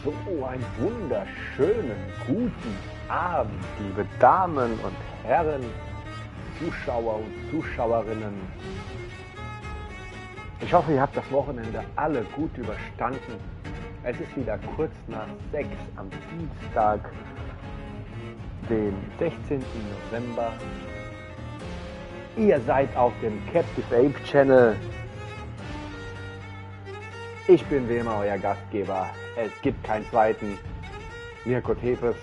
So, einen wunderschönen guten Abend, liebe Damen und Herren, Zuschauer und Zuschauerinnen. Ich hoffe, ihr habt das Wochenende alle gut überstanden. Es ist wieder kurz nach 6 am Dienstag, den 16. November. Ihr seid auf dem Captive Ape Channel. Ich bin wie immer euer Gastgeber. Es gibt keinen zweiten. Mirko Tepes.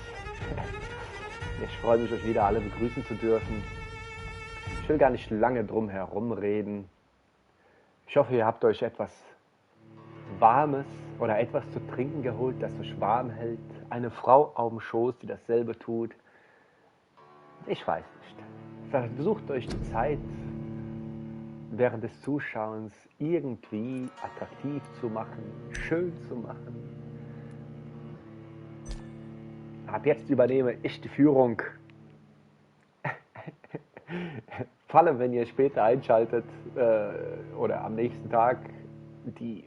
Ich freue mich, euch wieder alle begrüßen zu dürfen. Ich will gar nicht lange drum herum reden. Ich hoffe, ihr habt euch etwas Warmes oder etwas zu trinken geholt, das euch warm hält. Eine Frau auf dem Schoß, die dasselbe tut. Ich weiß nicht. Versucht euch die Zeit während des Zuschauens irgendwie attraktiv zu machen, schön zu machen. Ab jetzt übernehme ich die Führung. Vor allem, wenn ihr später einschaltet oder am nächsten Tag die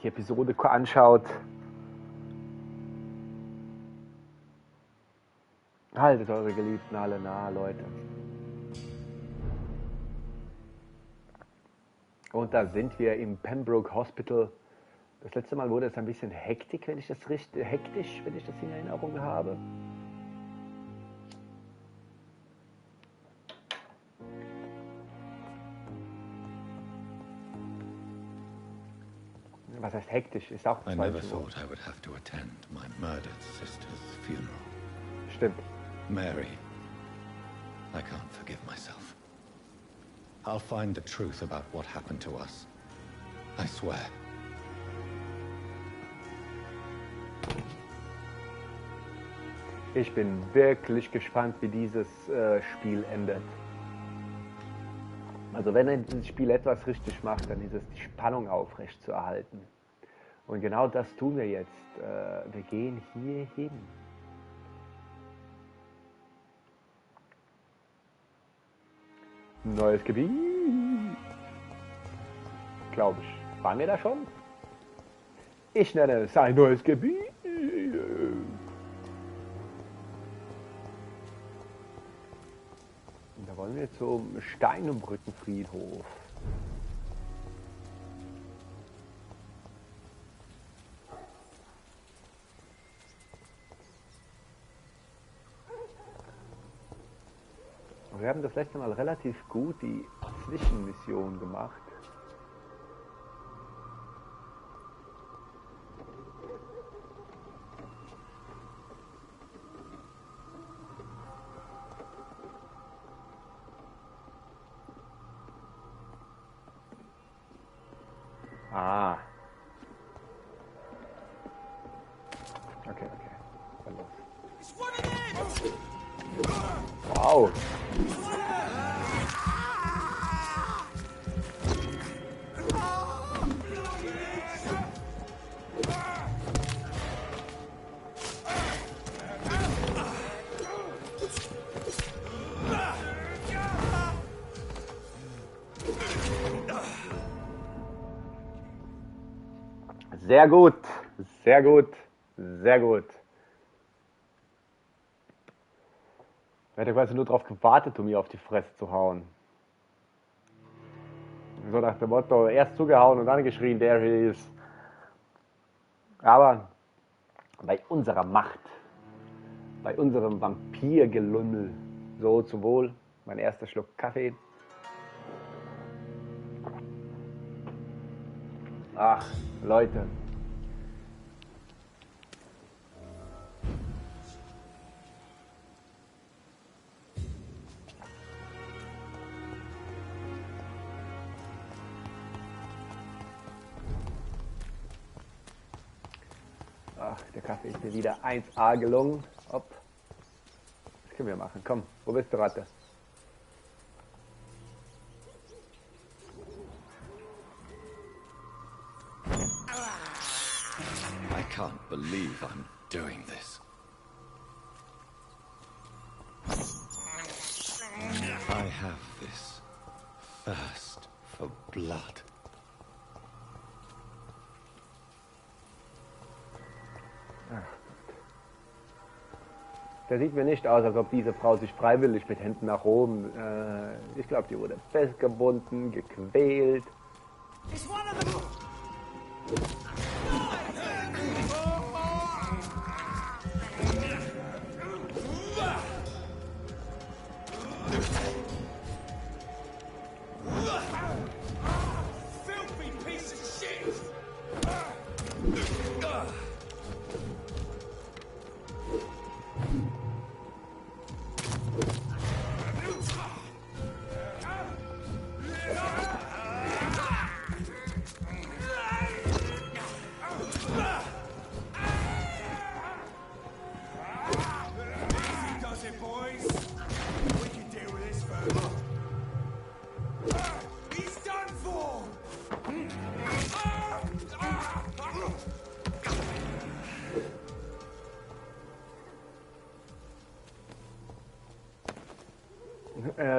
Episode anschaut. Haltet eure Geliebten alle nahe, Leute. Und da sind wir im Pembroke Hospital. Das letzte Mal wurde es ein bisschen hektisch, wenn ich das in Erinnerung habe. Was heißt hektisch? Ist auch I never thought I would have to attend my murdered sister's funeral. Stimmt. Mary, I can't forgive myself. I'll find the truth about what happened to us. I swear. Ich bin wirklich gespannt, wie dieses Spiel endet. Also wenn er dieses Spiel etwas richtig macht, dann ist es die Spannung aufrecht zu erhalten. Und genau das tun wir jetzt. Wir gehen hier hin. Neues Gebiet. Glaube ich. Waren wir da schon? Ich nenne es ein neues Gebiet. Und da wollen wir zum Steinbrückenfriedhof. Wir haben das letzte Mal relativ gut die Zwischenmission gemacht. Ah. Okay. Dann los. Wow. Sehr gut, sehr gut, sehr gut. Ich hätte quasi nur darauf gewartet, um mir auf die Fresse zu hauen. So nach dem Motto, erst zugehauen und dann geschrien, there he is. Aber bei unserer Macht, bei unserem Vampyrgelummel, so zum Wohl, mein erster Schluck Kaffee. Ach, Leute. Ach, der Kaffee ist mir wieder 1A gelungen. Hopp. Das können wir machen. Komm, wo bist du, Ratte? I can't believe I'm doing this. I have this thirst for blood. Der sieht mir nicht aus, als ob diese Frau sich freiwillig mit Händen nach oben... ich glaube, die wurde festgebunden, gequält.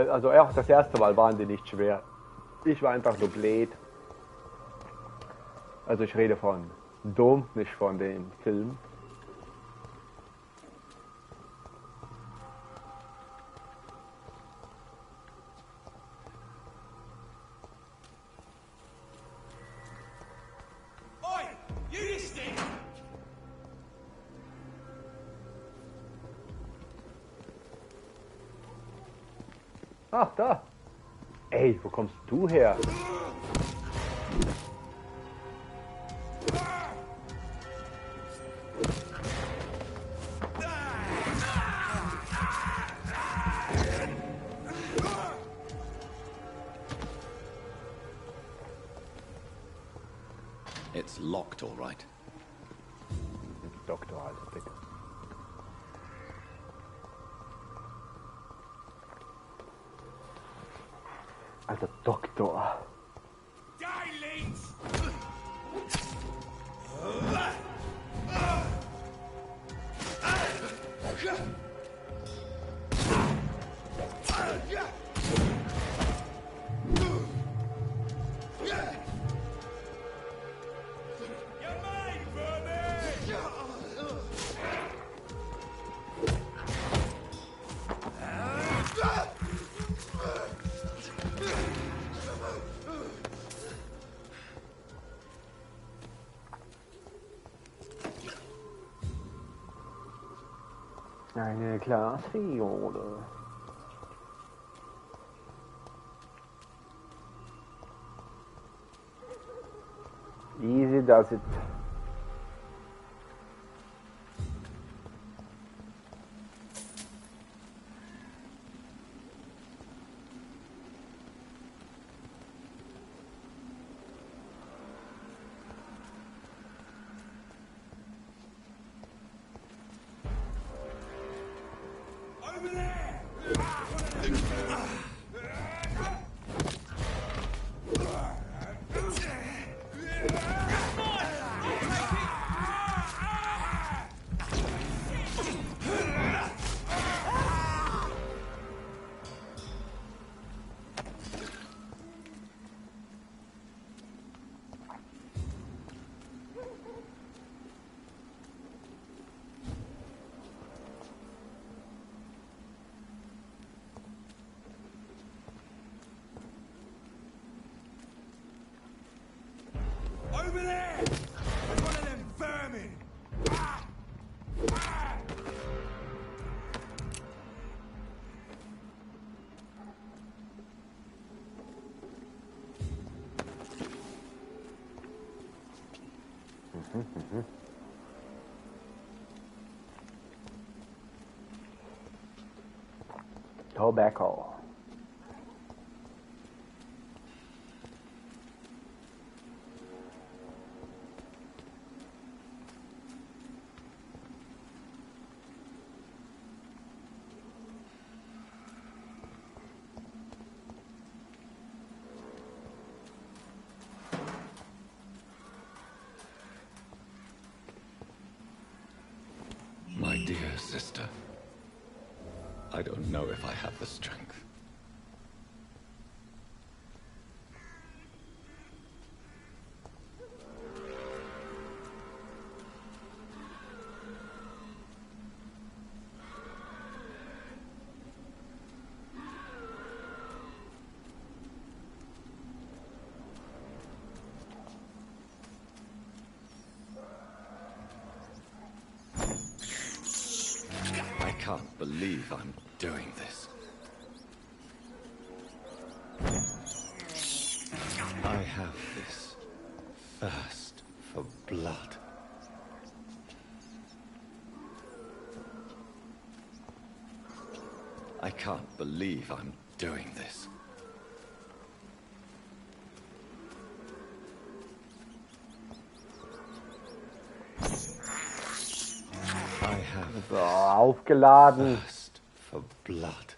Also auch das erste Mal waren die nicht schwer. Ich war einfach nur blöd. Also ich rede von dumm, nicht von den Filmen. Ach, da. Ey, wo kommst du her? It's locked, all right. Doktor, also bitte. Also Doktor. Eine Glasfiole. Easy does it. Over there! There's one of them vermin! Tobacco. My dear sister, I don't know if I have the strength. believe I'm doing this. I have this thirst for blood. I can't believe I'm doing this. I have So, aufgeladen. thirst for blood.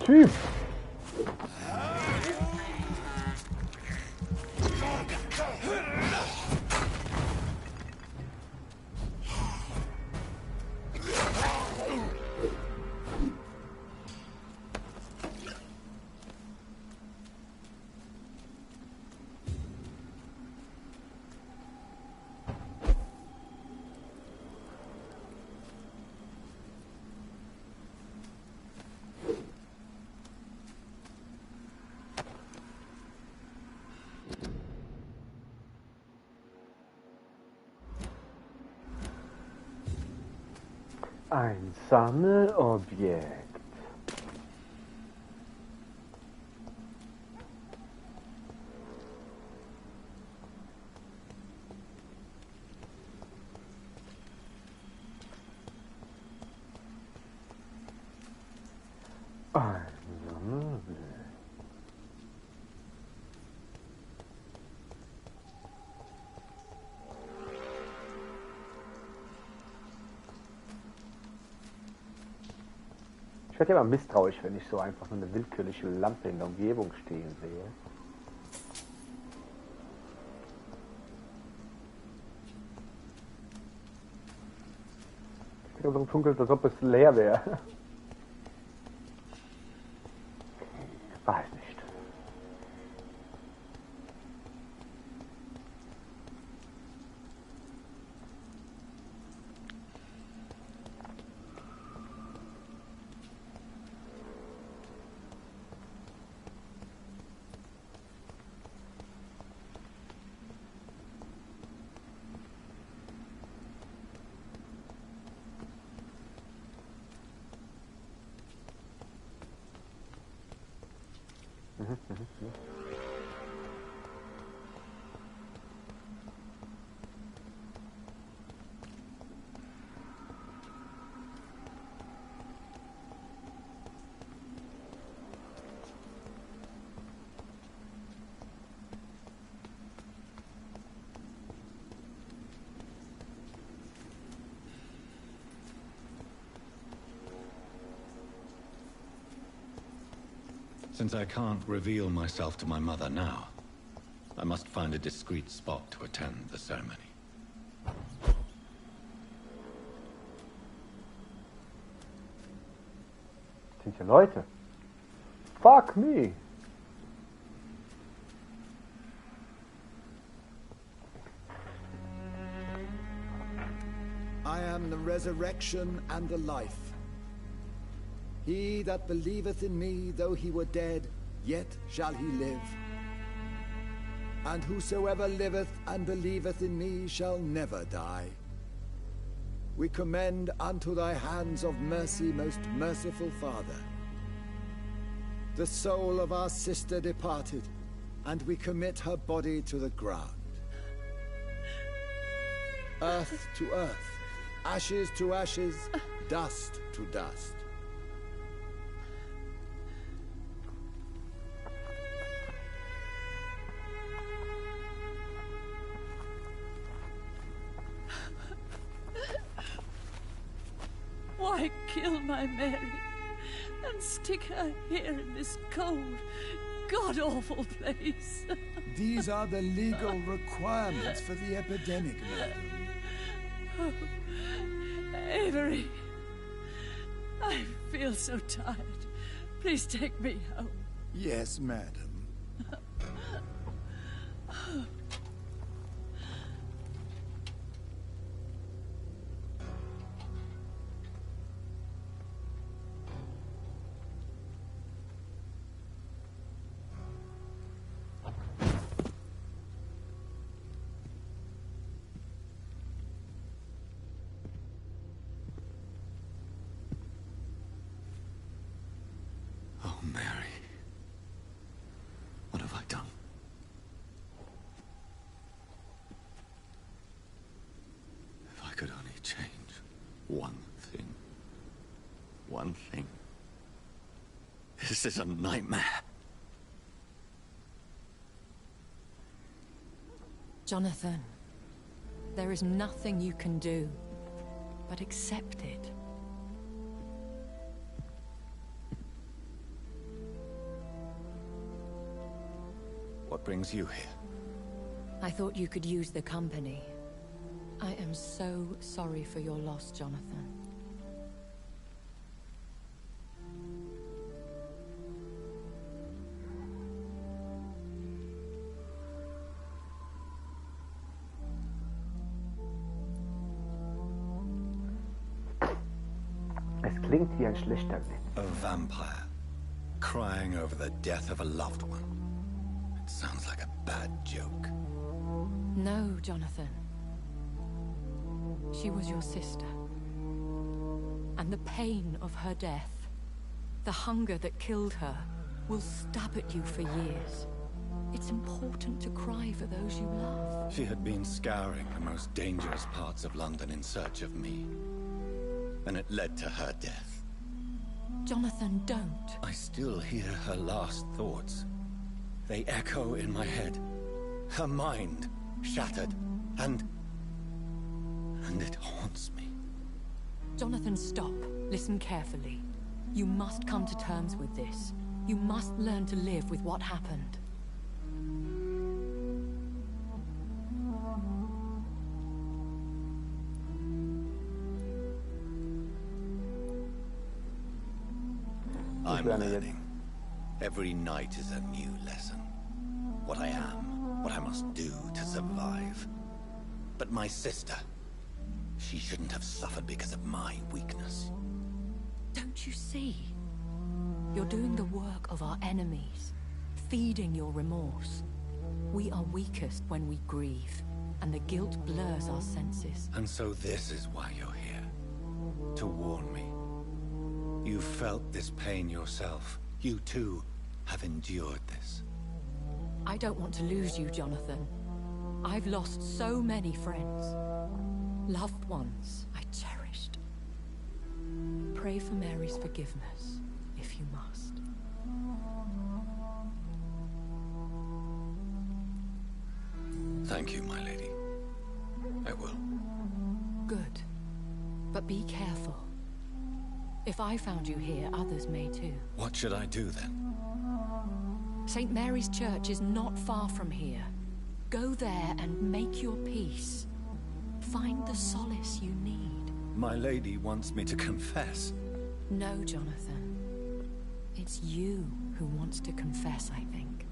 Typ. Ein Sammelobjekt. Ein Sammelobjekt. Ich werde ja immer misstrauisch, wenn ich so einfach nur eine willkürliche Lampe in der Umgebung stehen sehe. Ich bin so dunkelt, als ob es leer wäre. Weiß nicht. Since I can't reveal myself to my mother now, I must find a discreet spot to attend the ceremony. Sind hier Leute? Fuck me! I am the resurrection and the life. He that believeth in me, though he were dead, yet shall he live. And whosoever liveth and believeth in me shall never die. We commend unto thy hands of mercy, most merciful Father, the soul of our sister departed, and we commit her body to the ground. Earth to earth, ashes to ashes, dust to dust. Why kill my Mary and stick her here in this cold, god-awful place? These are the legal requirements for the epidemic, madam. Oh, Avery, I feel so tired. Please take me home. Yes, madam. Oh, Mary. What have I done? If I could only change one thing. One thing. This is a nightmare. Jonathan, there is nothing you can do but accept it. What brings you here? I thought you could use the company. I am so sorry for your loss, Jonathan. Es klingt wie ein schlechter Witz. A vampire, crying over the death of a loved one. It sounds like a bad joke. No, Jonathan. She was your sister. And the pain of her death, the hunger that killed her, will stab at you for years. It's important to cry for those you love. She had been scouring the most dangerous parts of London in search of me. And it led to her death. Jonathan, don't. I still hear her last thoughts. They echo in my head. Her mind shattered, and it haunts me. Jonathan, stop. Listen carefully. You must come to terms with this. You must learn to live with what happened. I'm learning. Every night is a new lesson. What I am, what I must do to survive. But my sister, she shouldn't have suffered because of my weakness. Don't you see? You're doing the work of our enemies, feeding your remorse. We are weakest when we grieve, and the guilt blurs our senses. And so this is why you're here. To warn me. You felt this pain yourself. You too have endured this. I don't want to lose you, Jonathan. I've lost so many friends. Loved ones I cherished. Pray for Mary's forgiveness, if you must. Thank you, my lady. I will. Good. But be careful. If I found you here, others may too. What should I do then? St. Mary's Church is not far from here. Go there and make your peace. Find the solace you need. My lady wants me to confess. No, Jonathan. It's you who wants to confess, I think.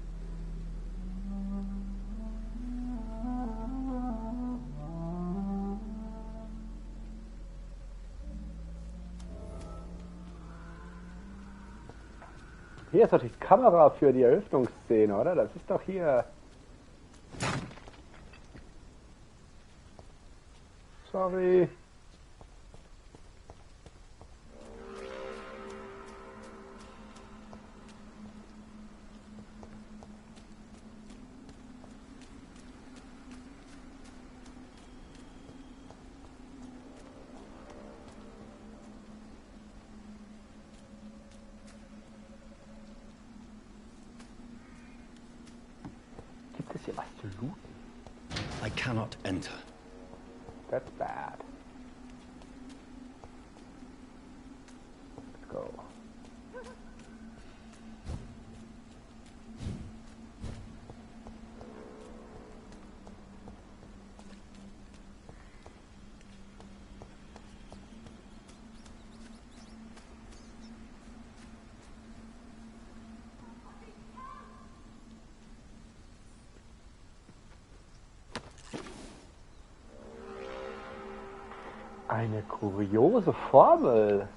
Hier ist doch die Kamera für die Eröffnungsszene, oder? Das ist doch hier... Sorry. Gibt es hier was zu looten? I cannot enter. That's bad. Let's go. Eine kuriose Formel.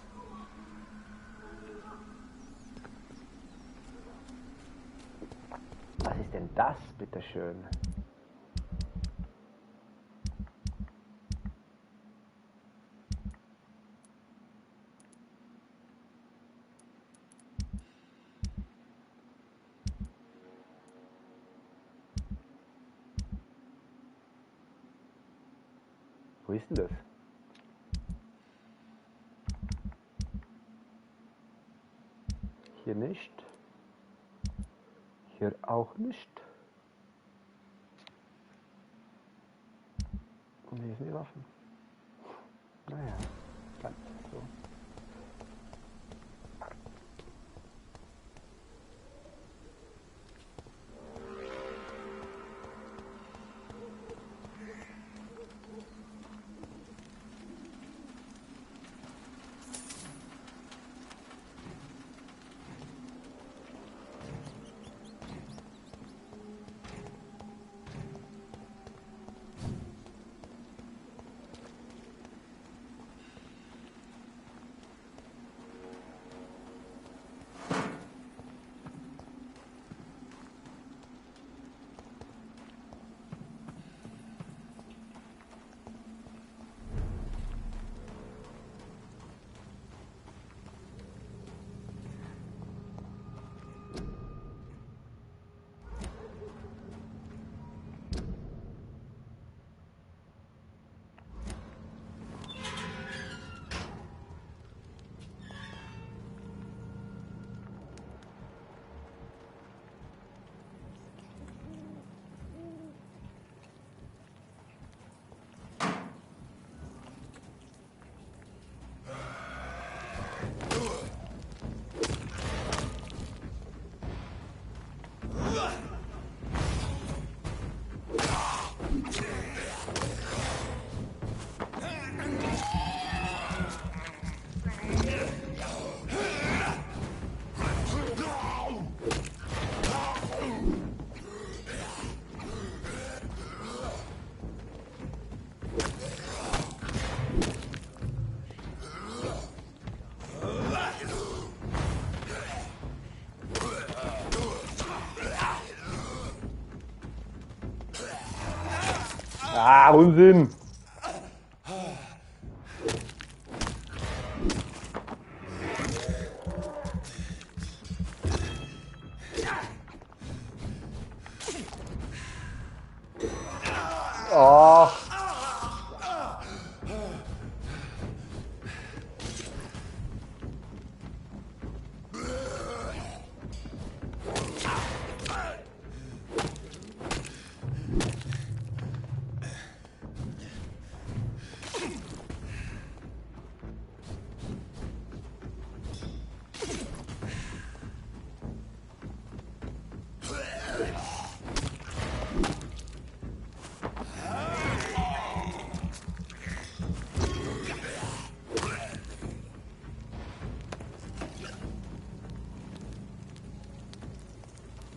Was ist denn das, bitteschön? Wo ist denn das? Hier nicht. Hier auch nicht. Und hier sind die Waffen. Naja, ganz so. Ah, Unsinn! Oh.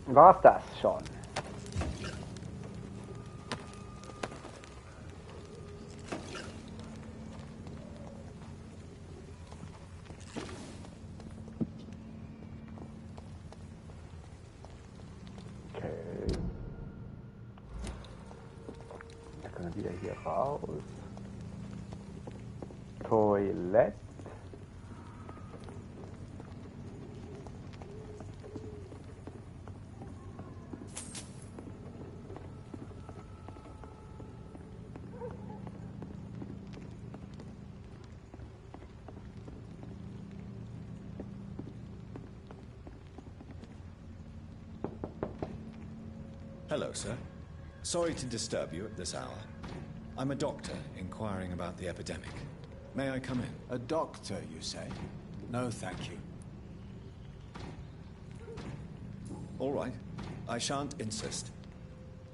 War's das schon? wieder hier raus. Toilette. Hello, sir. Sorry to disturb you at this hour. I'm a doctor inquiring about the epidemic. May I come in? A doctor, you say? No, thank you. All right. I shan't insist.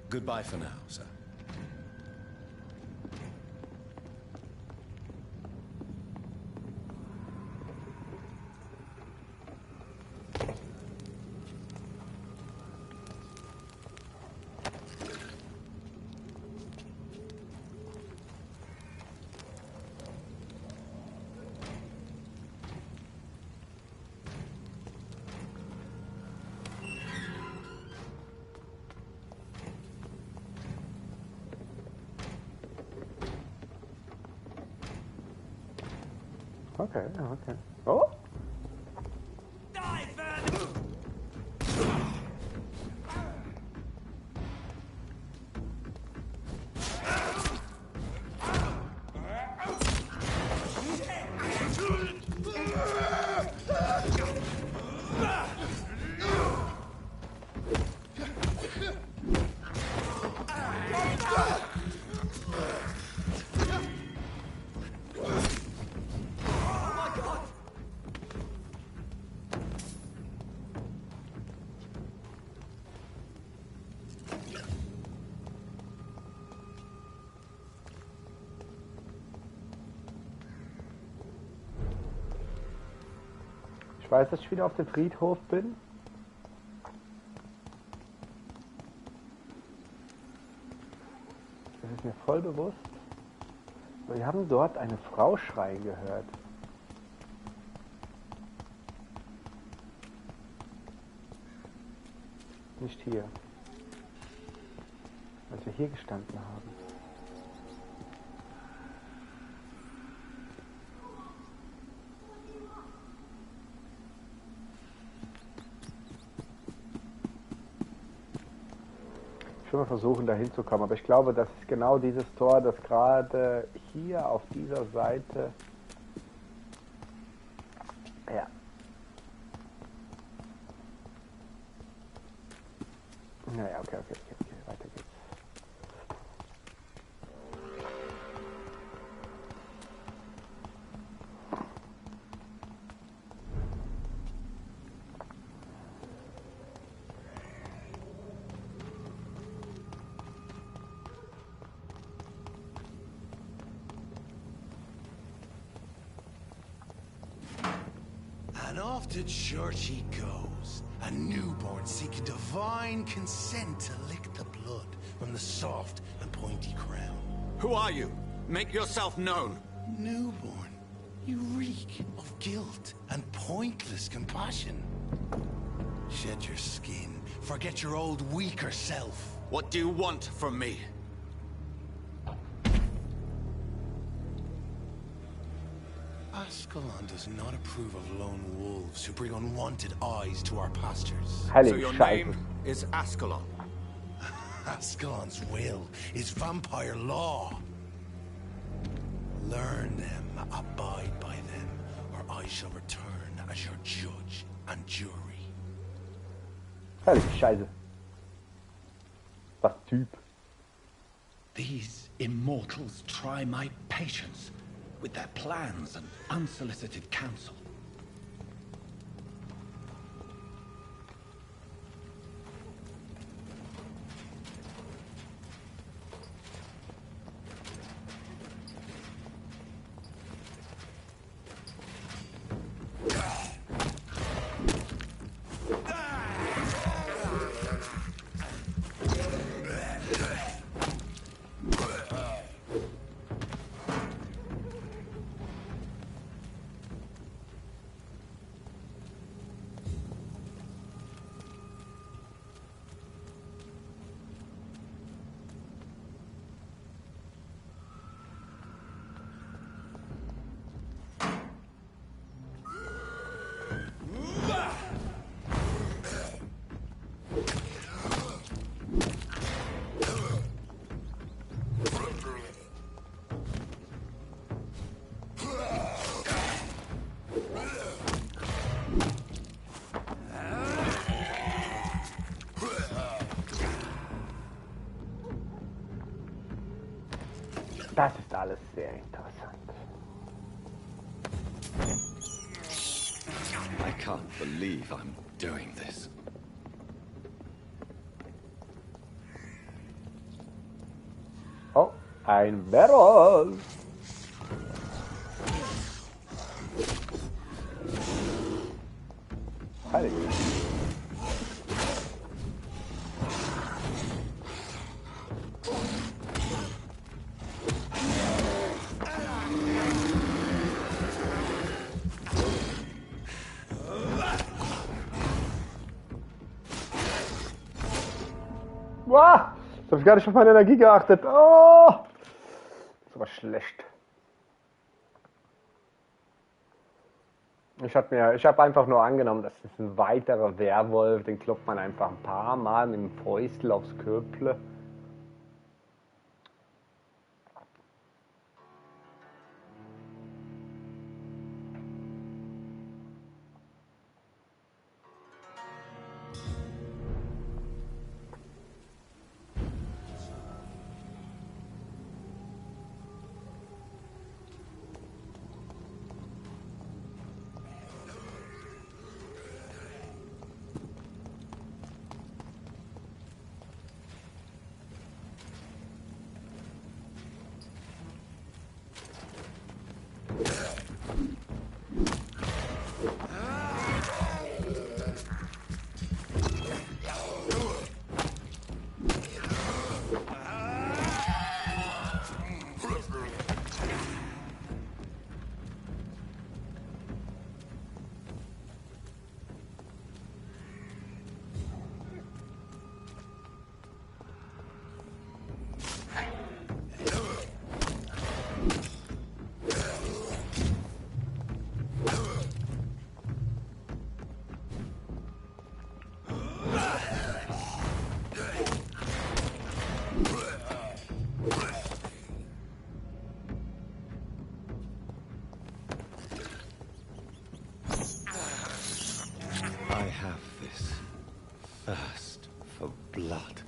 Goodbye for now, sir. Okay, okay. Oh! Ich weiß, dass ich wieder auf dem Friedhof bin. Das ist mir voll bewusst. Aber wir haben dort eine Frau schreien gehört. Nicht hier. Als wir hier gestanden haben. Ich will mal versuchen, da hinzukommen, aber ich glaube, das ist genau dieses Tor, das gerade hier auf dieser Seite. Ja. Naja, okay, weiter geht's. And off to church he goes, a newborn seeking divine consent to lick the blood from the soft and pointy crown. Who are you? Make yourself known. Newborn, you reek of guilt and pointless compassion. Shed your skin, forget your old weaker self. What do you want from me? Ascalon does not approve of lone wolves who bring unwanted eyes to our pastures. So your name is Ascalon? Ascalon's will is vampire law. Learn them, abide by them, or I shall return as your judge and jury. Heilige Scheiße. Was Typ. These immortals try my patience with their plans and unsolicited counsel. Das ist alles sehr interessant. I can't believe I'm doing this. Oh, ein Werwolf. Heilige. Wow, jetzt habe ich gar nicht auf meine Energie geachtet. Oh, das war schlecht. Ich habe einfach nur angenommen, das ist ein weiterer Werwolf, den klopft man einfach ein paar Mal mit dem Fäustel aufs Köpfle. I have this thirst for blood.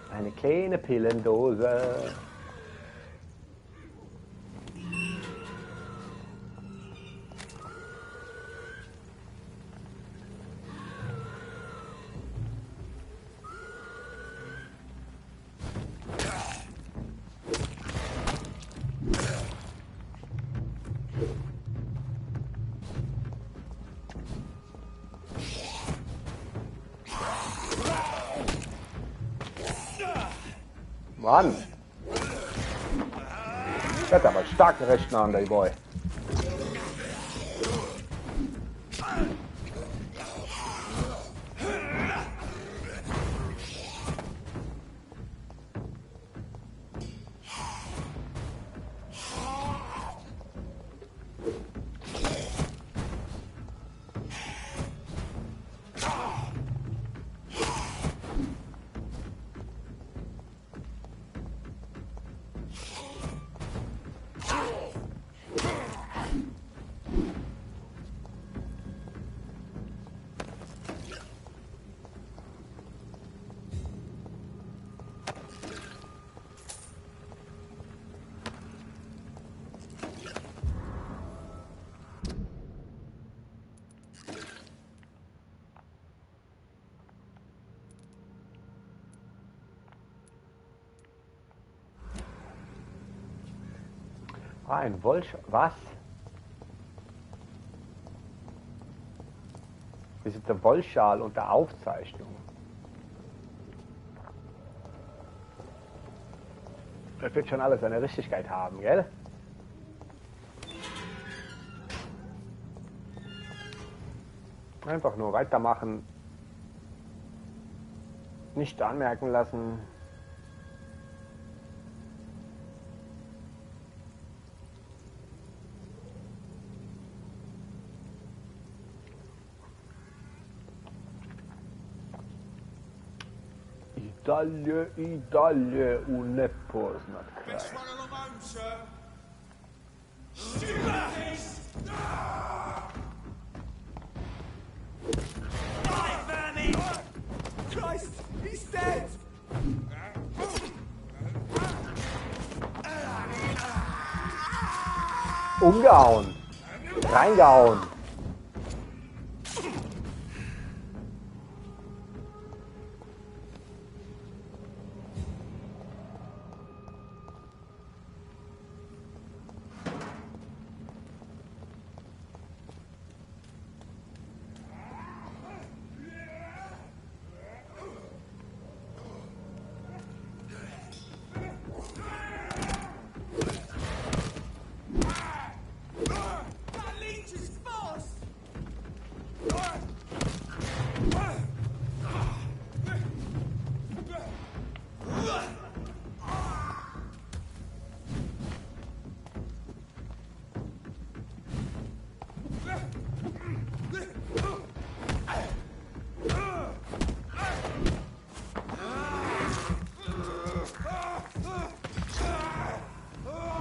Eine kleine Pillendose. Mann! Ich hätte aber starken rechten Arm, der Boy. Ah, ein Wollschal. Was? Wie ist der Wollschal unter Aufzeichnung? Das wird schon alles eine Richtigkeit haben, gell? Einfach nur weitermachen. Nicht anmerken lassen. Italia, une poznat kraj. Christ, he's dead! Umgehauen. Reingehauen.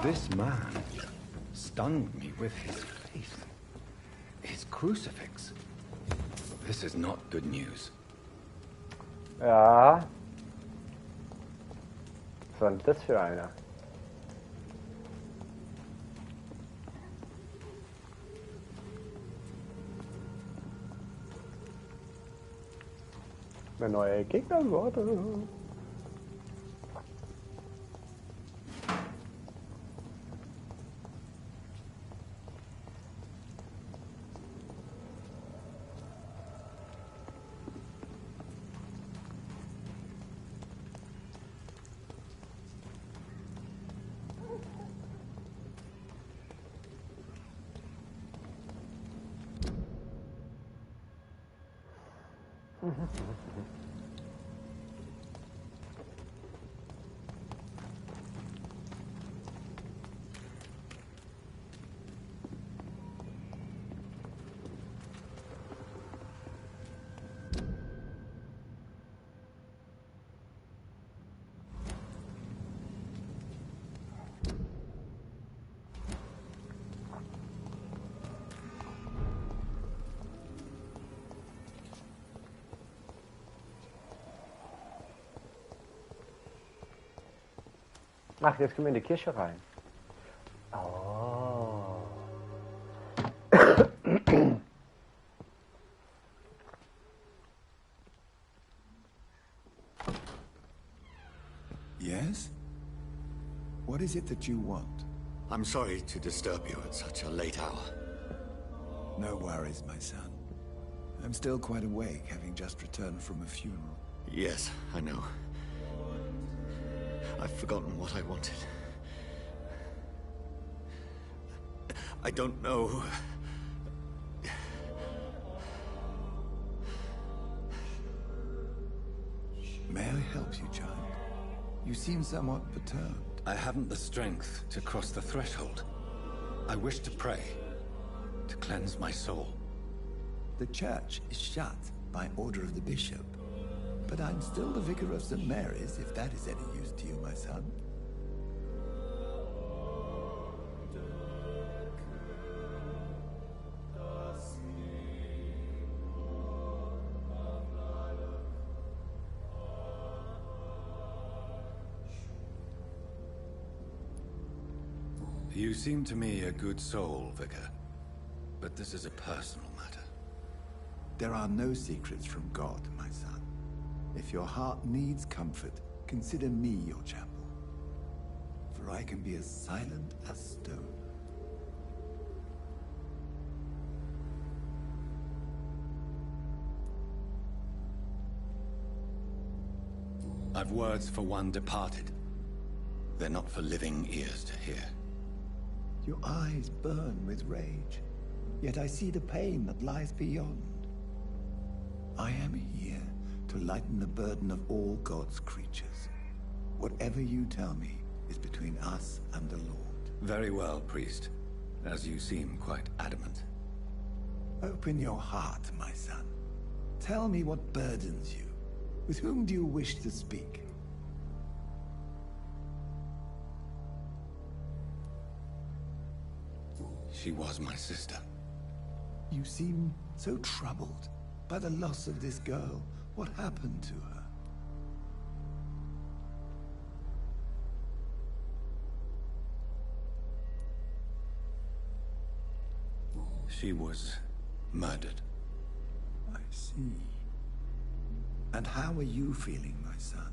This man stunned me with his face. His crucifix. This is not good news. Ja. Was war denn das für einer? Eine neue Gegnersorte. Ach, jetzt können wir in die Kirche rein. Oh. Yes? What is it that you want? I'm sorry to disturb you at such a late hour. No worries, my son. I'm still quite awake, having just returned from a funeral. Yes, I know. I've forgotten what I wanted. I don't know. May I help you, child? You seem somewhat perturbed. I haven't the strength to cross the threshold. I wish to pray, to cleanse my soul. The church is shut by order of the bishop. But I'm still the vicar of St. Mary's, if that is any use to you, my son. You seem to me a good soul, Vicar. But this is a personal matter. There are no secrets from God, my son. If your heart needs comfort, consider me your chapel. For I can be as silent as stone. I've words for one departed. They're not for living ears to hear. Your eyes burn with rage, yet I see the pain that lies beyond. I am here to will lighten the burden of all God's creatures. Whatever you tell me is between us and the Lord. Very well, priest. As you seem quite adamant. Open your heart, my son. Tell me what burdens you. With whom do you wish to speak? She was my sister. You seem so troubled by the loss of this girl. What happened to her? She was murdered. I see. And how are you feeling, my son?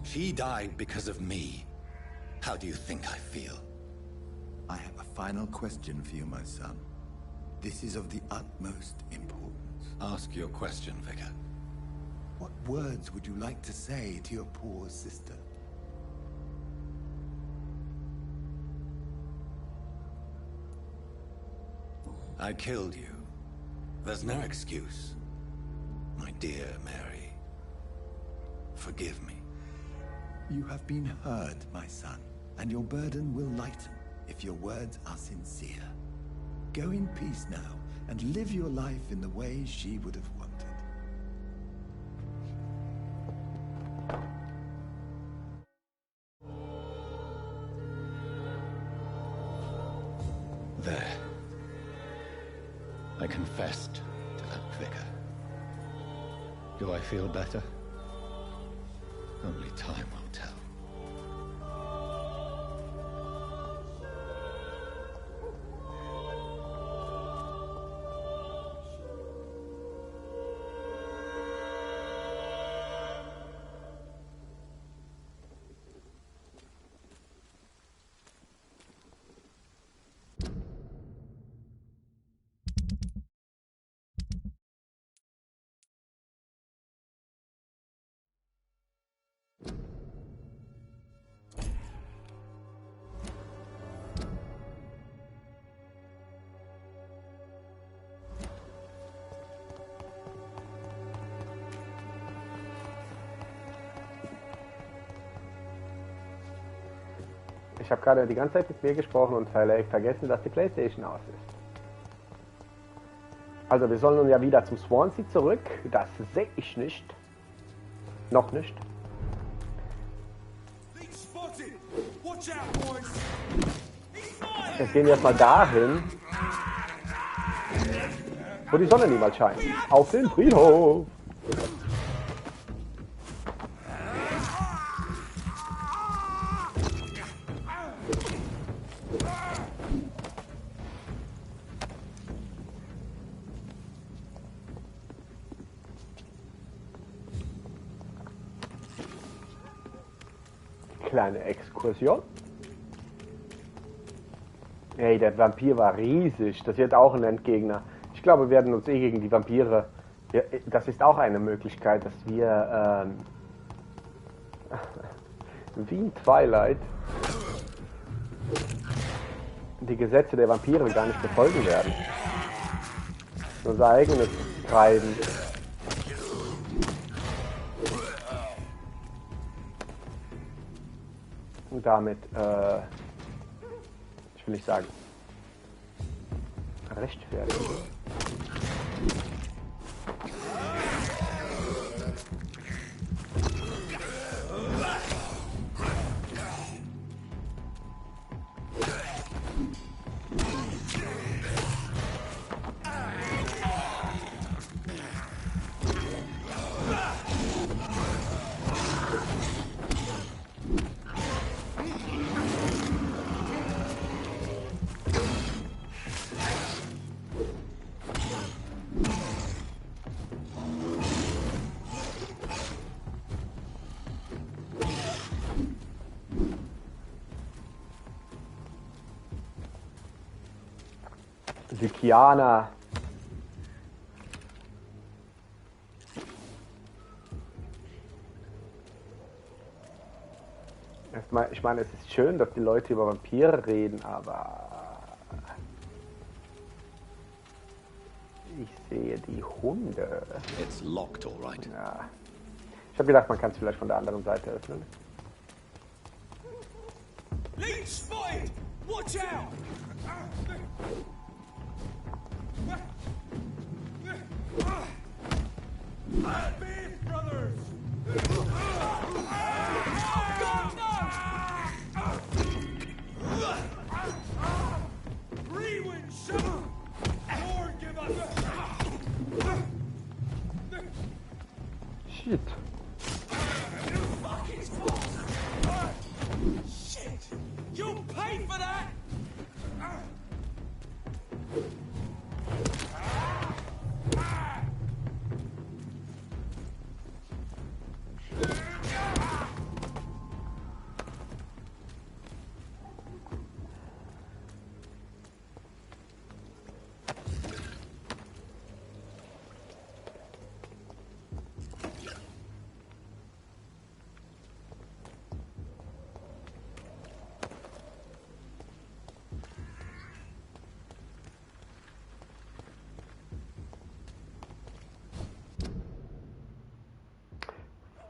She died because of me. How do you think I feel? I have a final question for you, my son. This is of the utmost importance. Ask your question, Vicar. What words would you like to say to your poor sister? I killed you. There's no excuse. My dear Mary, forgive me. You have been heard, my son, and your burden will lighten if your words are sincere. Go in peace now, and live your life in the way she would have wanted. There. I confessed to that vicar. Do I feel better? Only time will tell. Ich habe gerade die ganze Zeit mit mir gesprochen und vergessen, dass die PlayStation aus ist. Also wir sollen nun ja wieder zum Swansea zurück. Das sehe ich nicht. Noch nicht. Jetzt gehen wir erstmal dahin, wo die Sonne niemals scheint. Auf den Friedhof. Kleine Exkursion. Hey, der Vampir war riesig. Das wird auch ein Endgegner. Ich glaube, wir werden uns gegen die Vampire... Ja, das ist auch eine Möglichkeit, dass wir... wie in Twilight... die Gesetze der Vampire gar nicht befolgen werden. Unser eigenes Treiben. Und damit, ich will nicht sagen, rechtfertigen. Sykianer. Ich meine, es ist schön, dass die Leute über Vampire reden, aber ich sehe die Hunde. It's locked, all right. Ja. Ich habe gedacht, man kann es vielleicht von der anderen Seite öffnen. Leech spotted! Watch out! Beef brothers! Rewind shovel! Lord, give us! Shit. Shit! You'll pay for that!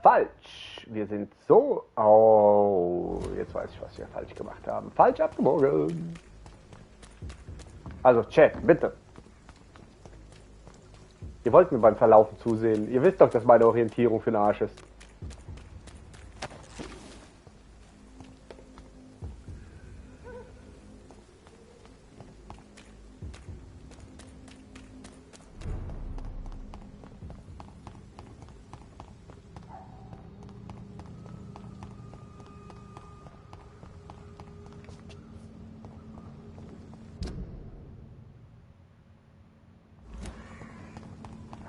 Falsch. Wir sind so... Oh, jetzt weiß ich, was wir falsch gemacht haben. Falsch abgebogen. Also, Chat, bitte. Ihr wollt mir beim Verlaufen zusehen. Ihr wisst doch, dass meine Orientierung für den Arsch ist.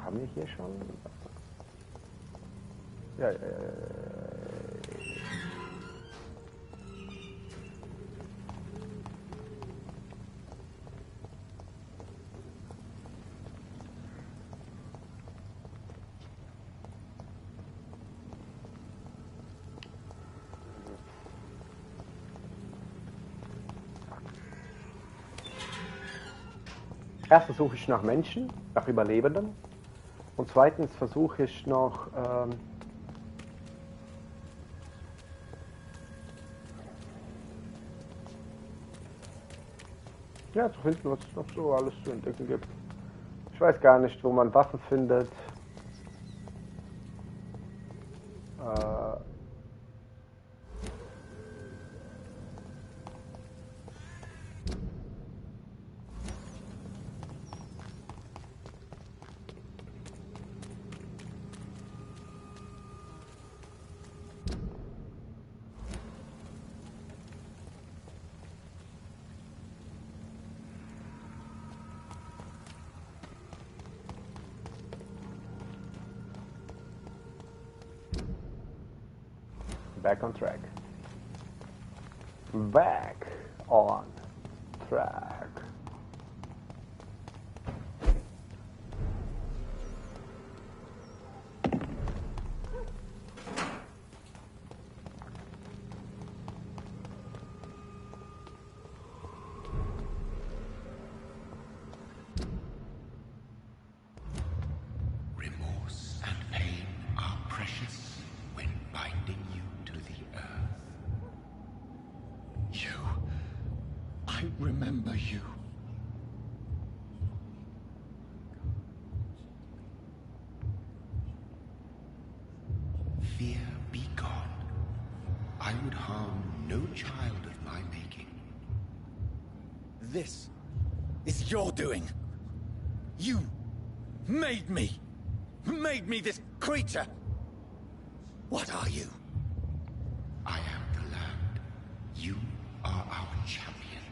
Haben wir hier schon? Ja. Erstens suche ich nach Menschen, nach Überlebenden. Und zweitens versuche ich noch zu finden, was es noch so alles zu entdecken gibt. Ich weiß gar nicht, wo man Waffen findet. Back on track. Back on track. Remorse and pain are precious when binding you to the earth. I remember you. Fear be gone. I would harm no child of my making. This is your doing. You made me this creature. What are you? I am the land. You are our champion.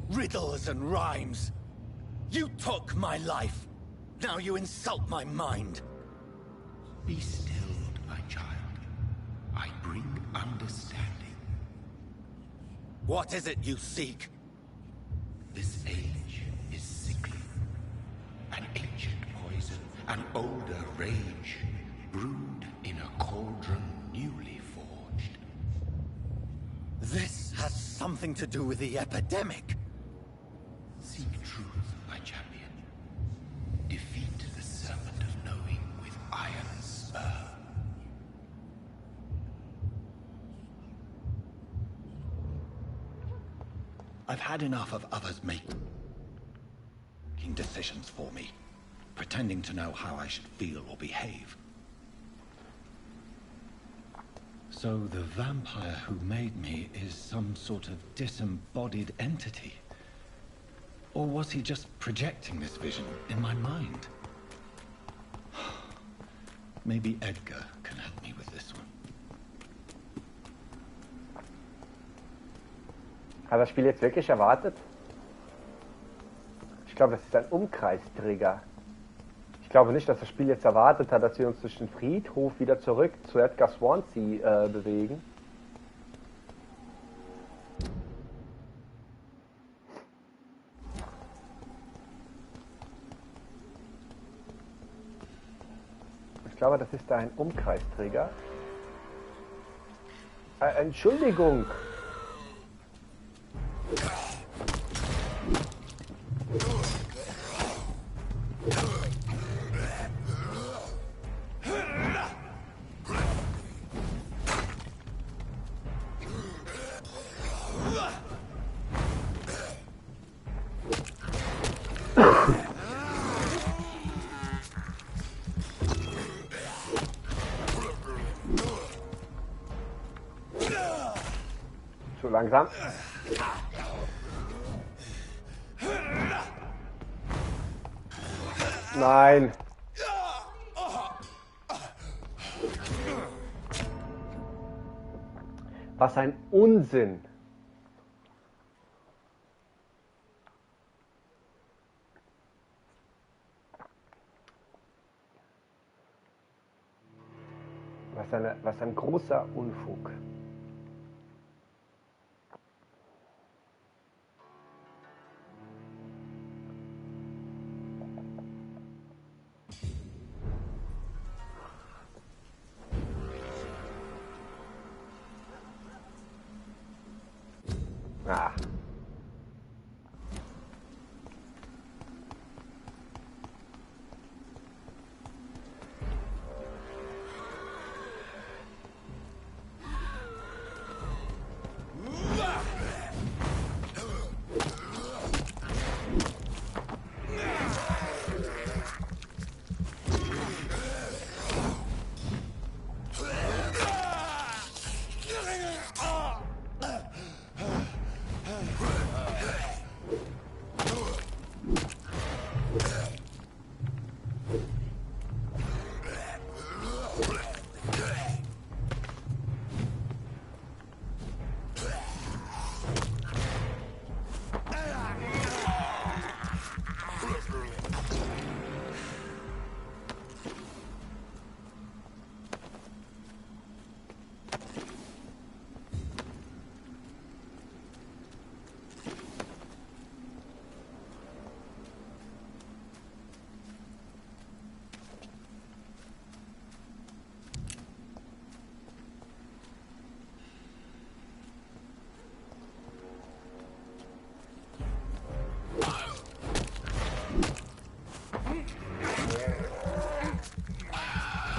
Riddles and rhymes. You took my life. Now you insult my mind. Be stilled, my child. I bring understanding. What is it you seek? This age is sickly. An ancient poison An older rage, brewed in a cauldron newly forged. This has something to do with the epidemic. Seek truth, my champion. Defeat the serpent of knowing with iron spur. I've had enough of others making decisions for me, pretending to know how I should feel or behave. So the vampire who made me is some sort of disembodied entity? Or was he just projecting this vision in my mind? Maybe Edgar can help me with this one. Hat das Spiel jetzt wirklich erwartet? Ich glaube, das ist ein Umkreistrigger. Ich glaube nicht, dass das Spiel jetzt erwartet hat, dass wir uns durch den Friedhof wieder zurück zu Edgar Swansea bewegen. Ich glaube, das ist ein Umkreistrigger. Entschuldigung. Zu langsam. Nein. Was ein Unsinn. Was ein großer Unfug. Ah.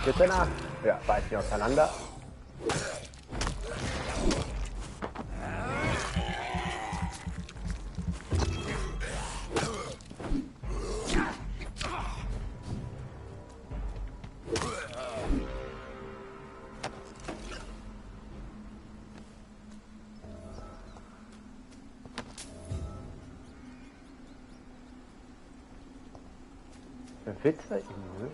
Bitte nach. Ja, beißt nicht auseinander. Ein Witzer im Müll?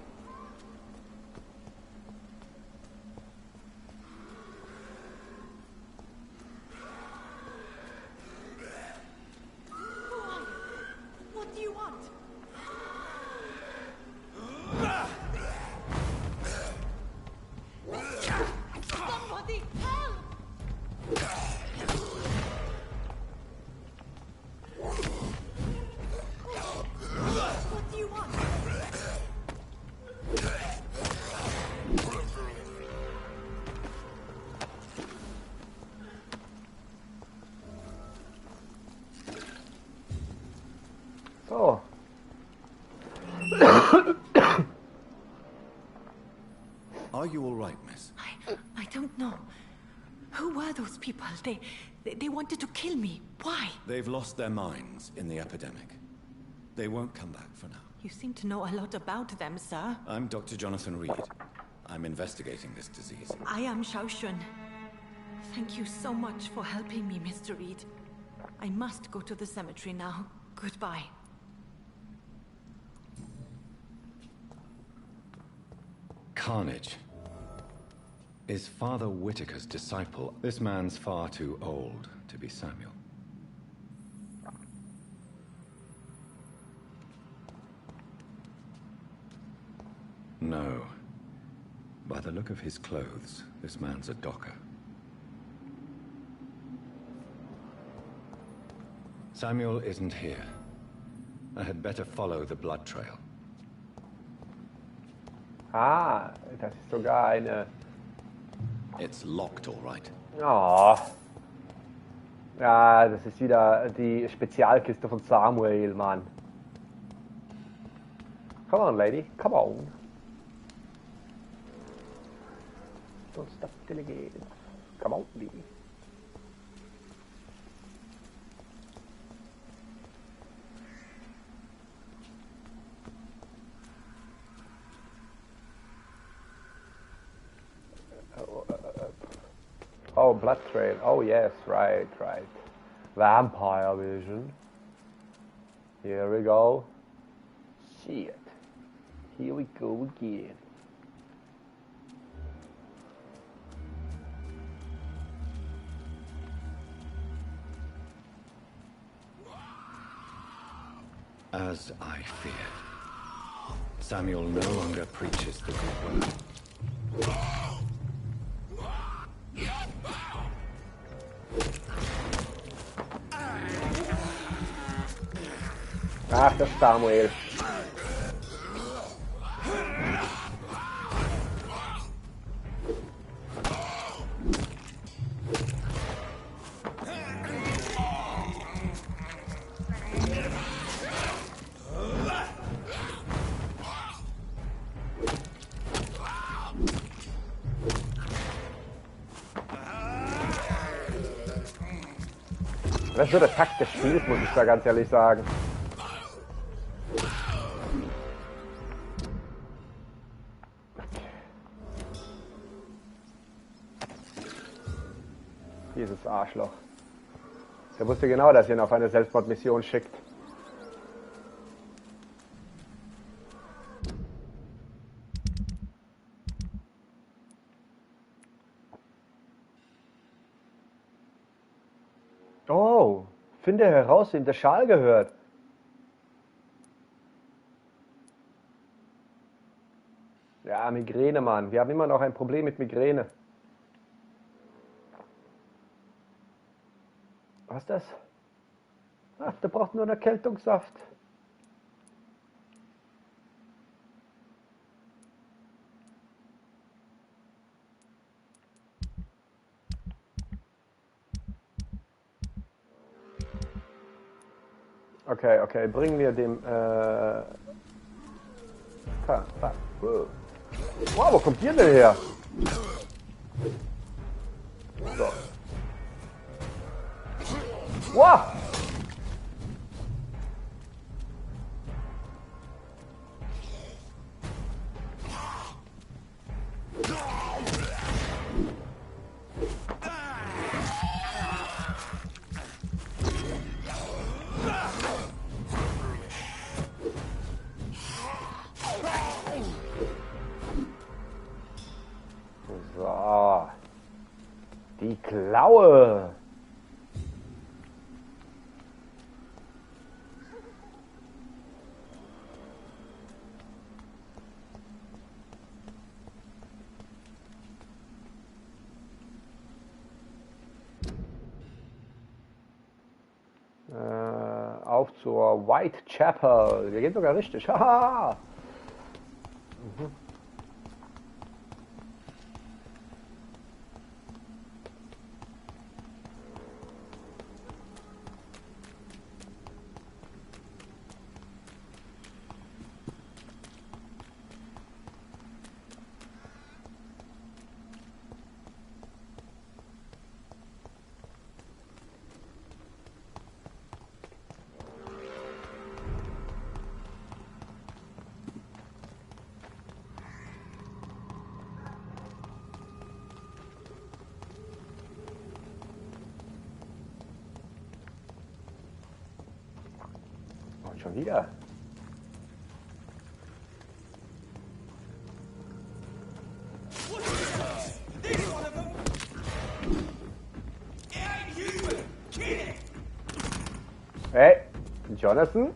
Are you all right, miss? I don't know. Who were those people? They wanted to kill me. Why? They've lost their minds in the epidemic. They won't come back for now. You seem to know a lot about them, sir. I'm Dr. Jonathan Reed. I'm investigating this disease. I am Xiaoxun. Thank you so much for helping me, Mr. Reed. I must go to the cemetery now. Goodbye. Carnage is Father Whitaker's disciple. This man's far too old to be Samuel. No. By the look of his clothes, this man's a docker. Samuel isn't here. I had better follow the blood trail. Ah, das ist sogar eine... It's locked, all right. Oh. Ja, das ist wieder die Spezialkiste von Samuel, Mann. Come on, lady. Come on. Don't stop delegating. Come on, lady. Oh, blood trail. Oh, yes, right. Vampire vision. Here we go. Shit. Here we go again. As I feared, Samuel no longer preaches the good word. Ach, das ist Samuel. Das ist so der Takt des Spiels, muss ich da ganz ehrlich sagen. Dieses Arschloch. Der wusste genau, dass er ihn auf eine Selbstmordmission schickt. Oh, finde heraus, wem der Schal gehört. Ja, Migräne, Mann. Wir haben immer noch ein Problem mit Migräne. Was ist das? Ach, der braucht nur einen Erkältungssaft. Okay, bringen wir dem... Wow, wo kommt ihr denn her? So. Wow! So. Die Klaue. Auf zur Whitechapel. Wir gehen sogar richtig. Haha. Mhm. Schon wieder. Hey, Jonathan?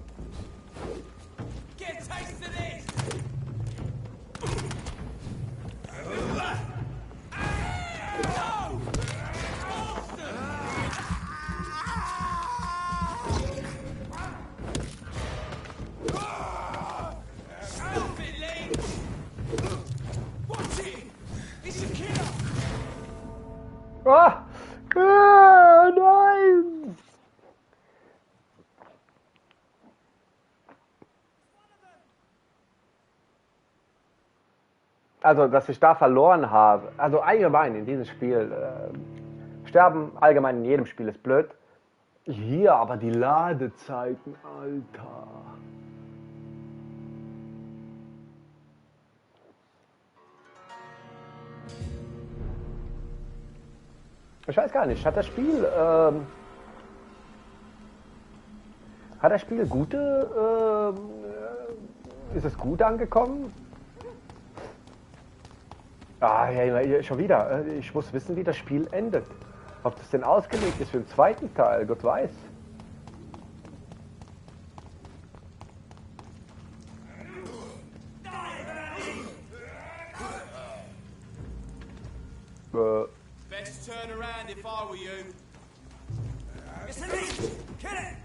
Ah! Ah, nein! Also, dass ich da verloren habe, also allgemein in diesem Spiel, sterben allgemein in jedem Spiel ist blöd. Hier aber die Ladezeiten, Alter. Ich weiß gar nicht, hat das Spiel gute, ist es gut angekommen? Ah, ja, schon wieder. Ich muss wissen, wie das Spiel endet. Ob das denn ausgelegt ist für den zweiten Teil, Gott weiß. Best turn around if I were you. It's a lead! Kill it!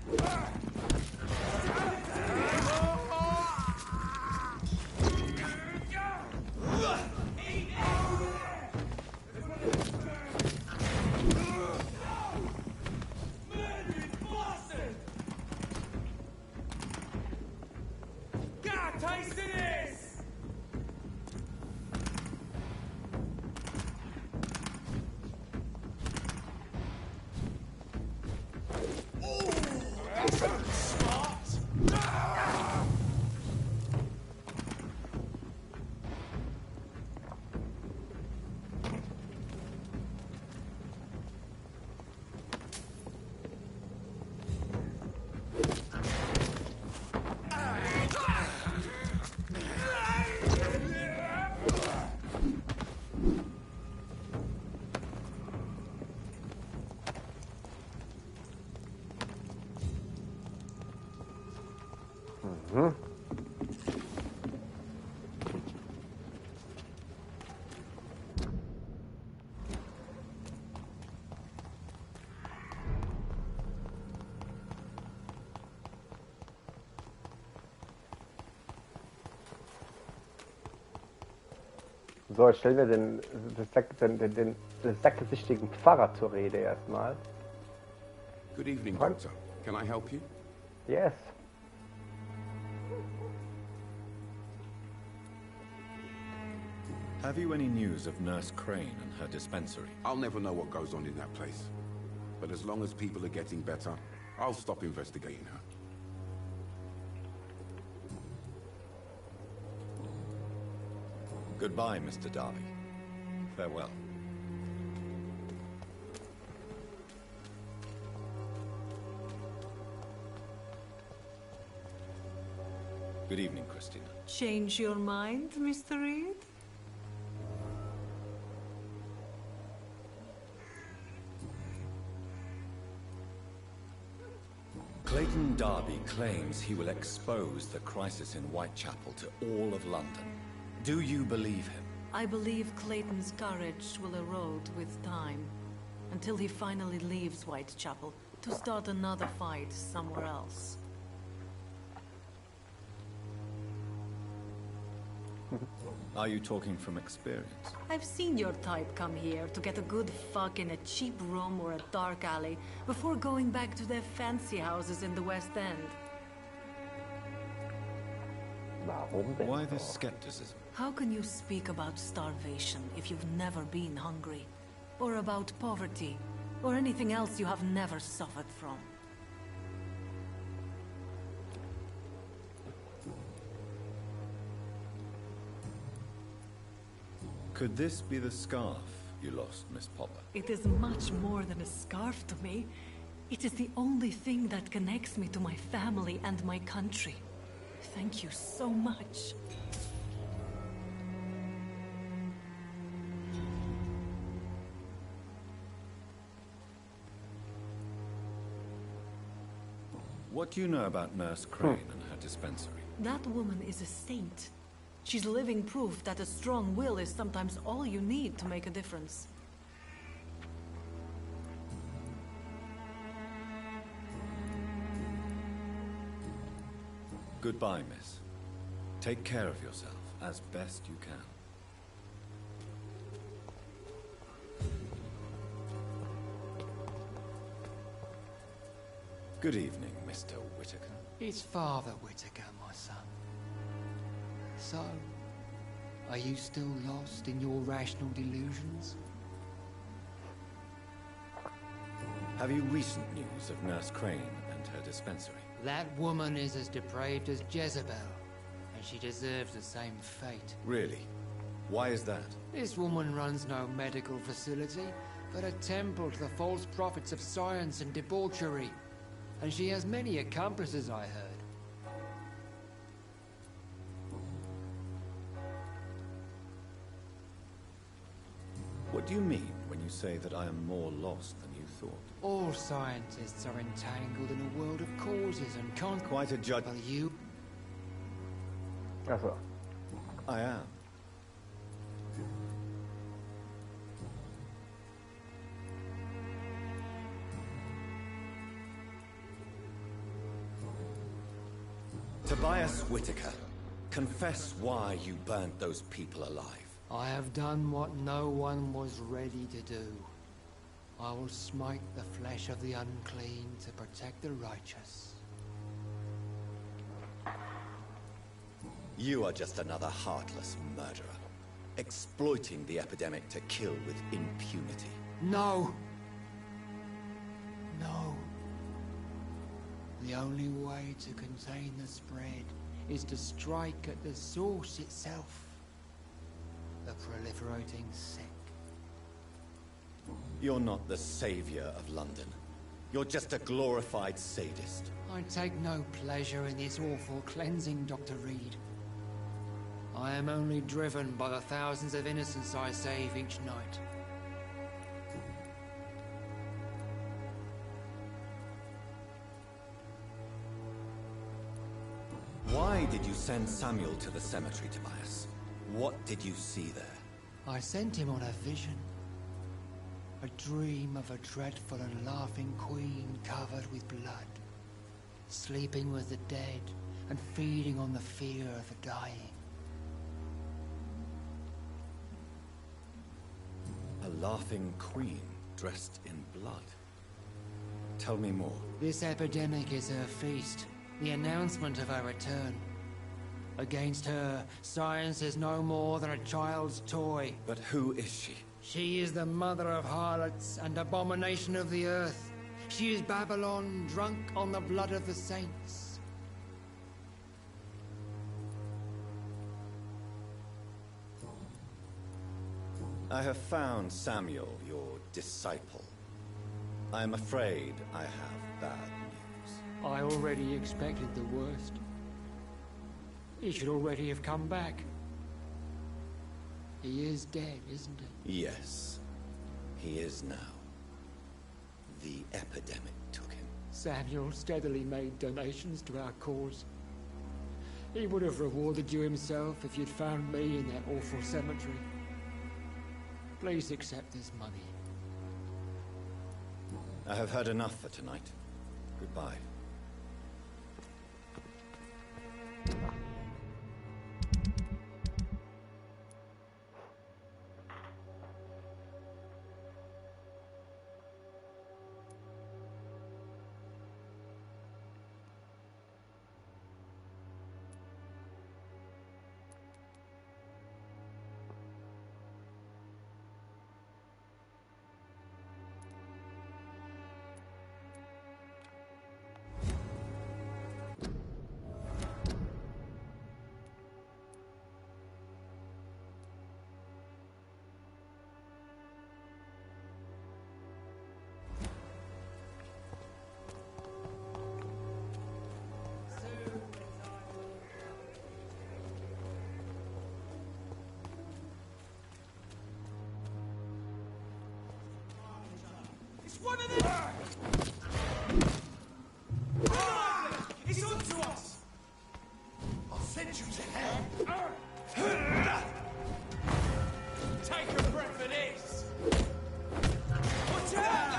So, ich stelle mir den sackgesichtigen Pfarrer zur Rede erstmal. Good evening, Doctor. Can I help you? Yes. Have you any news of Nurse Crane and her dispensary? I'll never know what goes on in that place. But as long as people are getting better, I'll stop investigating her. Goodbye, Mr. Darby. Farewell. Good evening, Christina. Change your mind, Mr. Reed? Clayton Darby claims he will expose the crisis in Whitechapel to all of London. Do you believe him? I believe Clayton's courage will erode with time, until he finally leaves Whitechapel to start another fight somewhere else. Are you talking from experience? I've seen your type come here to get a good fuck in a cheap room or a dark alley before going back to their fancy houses in the West End. Why this skepticism? How can you speak about starvation if you've never been hungry? Or about poverty? Or anything else you have never suffered from? Could this be the scarf you lost, Miss Popper? It is much more than a scarf to me. It is the only thing that connects me to my family and my country. Thank you so much. What do you know about Nurse Crane and her dispensary? That woman is a saint. She's living proof that a strong will is sometimes all you need to make a difference. Goodbye, miss. Take care of yourself as best you can. Good evening, Mr. Whitaker. It's Father Whitaker, my son. So, are you still lost in your rational delusions? Have you recent news of Nurse Crane and her dispensary? That woman is as depraved as Jezebel, and she deserves the same fate. Really? Why is that? This woman runs no medical facility, but a temple to the false prophets of science and debauchery. And she has many accomplices, I heard. What do you mean when you say that I am more lost than you thought? All scientists are entangled in a world of causes and can't Quite a judge. Well, you... Achso. I am. Tobias Whitaker, confess why you burnt those people alive. I have done what no one was ready to do. I will smite the flesh of the unclean to protect the righteous. You are just another heartless murderer, exploiting the epidemic to kill with impunity. No! No. The only way to contain the spread is to strike at the source itself. The proliferating sick. You're not the savior of London. You're just a glorified sadist. I take no pleasure in this awful cleansing, Dr. Reed. I am only driven by the thousands of innocents I save each night. Why did you send Samuel to the cemetery, Tobias? What did you see there? I sent him on a vision. A dream of a dreadful and laughing queen covered with blood. Sleeping with the dead and feeding on the fear of the dying. A laughing queen dressed in blood. Tell me more. This epidemic is her feast, the announcement of her return. Against her, science is no more than a child's toy. But who is she? She is the mother of harlots and abomination of the earth. She is Babylon, drunk on the blood of the saints. I have found Samuel, your disciple. I am afraid I have bad news. I already expected the worst. He should already have come back. He is dead, isn't he? Yes, he is now. The epidemic took him. Samuel steadily made donations to our cause. He would have rewarded you himself if you'd found me in that awful cemetery. Please accept this money. I have heard enough for tonight. Goodbye. It's one of them! It's on to us! I'll send you to hell! Take a breath of this! Watch out!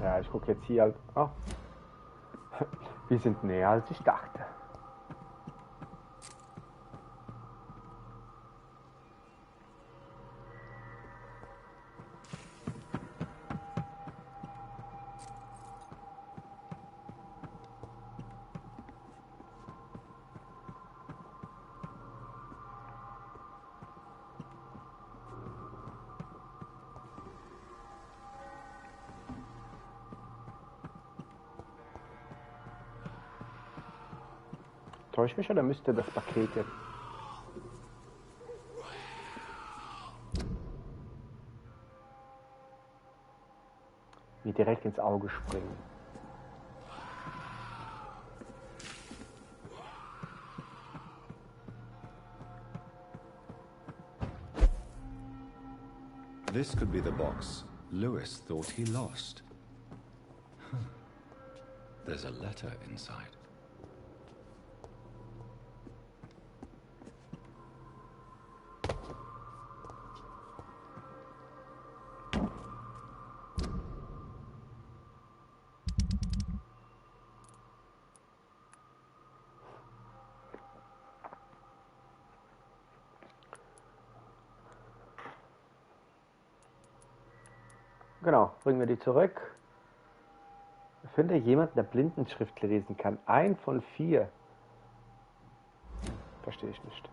Ja, ich gucke jetzt hier halt. Oh. Wir sind näher als ich dachte. Täusche ich mich oder müsste das Paket jetzt mir direkt ins Auge springen? This could be the box Lewis thought he lost. There's a letter inside. Genau, bringen wir die zurück. Finde jemand, der Blindenschrift lesen kann. 1 von 4. Verstehe ich nicht.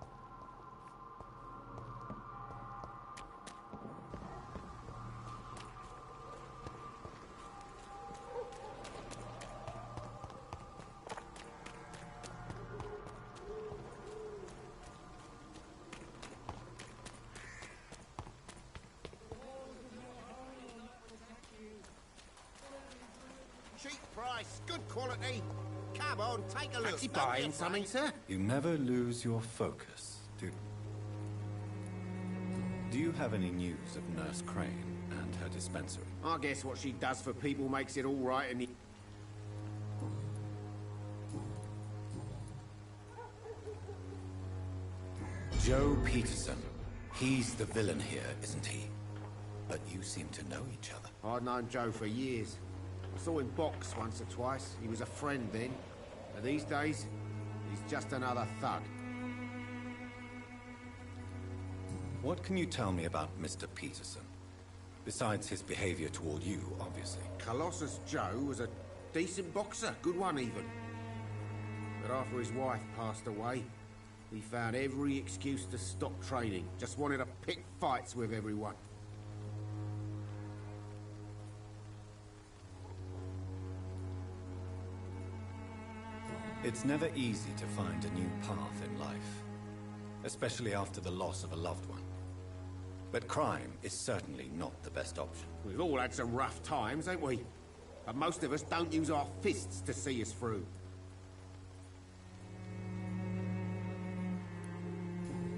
Good quality. Come on, take a look. Fancy buying something, sir? You never lose your focus, do you? Do you have any news of Nurse Crane and her dispensary? I guess what she does for people makes it all right and Joe Peterson. He's the villain here, isn't he? But you seem to know each other. I'd known Joe for years. I saw him box once or twice. He was a friend then. But these days, he's just another thug. What can you tell me about Mr. Peterson? Besides his behavior toward you, obviously. Colossus Joe was a decent boxer, good one even. But after his wife passed away, he found every excuse to stop training. Just wanted to pick fights with everyone. It's never easy to find a new path in life, especially after the loss of a loved one. But crime is certainly not the best option. We've all had some rough times, ain't we? But most of us don't use our fists to see us through.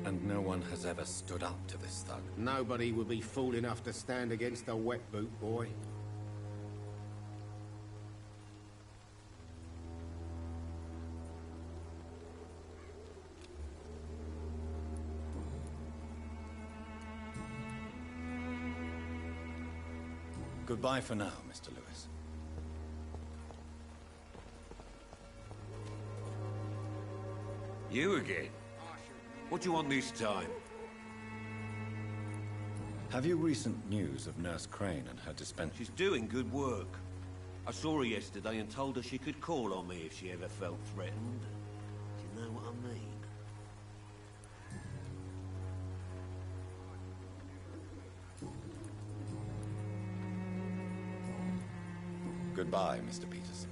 And no one has ever stood up to this thug. Nobody would be fool enough to stand against a wet boot boy. Goodbye for now, Mr. Lewis. You again? What do you want this time? Have you recent news of Nurse Crane and her dispensary? She's doing good work. I saw her yesterday and told her she could call on me if she ever felt threatened. Do you know what I mean? Goodbye, Mr. Peterson.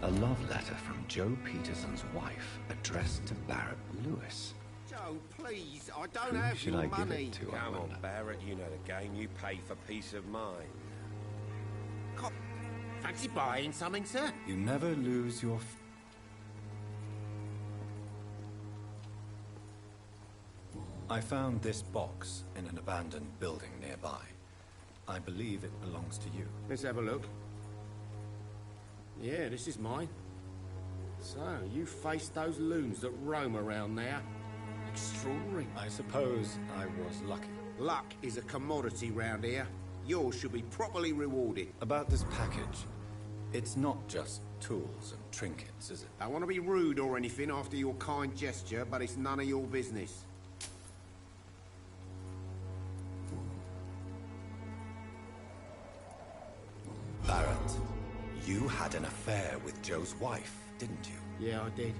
A love letter from Joe Peterson's wife, addressed to Barrett Lewis. Joe, please, I don't Who have should your I give money. it to? Come on, Barrett, you know the game. You pay for peace of mind. Cop, fancy buying something, sir? You never lose your... I found this box in an abandoned building nearby. I believe it belongs to you. Let's have a look. Yeah, this is mine. So, you faced those loons that roam around there. Extraordinary. I suppose I was lucky. Luck is a commodity round here. Yours should be properly rewarded. About this package, it's not just tools and trinkets, is it? I want to be rude or anything after your kind gesture, but it's none of your business. Barrett, you had an affair with Joe's wife, didn't you? Yeah, I did.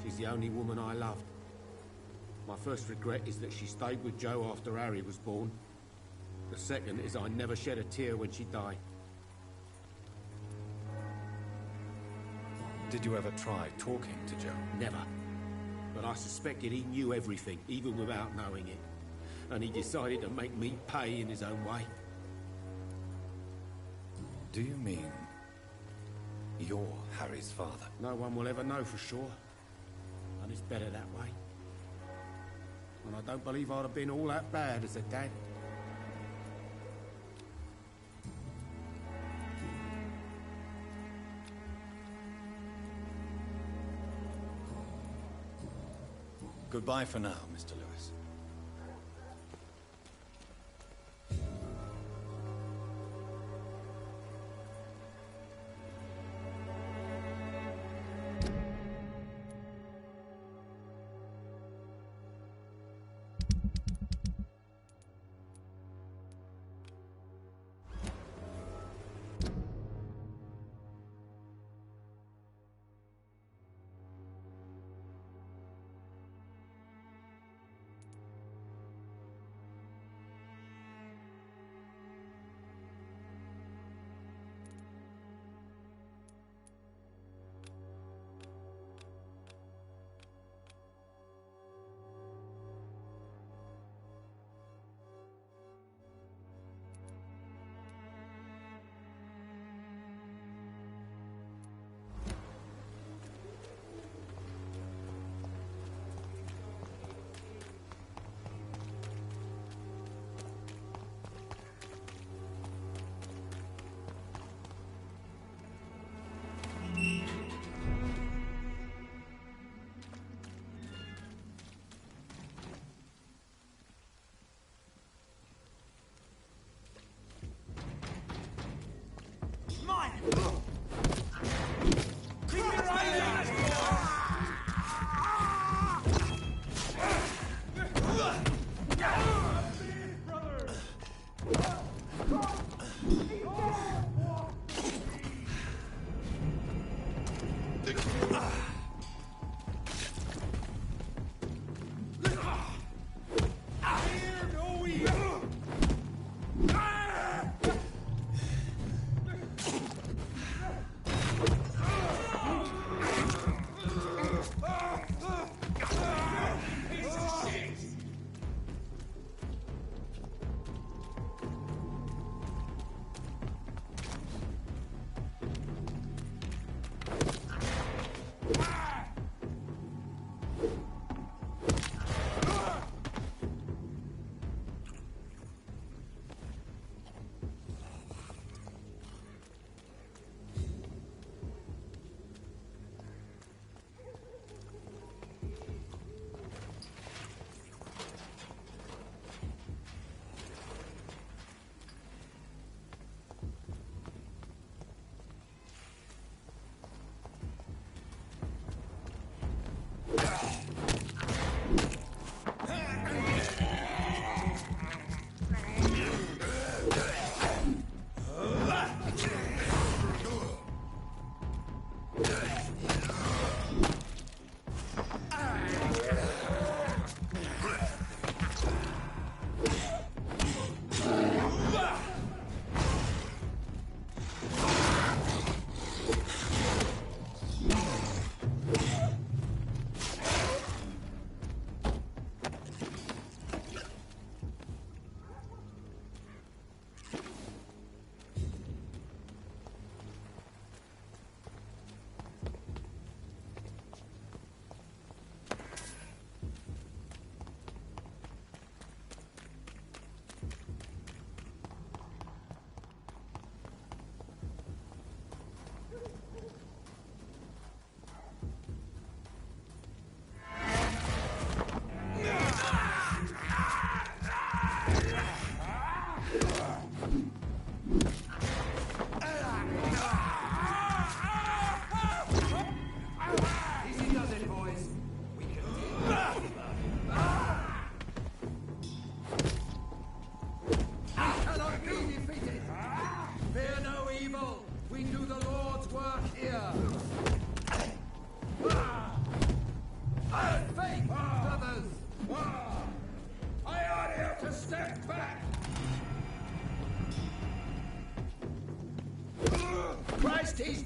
She's the only woman I loved. My first regret is that she stayed with Joe after Harry was born. The second is I never shed a tear when she died. Did you ever try talking to Joe? Never. But I suspected he knew everything, even without knowing it. And he decided to make me pay in his own way. Do you mean you're Harry's father? No one will ever know for sure. And it's better that way. And I don't believe I'd have been all that bad as a dad. Goodbye for now, Mr. Lewis.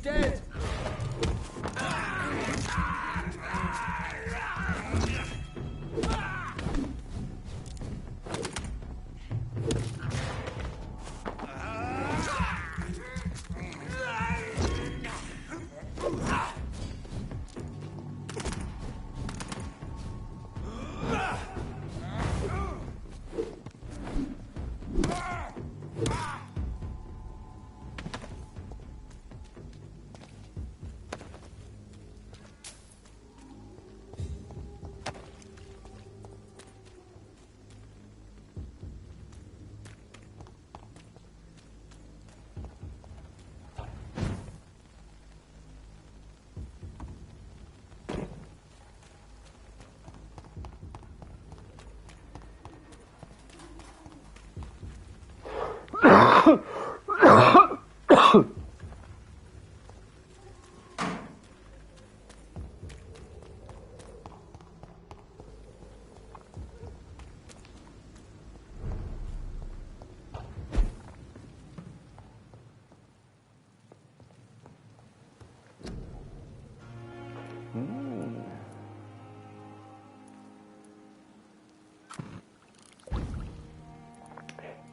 dead!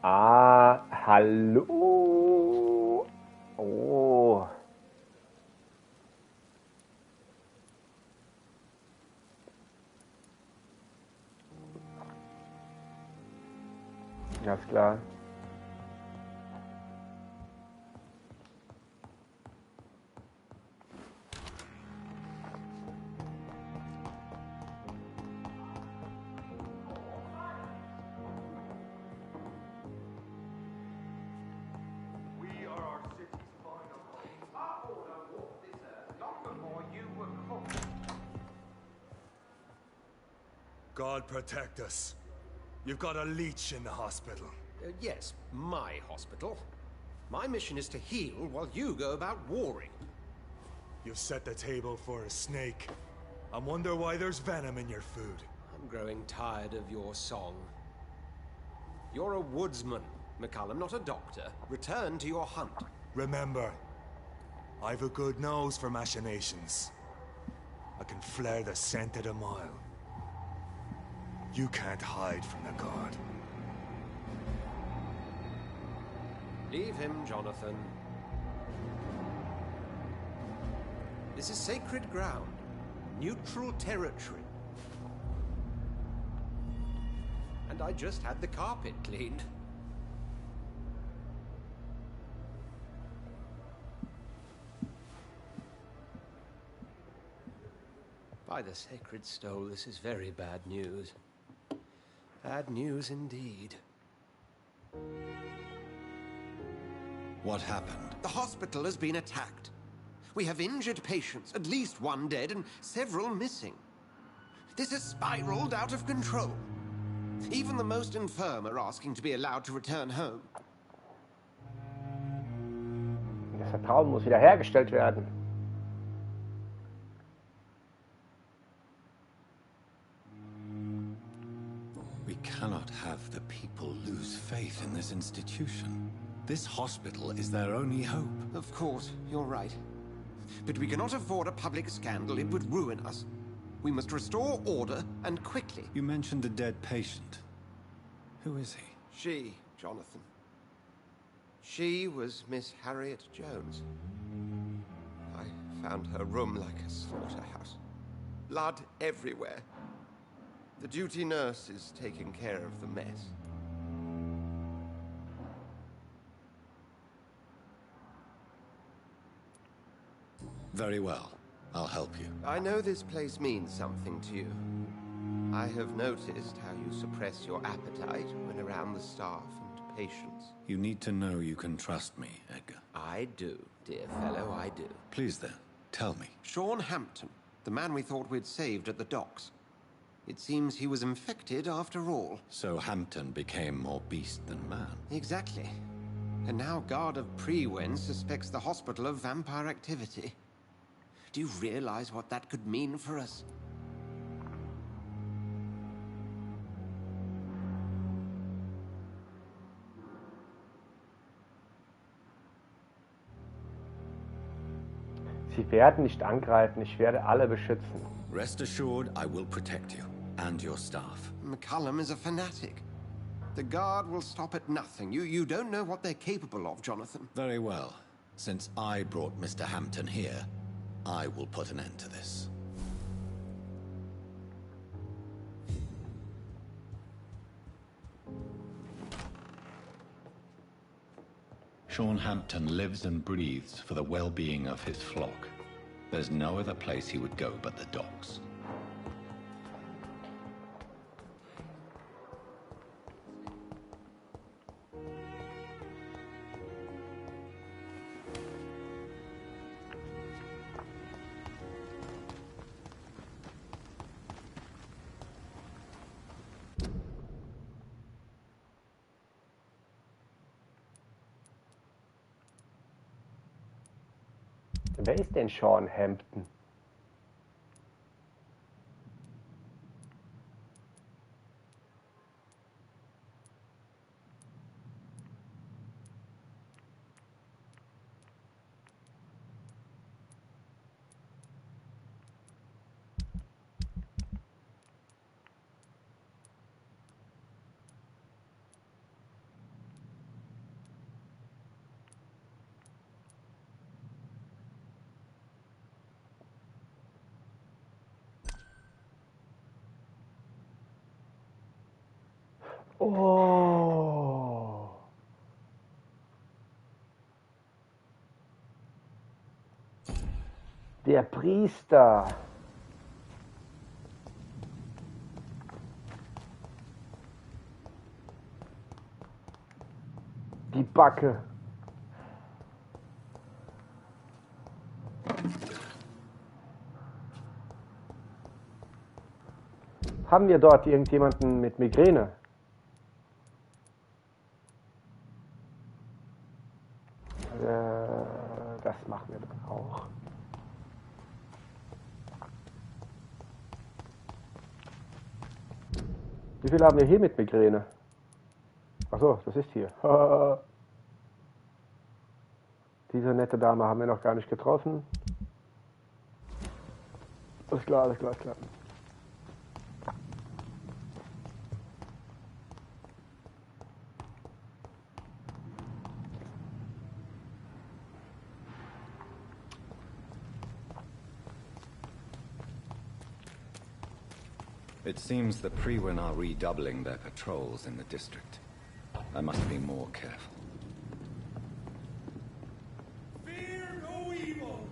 Ah, hallo. Oh. Ja, ist klar. God protect us. You've got a leech in the hospital. Yes, my hospital. My mission is to heal while you go about warring. You've set the table for a snake. I wonder why there's venom in your food. I'm growing tired of your song. You're a woodsman, McCallum, not a doctor. Return to your hunt. Remember, I've a good nose for machinations. I can flare the scent at a mile. You can't hide from the god. Leave him, Jonathan. This is sacred ground. Neutral territory. And I just had the carpet cleaned. By the sacred stole, this is very bad news. Bad news indeed. What happened? The hospital has been attacked. We have injured patients, at least one dead and several missing. This has spiraled out of control. Even the most infirm are asking to be allowed to return home. Das Vertrauen muss wiederhergestellt werden. We cannot have the people lose faith in this institution. This hospital is their only hope. Of course, you're right. But we cannot afford a public scandal. It would ruin us. We must restore order, and quickly. You mentioned a dead patient. Who is he? She, Jonathan. She was Miss Harriet Jones. I found her room like a slaughterhouse. Blood everywhere. The duty nurse is taking care of the mess. Very well. I'll help you. I know this place means something to you. I have noticed how you suppress your appetite when around the staff and patients. You need to know you can trust me, Edgar. I do, dear fellow, I do. Please then, tell me. Sean Hampton, the man we thought we'd saved at the docks. It seems he was infected after all. So Hampton became more beast than man. Exactly. And now Guard of Prewen suspects the hospital of vampire activity. Do you realize what that could mean for us? Sie werden nicht angreifen, ich werde alle beschützen. Rest assured, I will protect you and your staff. McCallum is a fanatic. The guard will stop at nothing. You don't know what they're capable of, Jonathan. Very well. Since I brought Mr. Hampton here, I will put an end to this. Sean Hampton lives and breathes for the well-being of his flock. There's no other place he would go but the docks. Wer ist denn Sean Hampton? Oh. Der Priester. Die Backe. Haben wir dort irgendjemanden mit Migräne? Das machen wir dann auch. Wie viele haben wir hier mit Migräne? Achso, das ist hier. Diese nette Dame haben wir noch gar nicht getroffen. Alles klar, alles klar, alles klar. It seems the Priwen are redoubling their patrols in the district. I must be more careful. Fear no evil.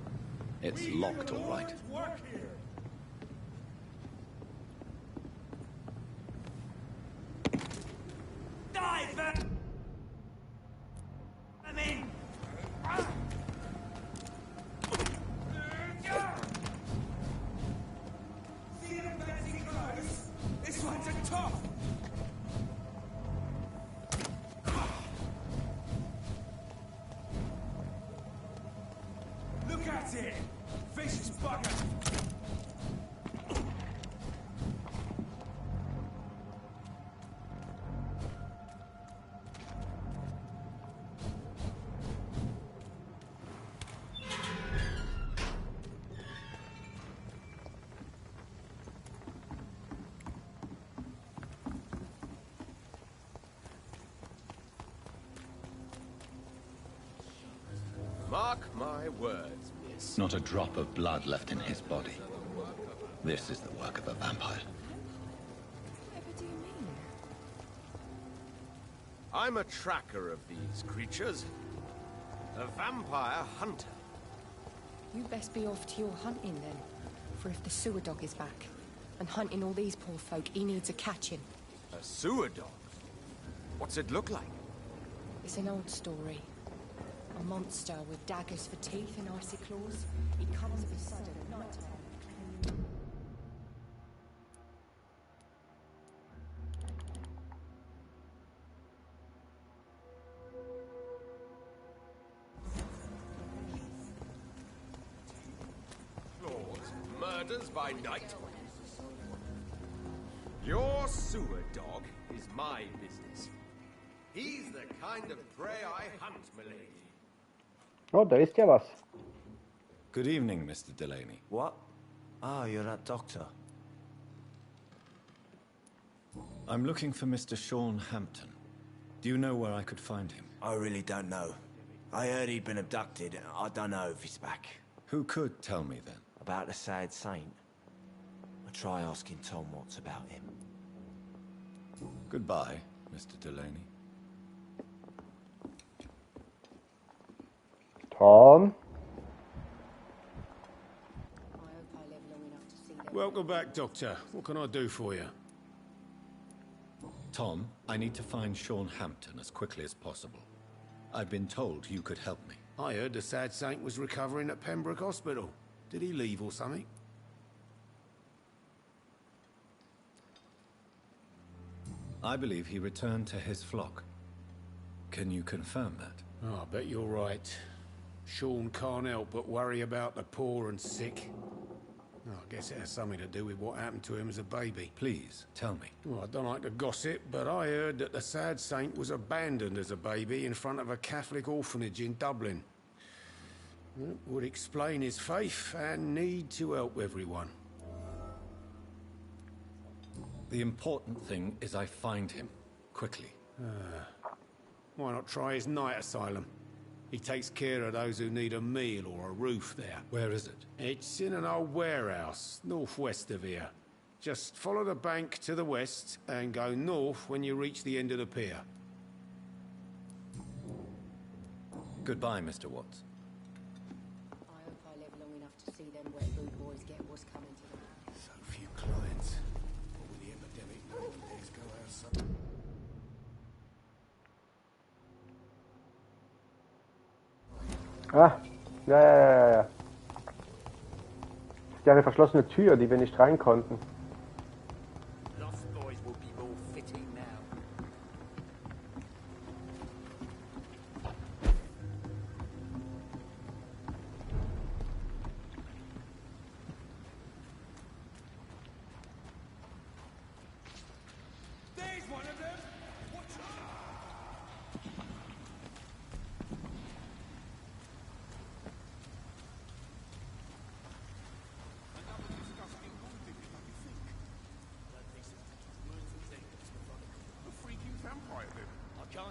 It's locked, all right. Work here. Die, Van! I mean... This one's a tough. Look at it! Vicious bugger! Mark my words, miss. Not a drop of blood left in his body. This is the work of a vampire. Whatever do you mean? I'm a tracker of these creatures. A vampire hunter. You best be off to your hunting then. For if the sewer dog is back, and hunting all these poor folk, he needs a catching. A sewer dog? What's it look like? It's an old story. A monster with daggers for teeth and icy claws. He comes of a sudden at night time. Claws, murders by night. Your sewer dog is my business. He's the kind of prey I hunt, milady. Oh, da ist ja was. Good evening, Mr. Delaney. What? Ah, you're that doctor. I'm looking for Mr. Sean Hampton. Do you know where I could find him? I really don't know. I heard he'd been abducted. I don't know if he's back. Who could tell me then? About the sad saint? I'll try asking Tom what's about him. Goodbye, Mr. Delaney. Tom? Welcome back, Doctor. What can I do for you? Tom, I need to find Sean Hampton as quickly as possible. I've been told you could help me. I heard the sad saint was recovering at Pembroke Hospital. Did he leave or something? I believe he returned to his flock. Can you confirm that? Oh, I bet you're right. Sean can't help but worry about the poor and sick. Oh, I guess it has something to do with what happened to him as a baby. Please, tell me. Well, I don't like to gossip, but I heard that the sad saint was abandoned as a baby in front of a Catholic orphanage in Dublin. That would explain his faith and need to help everyone. The important thing is I find him, quickly. Why not try his night asylum? He takes care of those who need a meal or a roof there. Where is it? It's in an old warehouse, northwest of here. Just follow the bank to the west and go north when you reach the end of the pier. Goodbye, Mr. Watts. I hope I live long enough to see them where rude boys get what's coming to them. So few clients. But with the epidemic, no one dares go outside. Ah, ja. Das ist ja eine verschlossene Tür, die wir nicht rein konnten. Lost boys will be more fitting now. There's one of them! Watch out!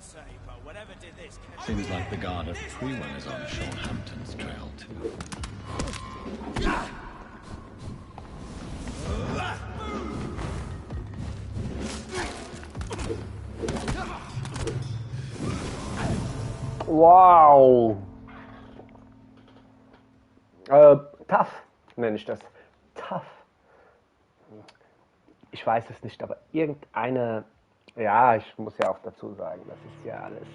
Say, but whatever did this... Seems like the guard of Freeman is on Sean Hampton's trail, too. Wow. Tough nenne ich das. Tough. Ich weiß es nicht, aber irgendeine... Ja, ich muss ja auch dazu sagen, das ist ja alles.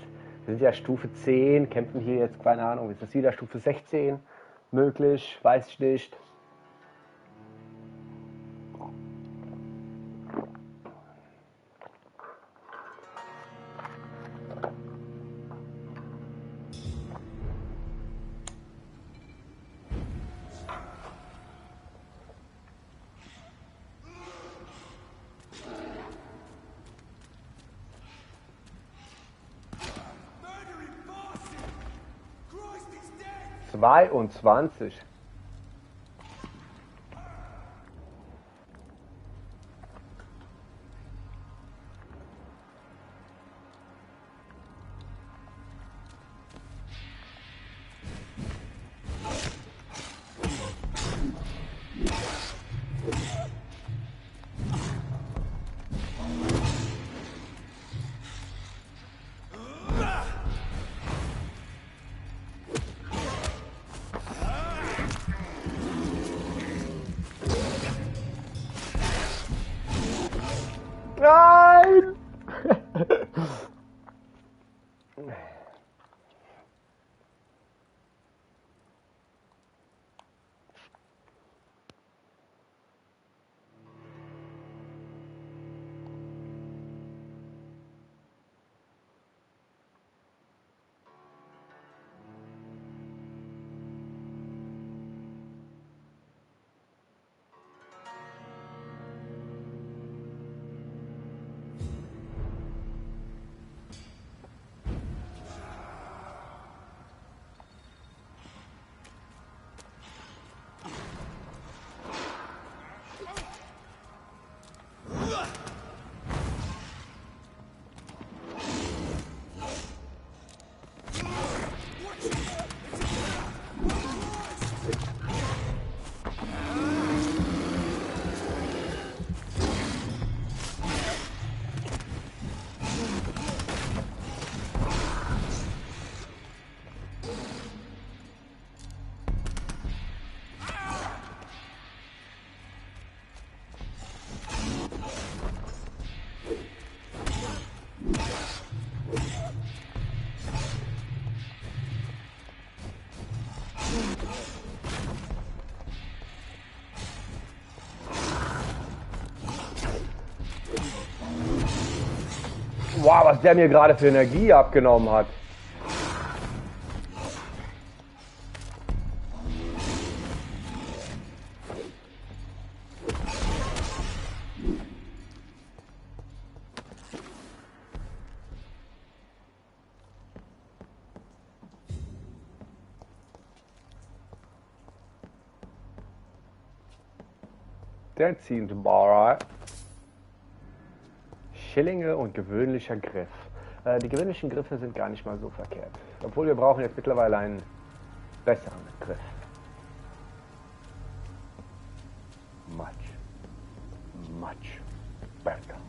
Wir sind ja Stufe 10, kämpfen hier jetzt, keine Ahnung, ist das wieder Stufe 16 möglich? Weiß ich nicht. Christ, 22. Nein! Wow, was der mir gerade für Energie abgenommen hat. Der zieht alright. Schillinge und gewöhnlicher Griff. Die gewöhnlichen Griffe sind gar nicht mal so verkehrt. Obwohl wir brauchen jetzt mittlerweile einen besseren Griff. Much better.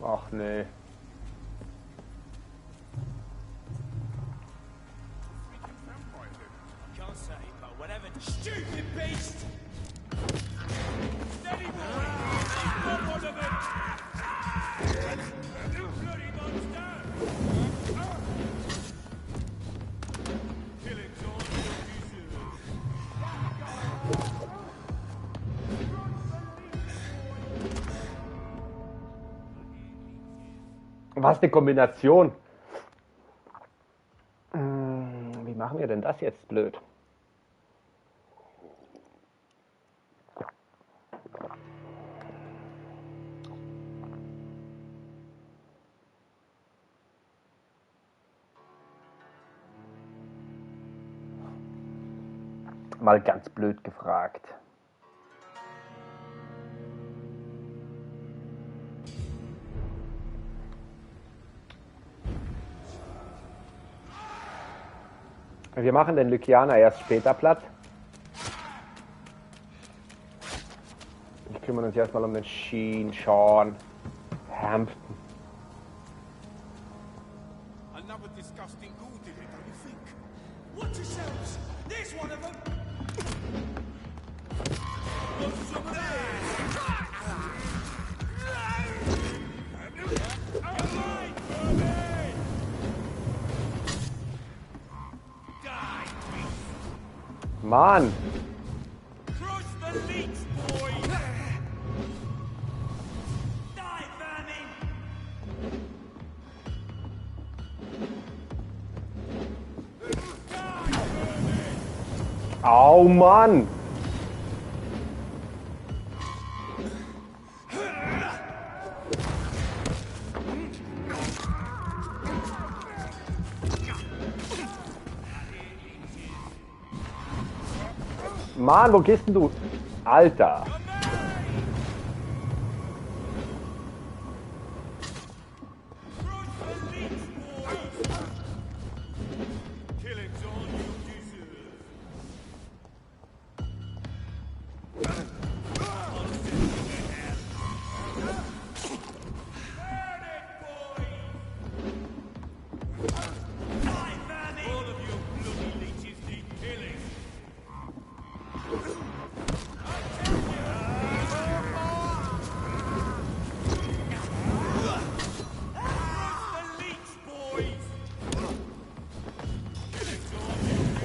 Ach nee. Was eine Kombination. Wie machen wir denn das jetzt blöd? Mal ganz blöd gefragt. Wir machen den Lykianer erst später platt. Wir kümmern uns erstmal um den Sean Hampton. Another disgusting ghoul did it, don't you think? Watch yourselves! There's one of them! What's some of Mann! Au Mann! Mann, wo gehst denn du? Alter!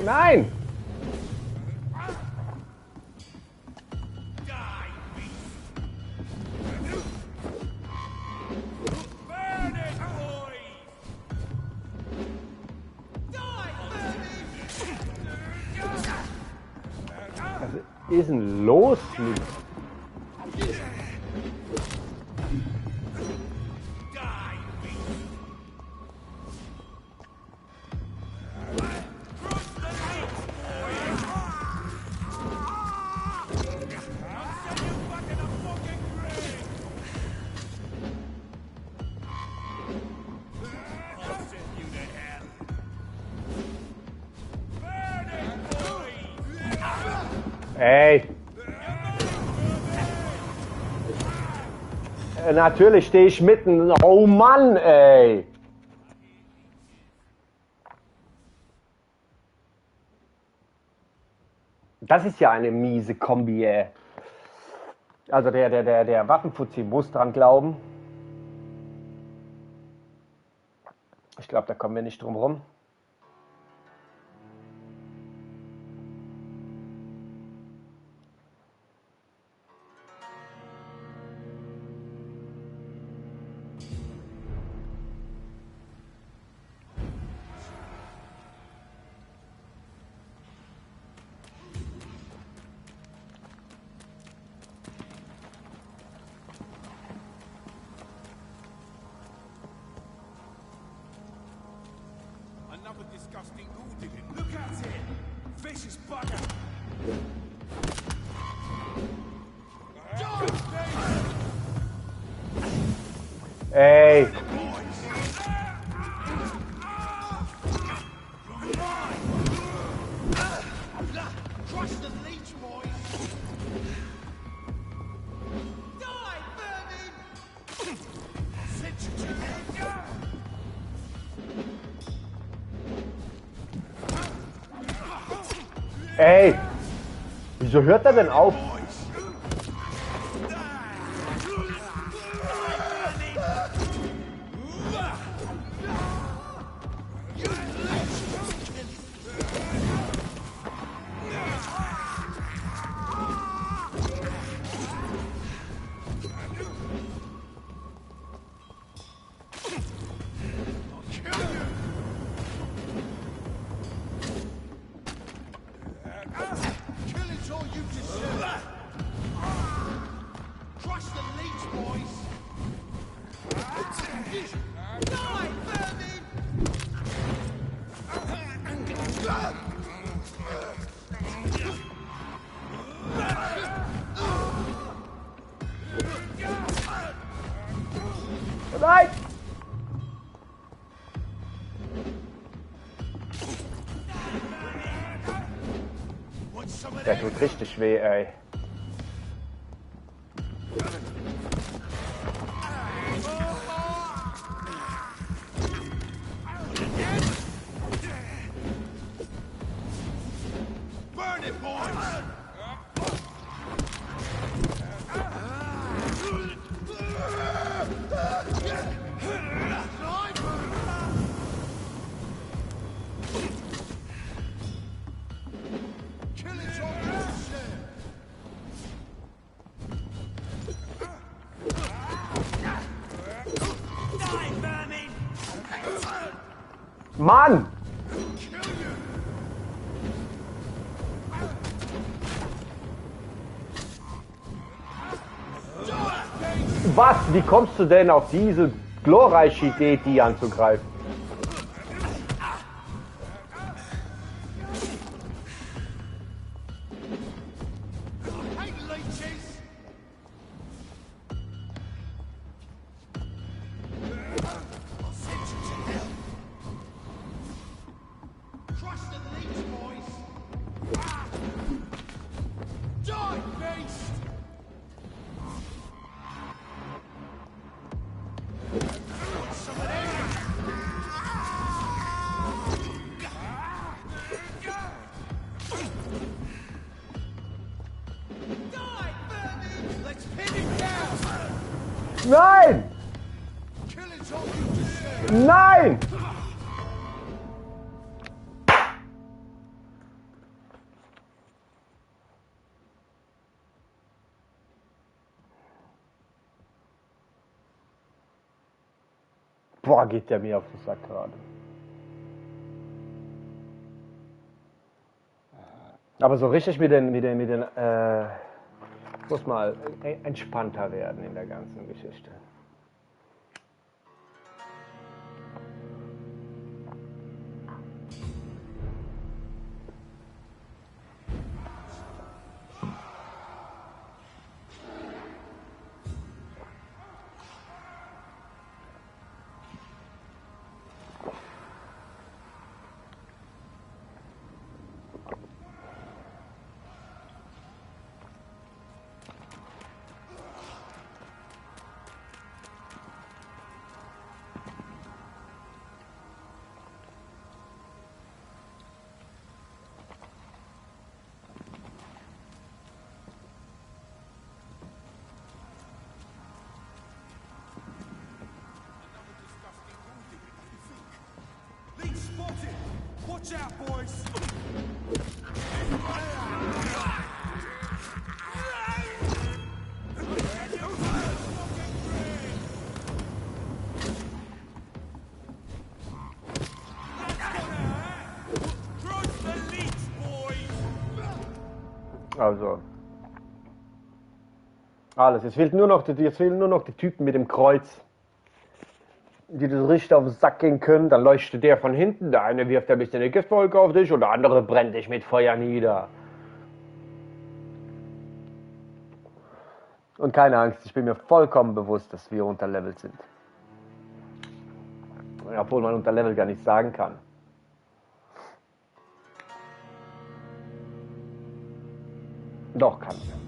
Nein! Was ist denn los mit? Ey! Natürlich stehe ich mitten. Oh Mann, ey! Das ist ja eine miese Kombi, ey. Also der Waffenfuzzi muss dran glauben. Ich glaube, da kommen wir nicht drum rum. Ey! Ey! Wieso hört er denn auf? Nein! Der tut richtig weh, ey. Mann! Was? Wie kommst du denn auf diese glorreiche Idee, die anzugreifen? Nein! Nein! Boah, geht der mir auf den Sack gerade. Aber so richtig muss mal entspannter werden in der ganzen Geschichte. Watch out, boys! Also. Alles. Jetzt fehlen nur noch die Typen mit dem Kreuz, die das richtig auf den Sack gehen können. Dann leuchtet der von hinten, der eine wirft ein bisschen eine Giftwolke auf dich und der andere brennt dich mit Feuer nieder. Und keine Angst, ich bin mir vollkommen bewusst, dass wir unterlevelt sind. Obwohl man unter Level gar nicht sagen kann. Doch, kann ich.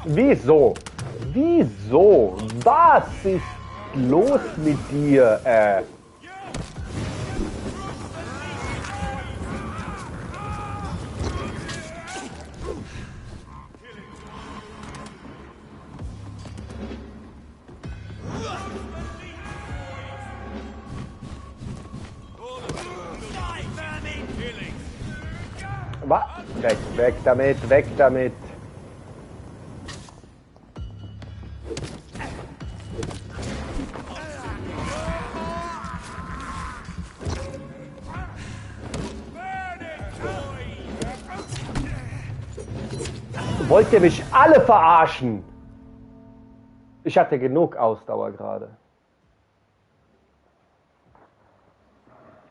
Wieso? Wieso? Was ist los mit dir, Was? Weg damit, weg damit. Wollt ihr mich alle verarschen? Ich hatte genug Ausdauer gerade.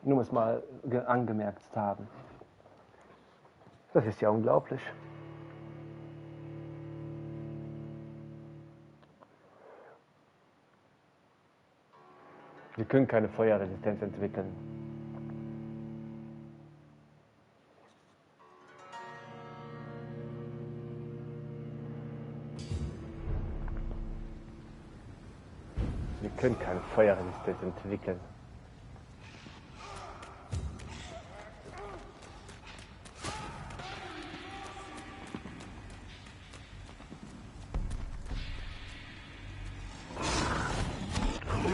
Nur um es mal angemerkt zu haben. Das ist ja unglaublich. Wir können keine Feuerresistenz entwickeln. Wir können keine Feuerresistenz entwickeln.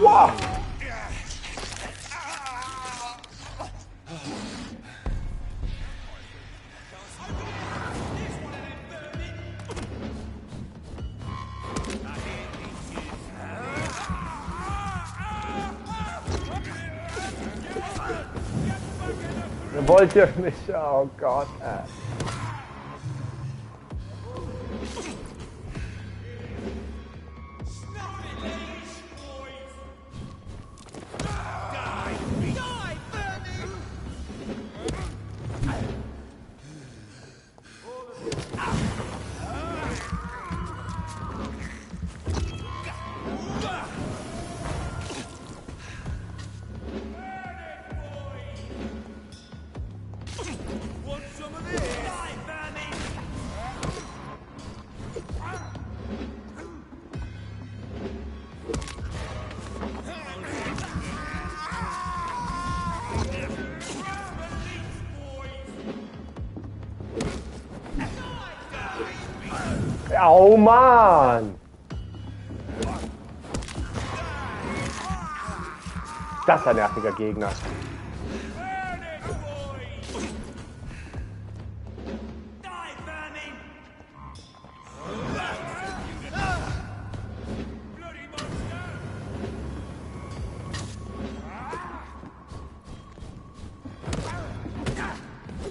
Wow! Wollt ihr mich? Oh Gott. Oh Mann! Das ist ein nerviger Gegner.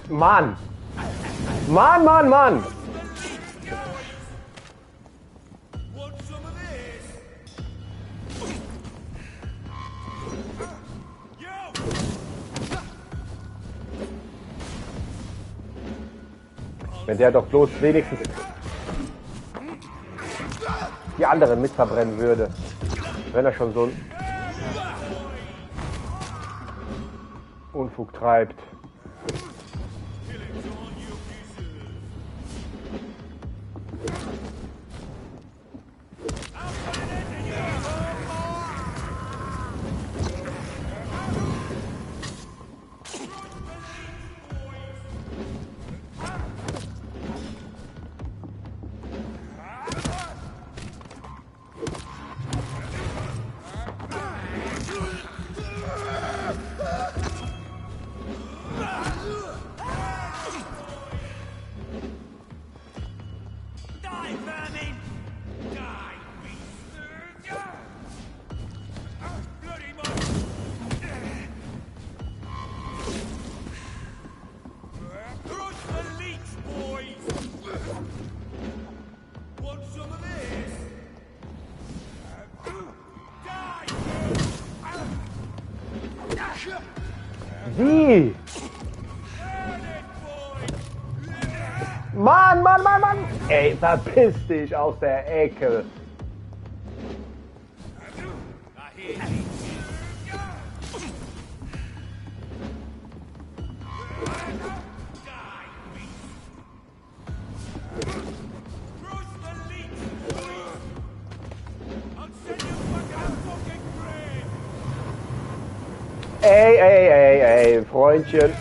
Mann! Mann, Mann, Mann! Wenn der doch bloß wenigstens die anderen mit verbrennen würde, wenn er schon so einen Unfug treibt. Wie? Mann, Mann, Mann, Mann! Ey, verpiss dich aus der Ecke! Ey, Freundchen.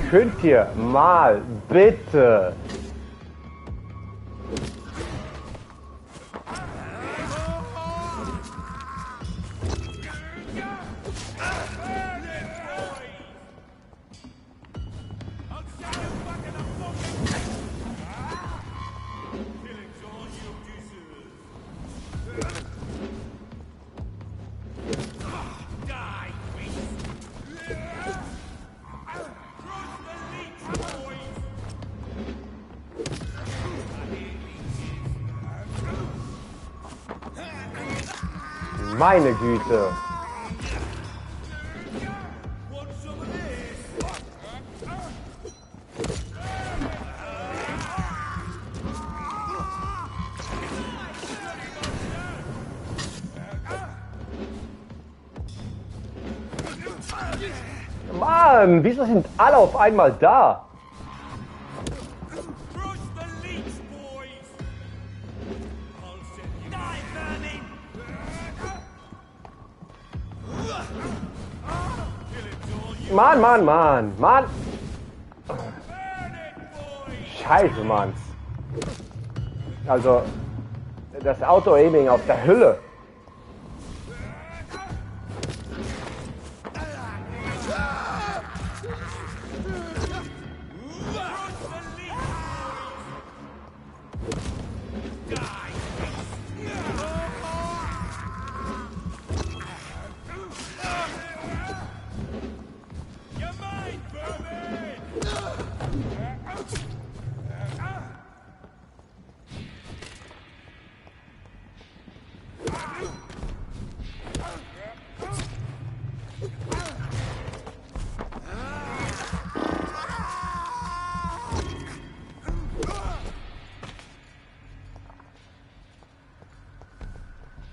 Könnt ihr mal bitte? Meine Güte. Mann, wieso sind alle auf einmal da? Mann. Scheiße, Mann. Also, das Auto-Aiming auf der Hülle.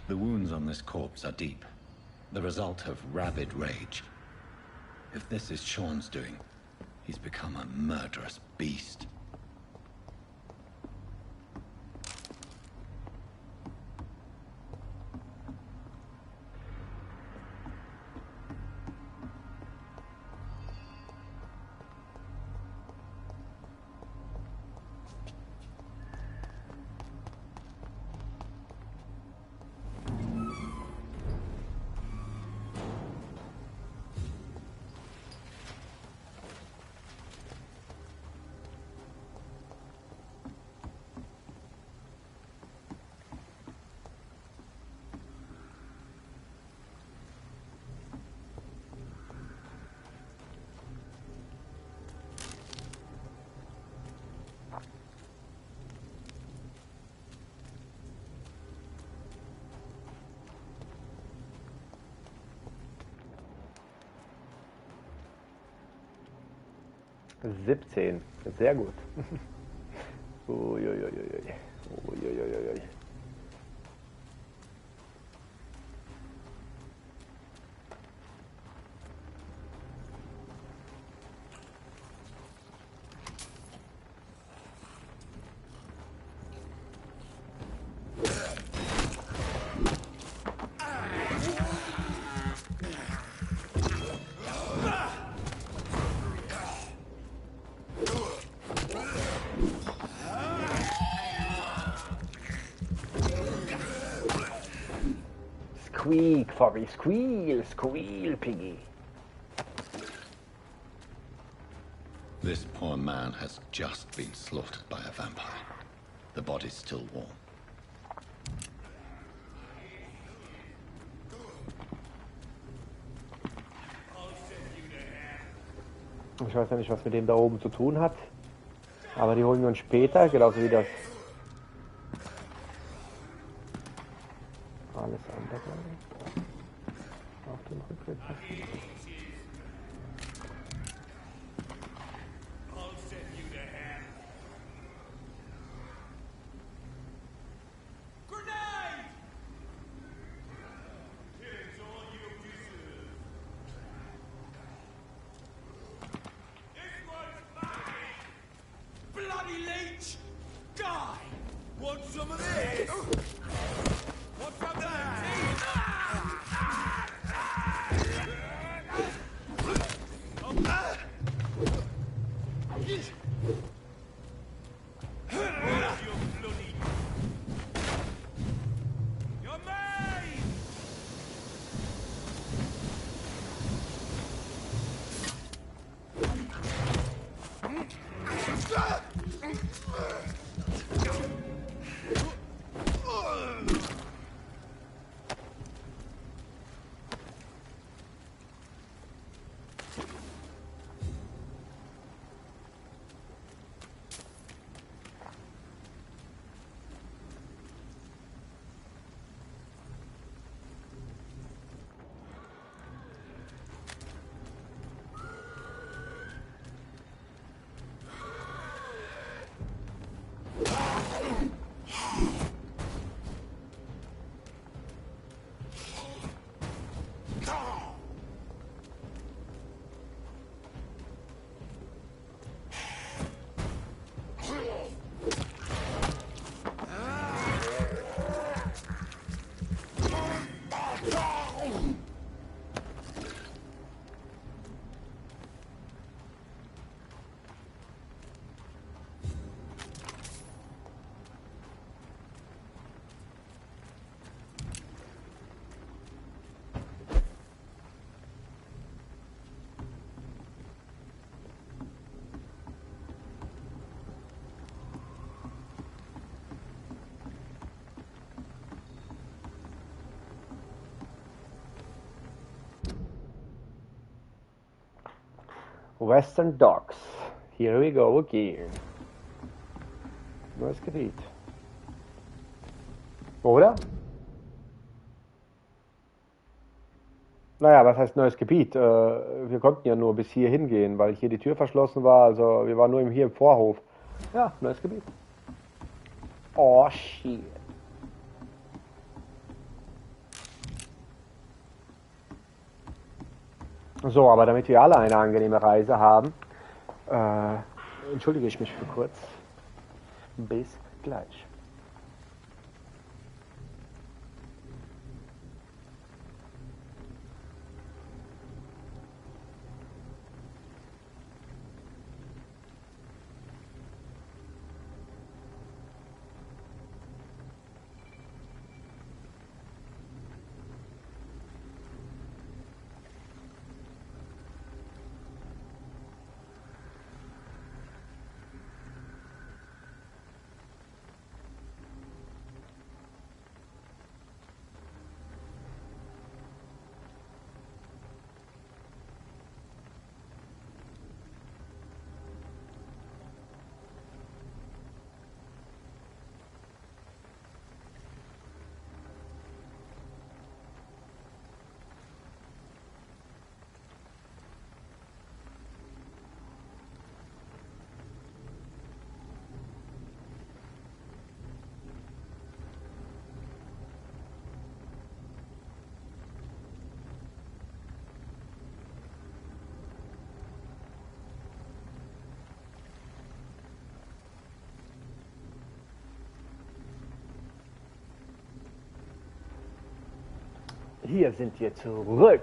The wounds on this corpse are deep, the result of rabid rage. If this is Sean's doing, he's become a murderous beast. (17) Sehr gut. Uiuiuiui. Uiuiuiui. Squeak, Foggy, squeal, Piggy. This poor man has just been slaughtered by a vampire. The body's still warm. Ich weiß ja nicht, was mit dem da oben zu tun hat. Aber die holen wir uns später, genauso wie das alles andere auf dem Rückweg. Western Docks. Here we go again. Neues Gebiet. Oder? Naja, was heißt neues Gebiet? Wir konnten ja nur bis hier hingehen, weil hier die Tür verschlossen war. Also wir waren nur hier im Vorhof. Ja, neues Gebiet. Oh, shit. So, aber damit wir alle eine angenehme Reise haben, entschuldige ich mich für kurz. Bis gleich. Hier sind wir zurück.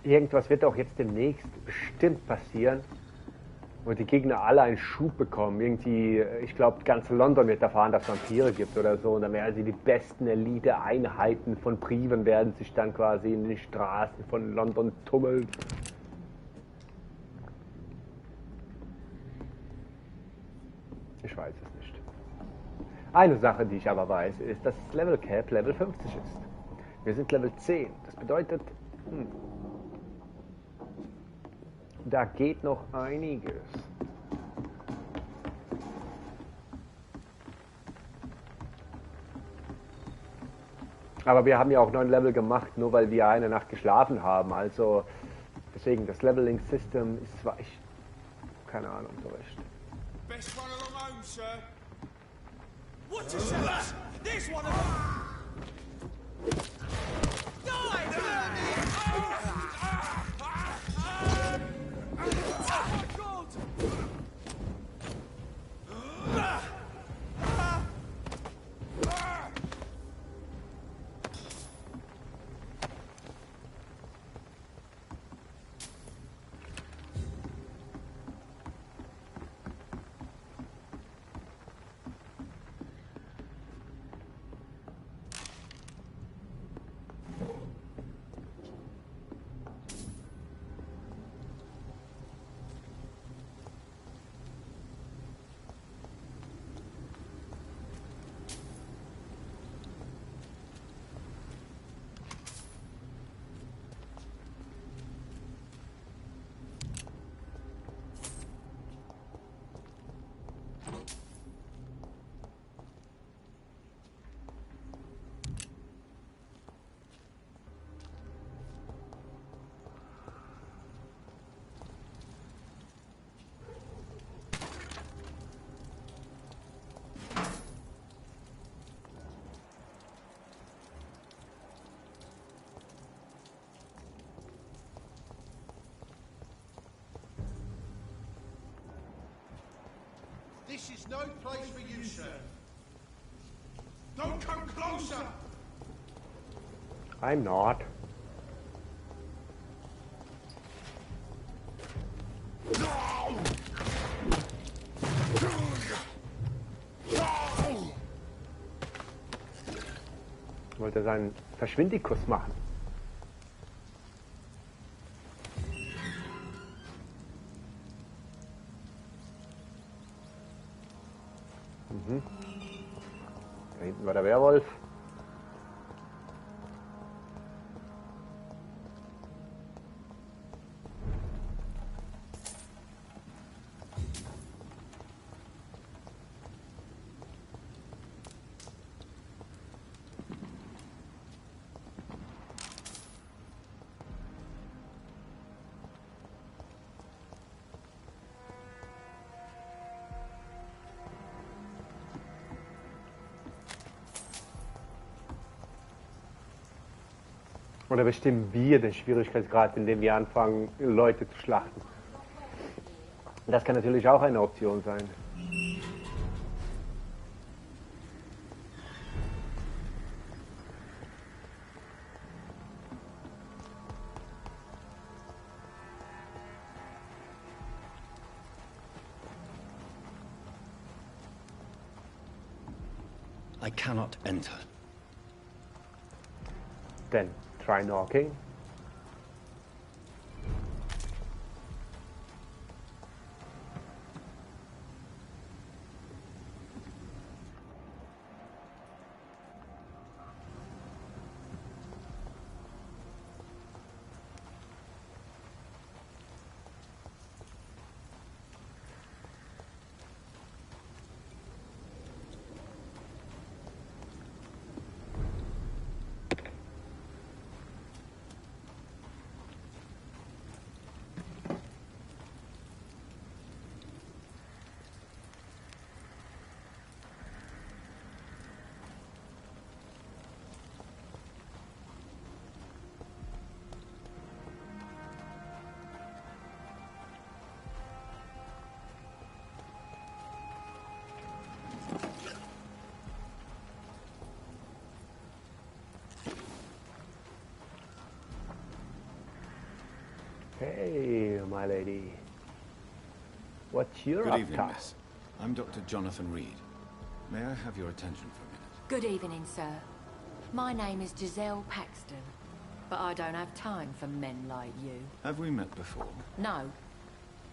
irgendwas wird auch jetzt demnächst bestimmt passieren, wo die Gegner alle einen Schub bekommen. Irgendwie, ich glaube, ganz London wird erfahren, dass es Vampire gibt oder so. Und dann werden sie die besten Elite-Einheiten von Priven werden sich dann quasi in den Straßen von London tummeln. Ich weiß es nicht. Eine Sache, die ich aber weiß, ist, dass das Level Cap Level 50 ist. Wir sind Level 10. Das bedeutet, da geht noch einiges. Aber wir haben ja auch 9 Level gemacht, nur weil wir eine Nacht geschlafen haben. Also deswegen, das Leveling System ist zwar echt, keine Ahnung so recht. Best run along home, sir. Watch yourselves! There's one of them! Die! Oh my God! This is no place for you, sir. Don't come closer! I'm not. Wollte seinen Verschwindikus machen. Da hinten war der Werwolf. Oder bestimmen wir den Schwierigkeitsgrad, indem wir anfangen, Leute zu schlachten. Das kann natürlich auch eine Option sein. I cannot enter. Then try knocking. Hey, my lady. What's your Good evening, uptake? miss. I'm Dr. Jonathan Reed. May I have your attention for a minute? Good evening, sir. My name is Giselle Paxton, but I don't have time for men like you. Have we met before? No,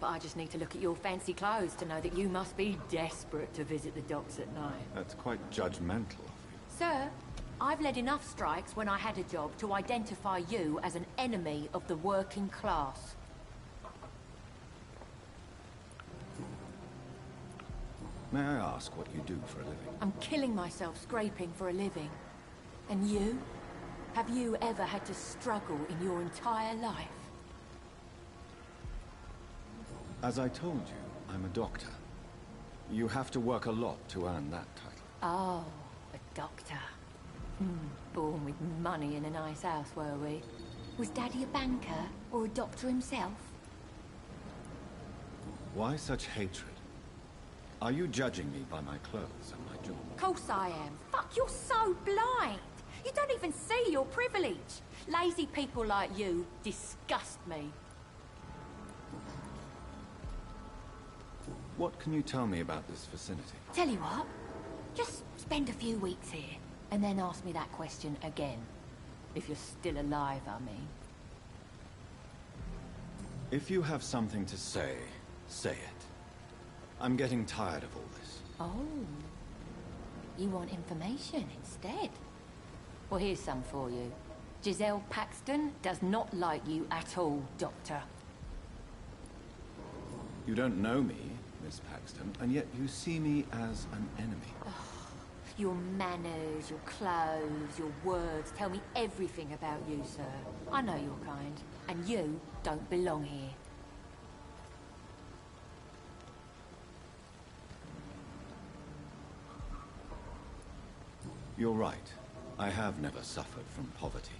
but I just need to look at your fancy clothes to know that you must be desperate to visit the docks at night. That's quite judgmental of you. Sir, I've led enough strikes when I had a job to identify you as an enemy of the working class. May I ask what you do for a living? I'm killing myself scraping for a living. And you? Have you ever had to struggle in your entire life? As I told you, I'm a doctor. You have to work a lot to earn that title. Oh, a doctor. Born with money in a nice house, were we? Was Daddy a banker or a doctor himself? Why such hatred? Are you judging me by my clothes and my job? Of course I am. Fuck, you're so blind. You don't even see your privilege. Lazy people like you disgust me. What can you tell me about this vicinity? Tell you what, just spend a few weeks here, and then ask me that question again. If you're still alive, I mean. If you have something to say, say it. I'm getting tired of all this. Oh. You want information instead? Well, here's some for you. Giselle Paxton does not like you at all, Doctor. You don't know me, Miss Paxton, and yet you see me as an enemy. Your manners, your clothes, your words tell me everything about you, sir. I know your kind, and you don't belong here. You're right. I have never suffered from poverty.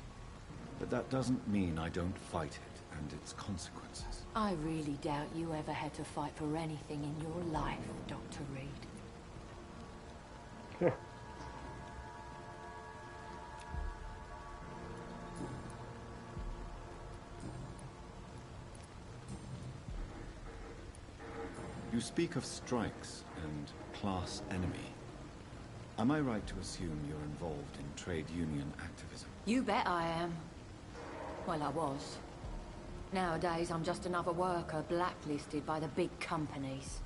But that doesn't mean I don't fight it and its consequences. I really doubt you ever had to fight for anything in your life, Dr. Reed. You speak of strikes and class enemy. Am I right to assume you're involved in trade union activism? You bet I am. Well, I was. Nowadays, I'm just another worker blacklisted by the big companies.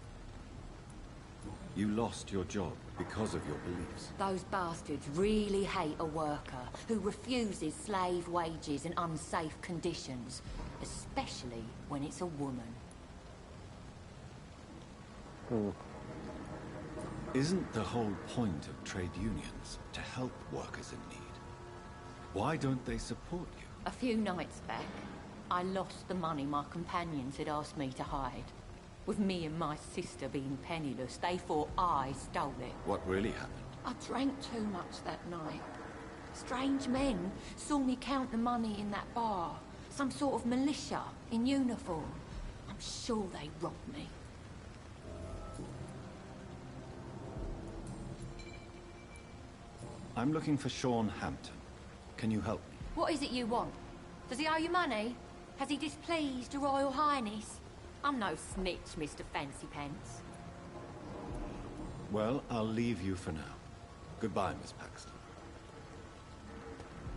You lost your job because of your beliefs. Those bastards really hate a worker who refuses slave wages and unsafe conditions, especially when it's a woman. Isn't the whole point of trade unions to help workers in need? Why don't they support you? A few nights back, I lost the money my companions had asked me to hide. With me and my sister being penniless, they thought I stole it. What really happened? I drank too much that night. Strange men saw me count the money in that bar. Some sort of militia in uniform. I'm sure they robbed me. I'm looking for Sean Hampton. Can you help me? What is it you want? Does he owe you money? Has he displeased your Royal Highness? I'm no snitch, Mr. Fancy Pants. Well, I'll leave you for now. Goodbye, Miss Paxton.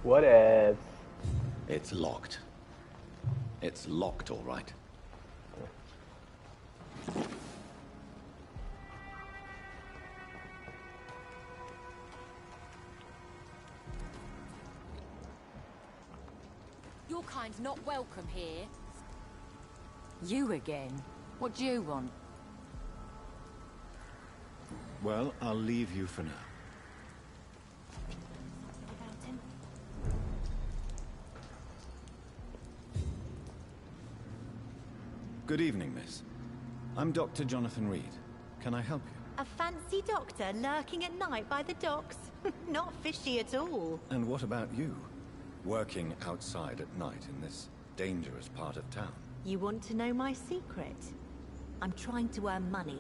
What else? It's locked. It's locked, all right. Your kind's not welcome here. You again? What do you want? Well, I'll leave you for now. Good evening, miss. I'm Dr. Jonathan Reed. Can I help you? A fancy doctor lurking at night by the docks? Not fishy at all. And what about you? Working outside at night in this dangerous part of town? You want to know my secret? I'm trying to earn money.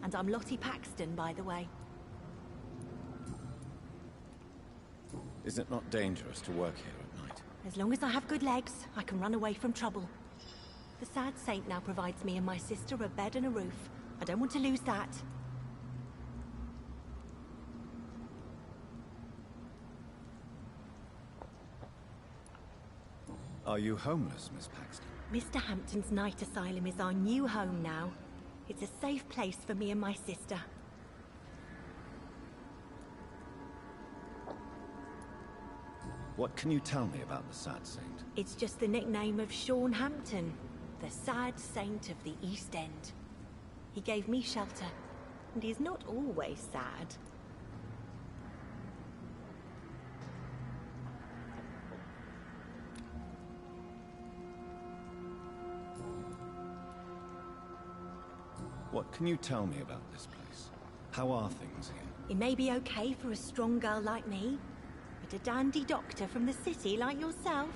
And I'm Lottie Paxton, by the way. Is it not dangerous to work here at night? As long as I have good legs, I can run away from trouble. The sad saint now provides me and my sister a bed and a roof. I don't want to lose that. Are you homeless, Miss Paxton? Mr. Hampton's night asylum is our new home now. It's a safe place for me and my sister. What can you tell me about the sad saint? It's just the nickname of Sean Hampton, the sad saint of the East End. He gave me shelter, and he's not always sad. What can you tell me about this place? How are things here? It may be okay for a strong girl like me, but a dandy doctor from the city like yourself,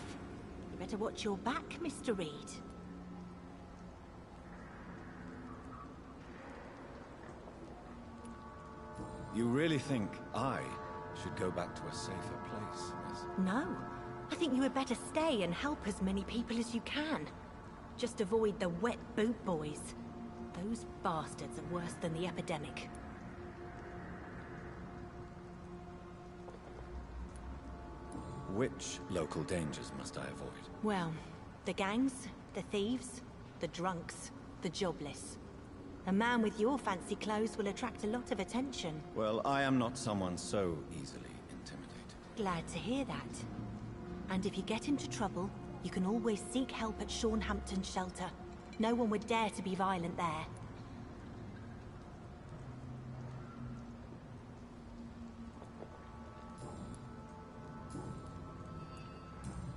you better watch your back, Mr. Reed. You really think I should go back to a safer place, miss? No. I think you had better stay and help as many people as you can. Just avoid the wet boot boys. Those bastards are worse than the epidemic. Which local dangers must I avoid? Well, the gangs, the thieves, the drunks, the jobless. A man with your fancy clothes will attract a lot of attention. Well, I am not someone so easily intimidated. Glad to hear that. And if you get into trouble, you can always seek help at Sean Hampton's shelter. No one would dare to be violent there.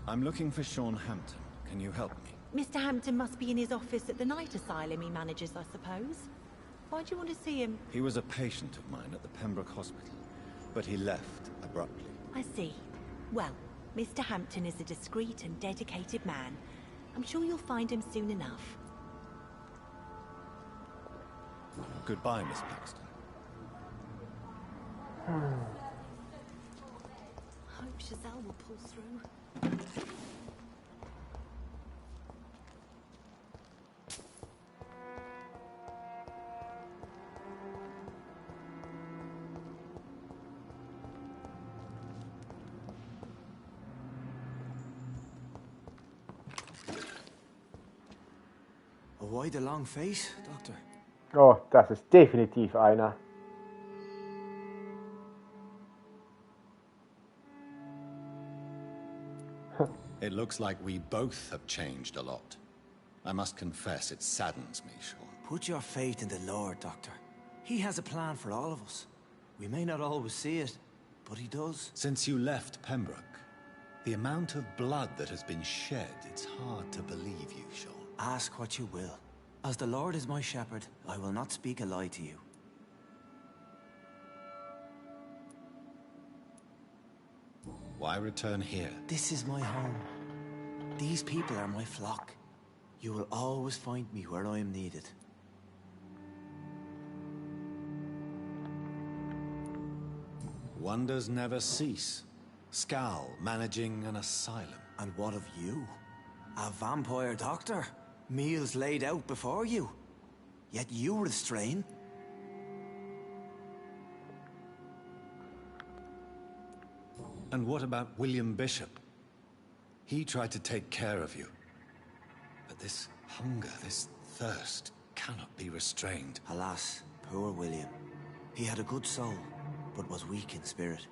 I'm looking for Sean Hampton. Can you help me? Mr. Hampton must be in his office at the night asylum he manages, I suppose. Why do you want to see him? He was a patient of mine at the Pembroke Hospital, but he left abruptly. I see. Well, Mr. Hampton is a discreet and dedicated man. I'm sure you'll find him soon enough. Goodbye, Miss Paxton. I hope Giselle will pull through. Why the long face, Doctor? Oh, das ist definitiv einer. It looks like we both have changed a lot. I must confess, it saddens me, Sean. Put your faith in the Lord, Doctor. He has a plan for all of us. We may not always see it, but he does. Since you left Pembroke, the amount of blood that has been shed, it's hard to believe you, Sean. Ask what you will. As the Lord is my shepherd, I will not speak a lie to you. Why return here? This is my home. These people are my flock. You will always find me where I am needed. Wonders never cease. Scal managing an asylum. And what of you? A vampire doctor? Meals laid out before you. Yet you restrain. And what about William Bishop? He tried to take care of you. But this hunger, this thirst, cannot be restrained. Alas, poor William. He had a good soul, but was weak in spirit.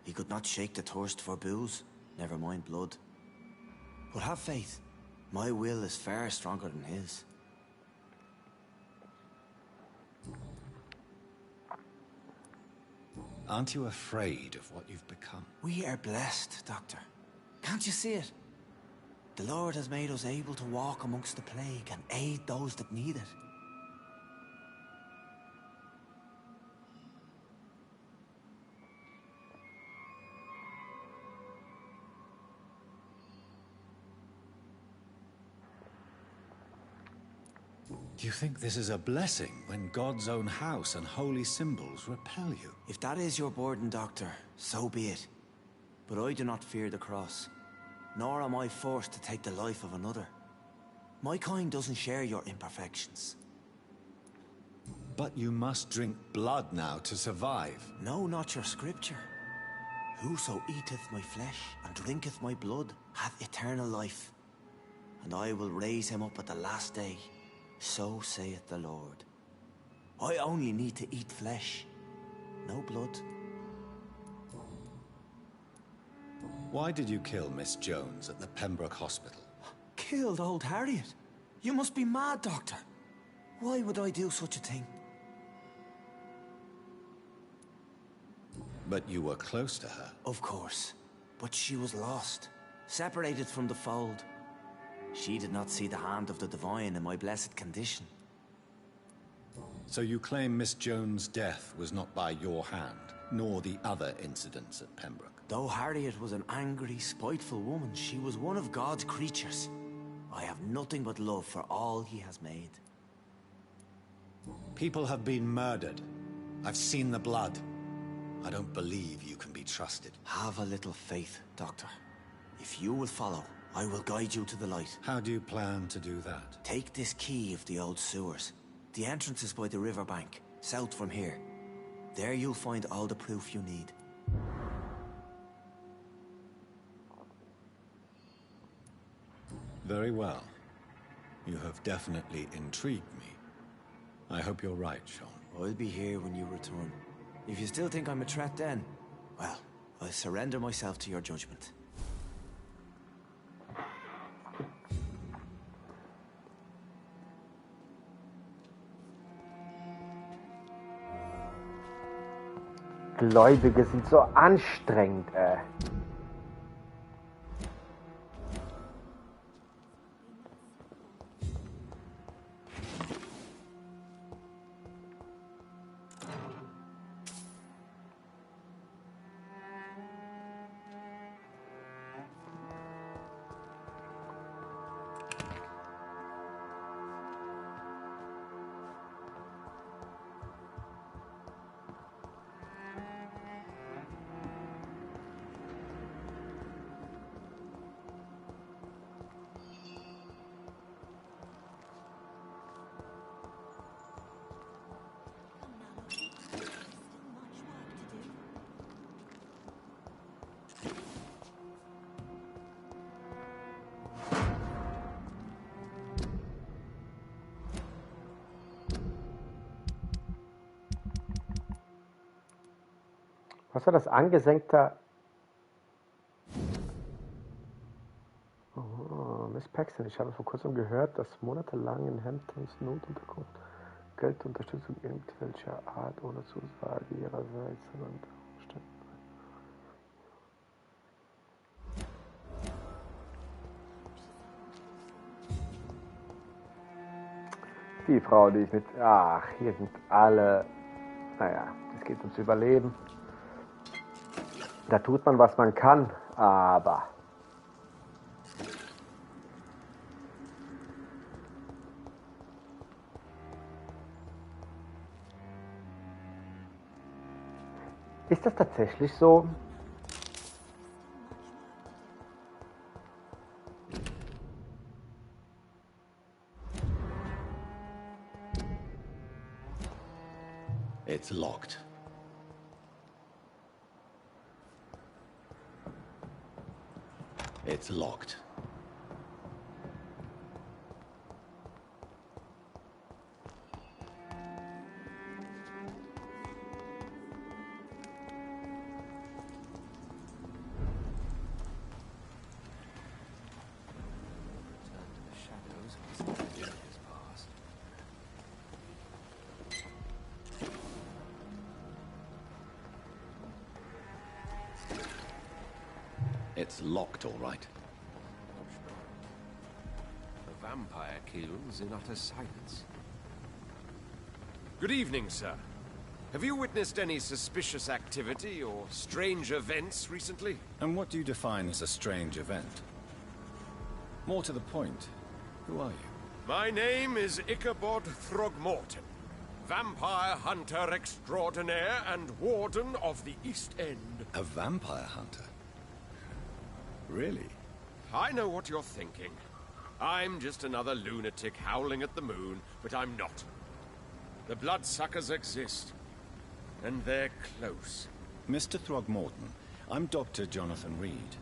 He could not shake the thirst for booze, never mind blood. But have faith. My will is far stronger than his. Aren't you afraid of what you've become? We are blessed, Doctor. Can't you see it? The Lord has made us able to walk amongst the plague and aid those that need it. Do you think this is a blessing when God's own house and holy symbols repel you? If that is your burden, Doctor, so be it. But I do not fear the cross, nor am I forced to take the life of another. My kind doesn't share your imperfections. But you must drink blood now to survive. No, not your scripture. Whoso eateth my flesh and drinketh my blood hath eternal life, and I will raise him up at the last day. So saith the Lord. I only need to eat flesh, no blood. Why did you kill Miss Jones at the Pembroke Hospital? Killed old Harriet? You must be mad, Doctor. Why would I do such a thing? But you were close to her. Of course. But she was lost, separated from the fold. She did not see the hand of the divine in my blessed condition. So you claim Miss Jones' death was not by your hand, nor the other incidents at Pembroke? Though Harriet was an angry, spiteful woman, she was one of God's creatures. I have nothing but love for all he has made. People have been murdered. I've seen the blood. I don't believe you can be trusted. Have a little faith, Doctor. If you will follow, I will guide you to the light. How do you plan to do that? Take this key of the old sewers. The entrance is by the riverbank, south from here. There you'll find all the proof you need. Very well. You have definitely intrigued me. I hope you're right, Sean. I'll be here when you return. If you still think I'm a threat then, well, I'll surrender myself to your judgment. Gläubige sind so anstrengend, Was war das? Angesenkter... Oh, Miss Paxton, ich habe vor kurzem gehört, dass monatelang in Hamptons Notunterkunft Geldunterstützung irgendwelcher Art ohne Zusage ihrerseits ernannt Umständen. Die Frau, die ich mit... Ach, hier sind alle... Naja, es geht ums Überleben. Da tut man, was man kann, aber... Ist das tatsächlich so? It's locked. It's locked. It's locked, all right. The vampire kills in utter silence. Good evening, sir. Have you witnessed any suspicious activity or strange events recently? And what do you define as a strange event? More to the point, who are you? My name is Ichabod Throgmorton, vampire hunter extraordinaire and warden of the East End. A vampire hunter? Really? I know what you're thinking. I'm just another lunatic howling at the moon, but I'm not. The bloodsuckers exist, and they're close. Mr. Throgmorton, I'm Dr. Jonathan Reed.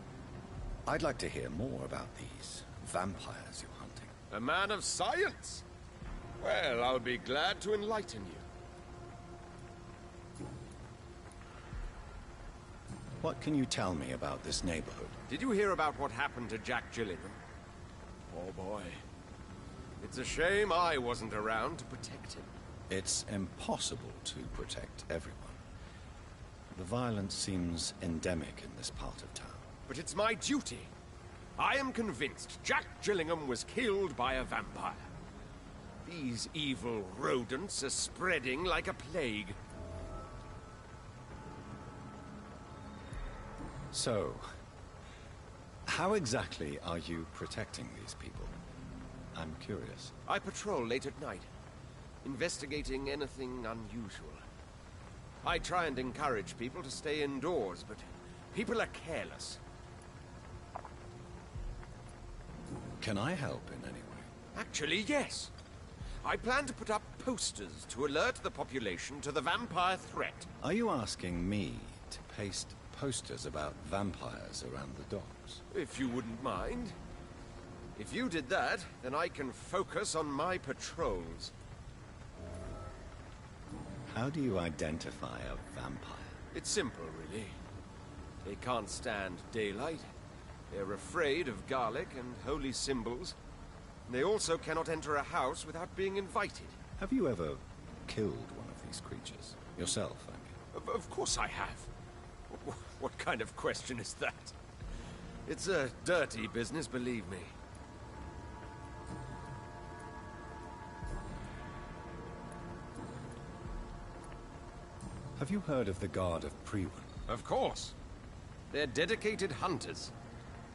I'd like to hear more about these vampires you're hunting. A man of science? Well, I'll be glad to enlighten you. What can you tell me about this neighborhood? Did you hear about what happened to Jack Gillingham? Oh boy. It's a shame I wasn't around to protect him. It's impossible to protect everyone. The violence seems endemic in this part of town. But it's my duty. I am convinced Jack Gillingham was killed by a vampire. These evil rodents are spreading like a plague. So, how exactly are you protecting these people? I'm curious. I patrol late at night, investigating anything unusual. I try and encourage people to stay indoors, but people are careless. Can I help in any way? Actually, yes. I plan to put up posters to alert the population to the vampire threat. Are you asking me to paste posters about vampires around the docks? If you wouldn't mind. If you did that, then I can focus on my patrols. How do you identify a vampire? It's simple, really. They can't stand daylight. They're afraid of garlic and holy symbols. They also cannot enter a house without being invited. Have you ever killed one of these creatures? Yourself, I mean. Of course I have. What kind of question is that? It's a dirty business, believe me. Have you heard of the Guard of Priwen? Of course. They're dedicated hunters.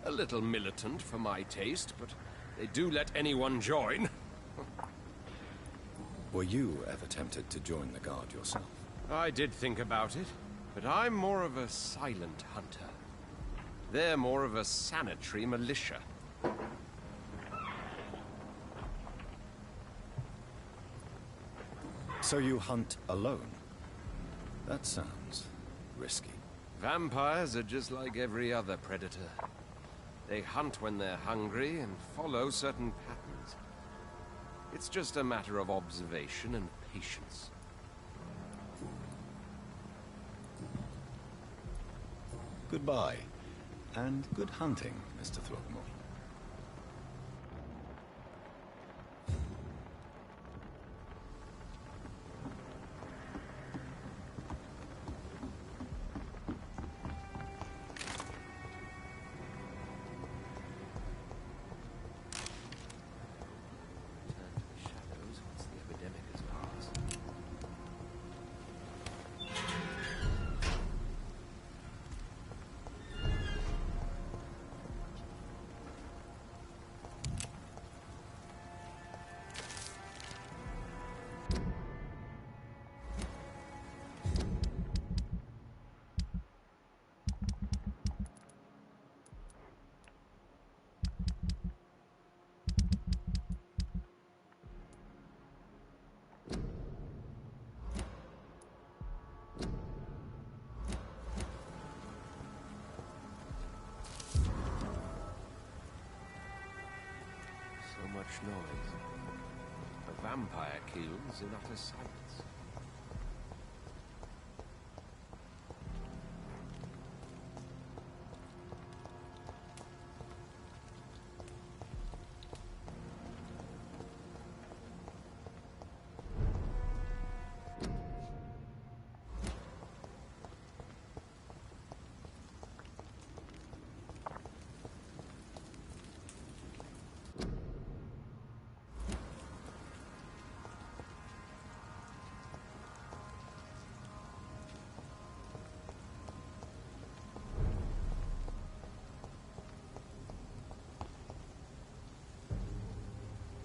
A little militant for my taste, but they do let anyone join. Were you ever tempted to join the Guard yourself? I did think about it, but I'm more of a silent hunter. They're more of a sanitary militia. So you hunt alone? That sounds risky. Vampires are just like every other predator. They hunt when they're hungry and follow certain patterns. It's just a matter of observation and patience. Goodbye, and good hunting, Mr. Throgmorton. Noise. A vampire kills in utter silence.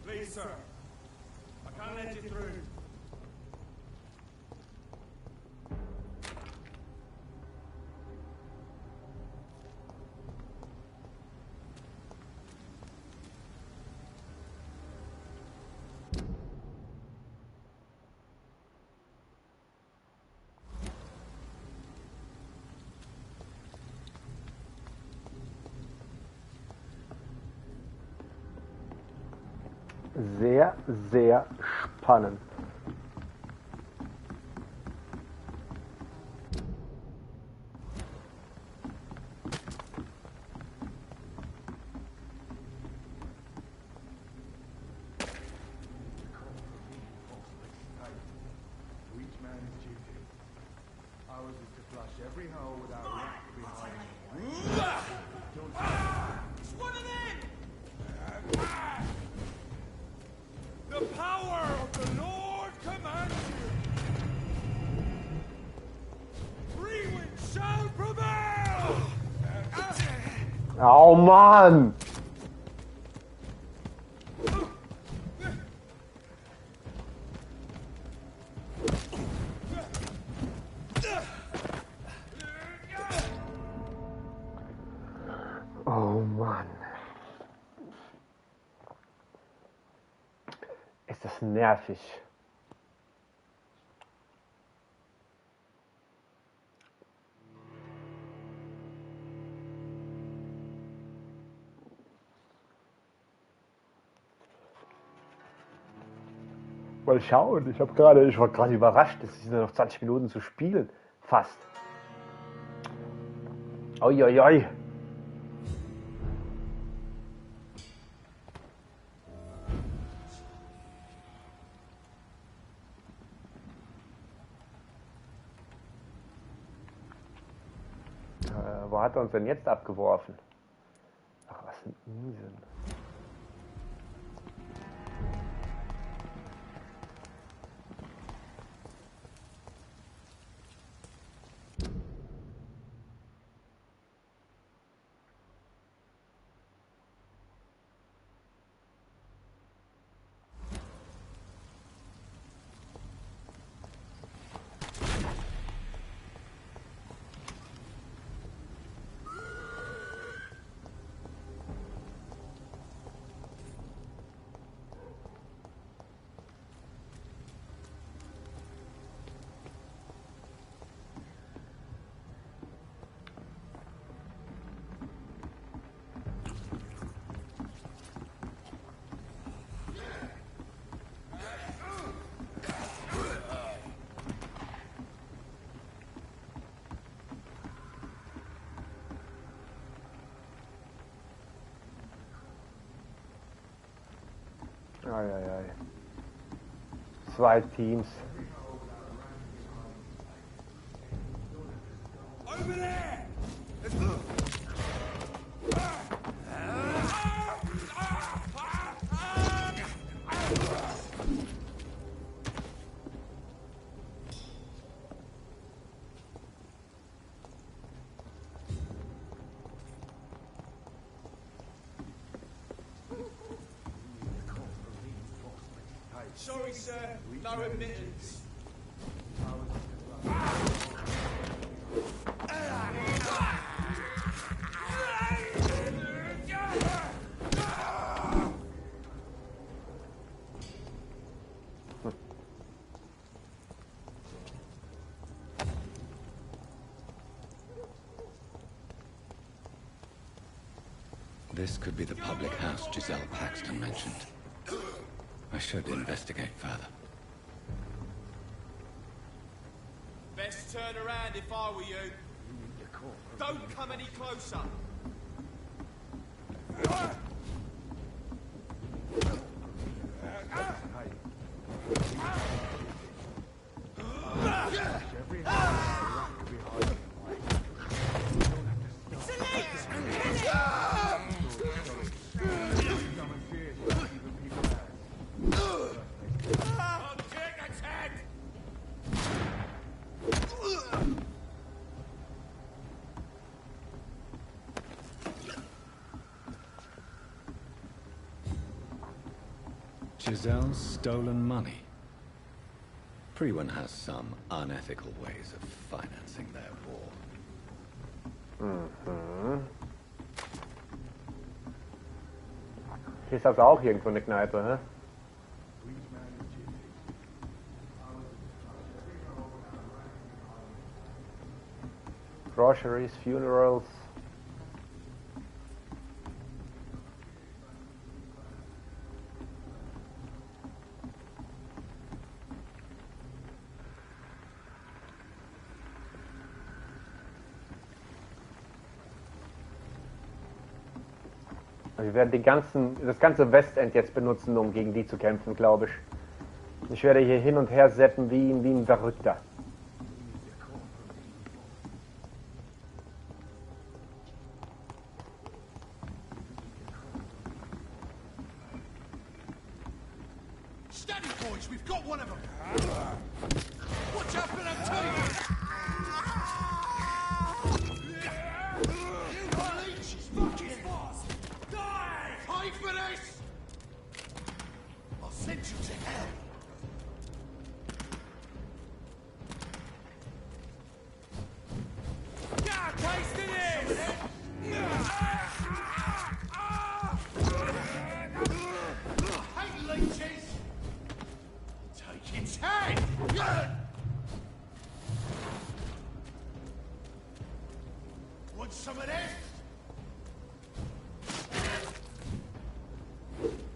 Please, sir. I can't let you through. sehr, sehr spannend. Oh Mann! Oh Mann. Ist das nervig. Mal schauen, ich war gerade überrascht, es sind noch 20 Minuten zu spielen. Fast. Oi, oi, oi. Wo hat er uns denn jetzt abgeworfen? Ach, was ein Unsinn. Ai, ai, ai. 2 Teams. Over there! Sorry, sir. No admittance. This could be the public house Giselle Paxton mentioned. I should investigate further. Best turn around if I were you. Don't come any closer. Giselle's stolen money. Everyone has some unethical ways of financing their war. Mhm. Hier ist also auch irgendwo eine Kneipe, hä? Groceries, funerals. Wir werden das ganze Westend jetzt benutzen, um gegen die zu kämpfen, glaube ich. Ich werde hier hin und her seppen wie ein Verrückter. Steady, boys, we've got one of them. Watch out for that tail. She's fucking fast. Die! Pay for this! I'll send you to hell. Yeah, taste of this! Hey, leeches! Take its head! Want some of this?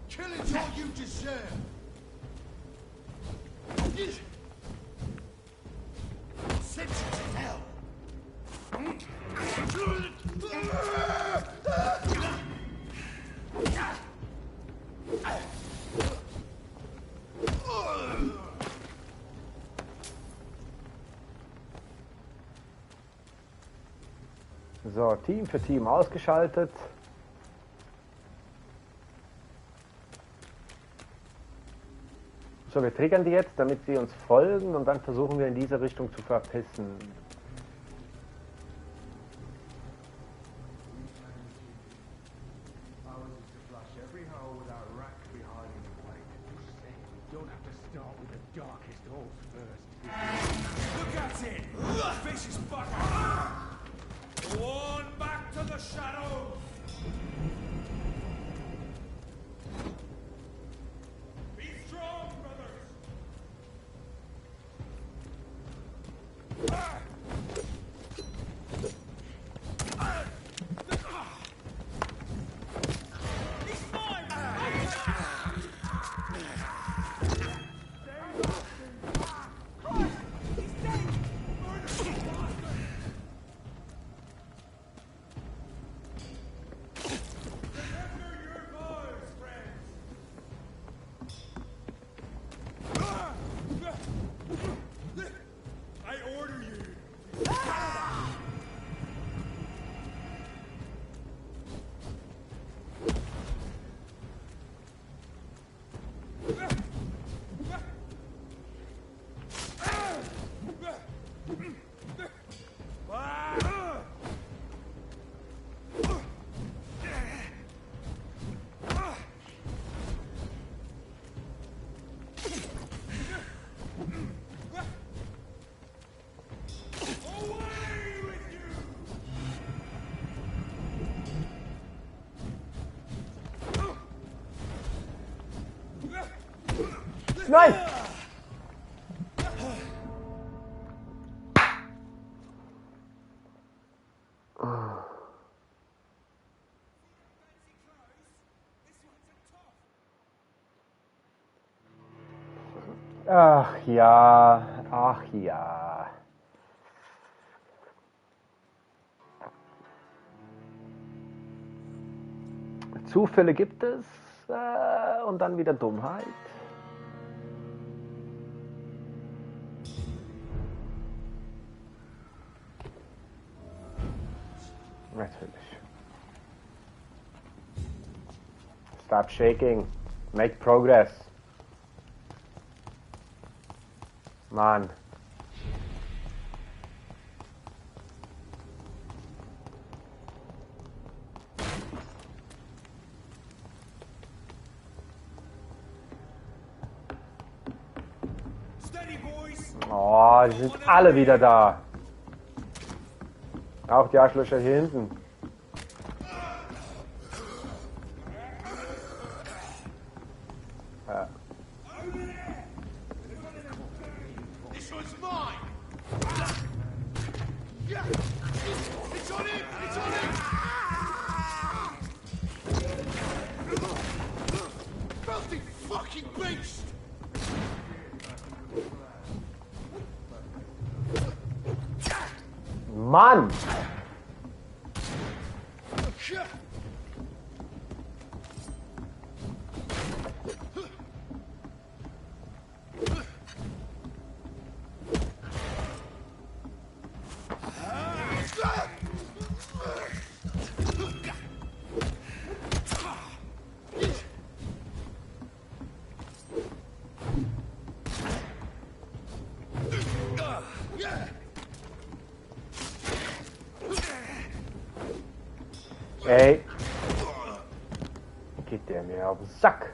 Killing's all you deserve. Send you to hell. So, Team für Team ausgeschaltet. So, wir triggern die jetzt, damit sie uns folgen und dann versuchen wir in diese Richtung zu verpissen. Look at it! Fish is fucking. One back to the shadows! Be strong, brothers! He's mine! Nein! Ach ja, ach ja. Zufälle gibt es und dann wieder Dummheit. Natürlich. Stop shaking. Make progress. Mann. Oh, die sind alle wieder da. Auch die Arschlöcher hier hinten. Ja. Mann! Ey. Geht der mir auf den Sack.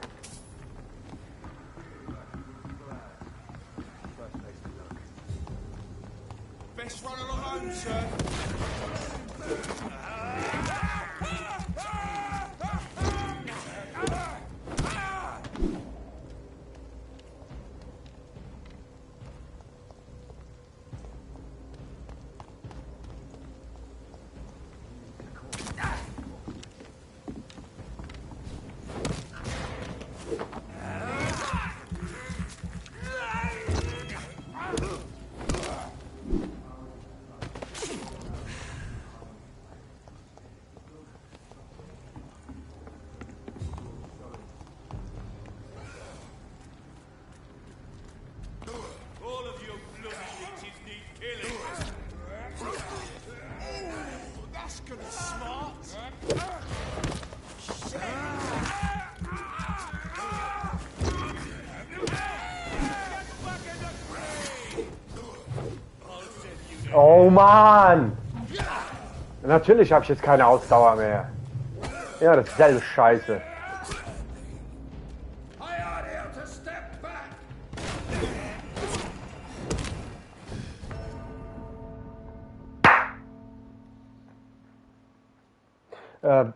Best run along home, sir. Oh Mann! Natürlich habe ich jetzt keine Ausdauer mehr. Ja, das ist selbe Scheiße.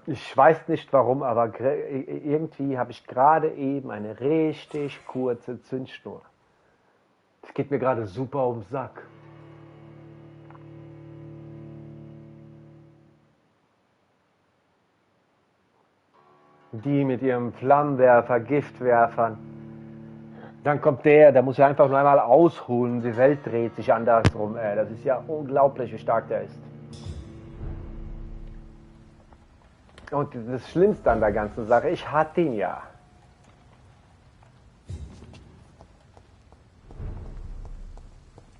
Ich weiß nicht warum, aber irgendwie habe ich gerade eben eine richtig kurze Zündschnur. Das geht mir gerade super auf den Sack. Die mit ihrem Flammenwerfer, Giftwerfern. Dann kommt der muss ja einfach nur einmal ausholen. Die Welt dreht sich andersrum. Das ist ja unglaublich, wie stark der ist. Und das Schlimmste an der ganzen Sache, ich hatte ihn ja.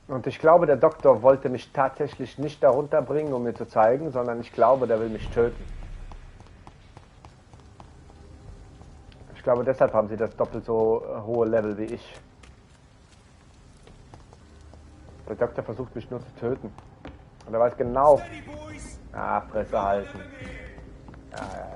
Und ich glaube, der Doktor wollte mich tatsächlich nicht darunter bringen, um mir zu zeigen, sondern ich glaube, der will mich töten. Ich glaube, deshalb haben sie das doppelt so hohe Level wie ich. Der Doktor versucht mich nur zu töten. Und er weiß genau... Ah, Fresse halten. Ja.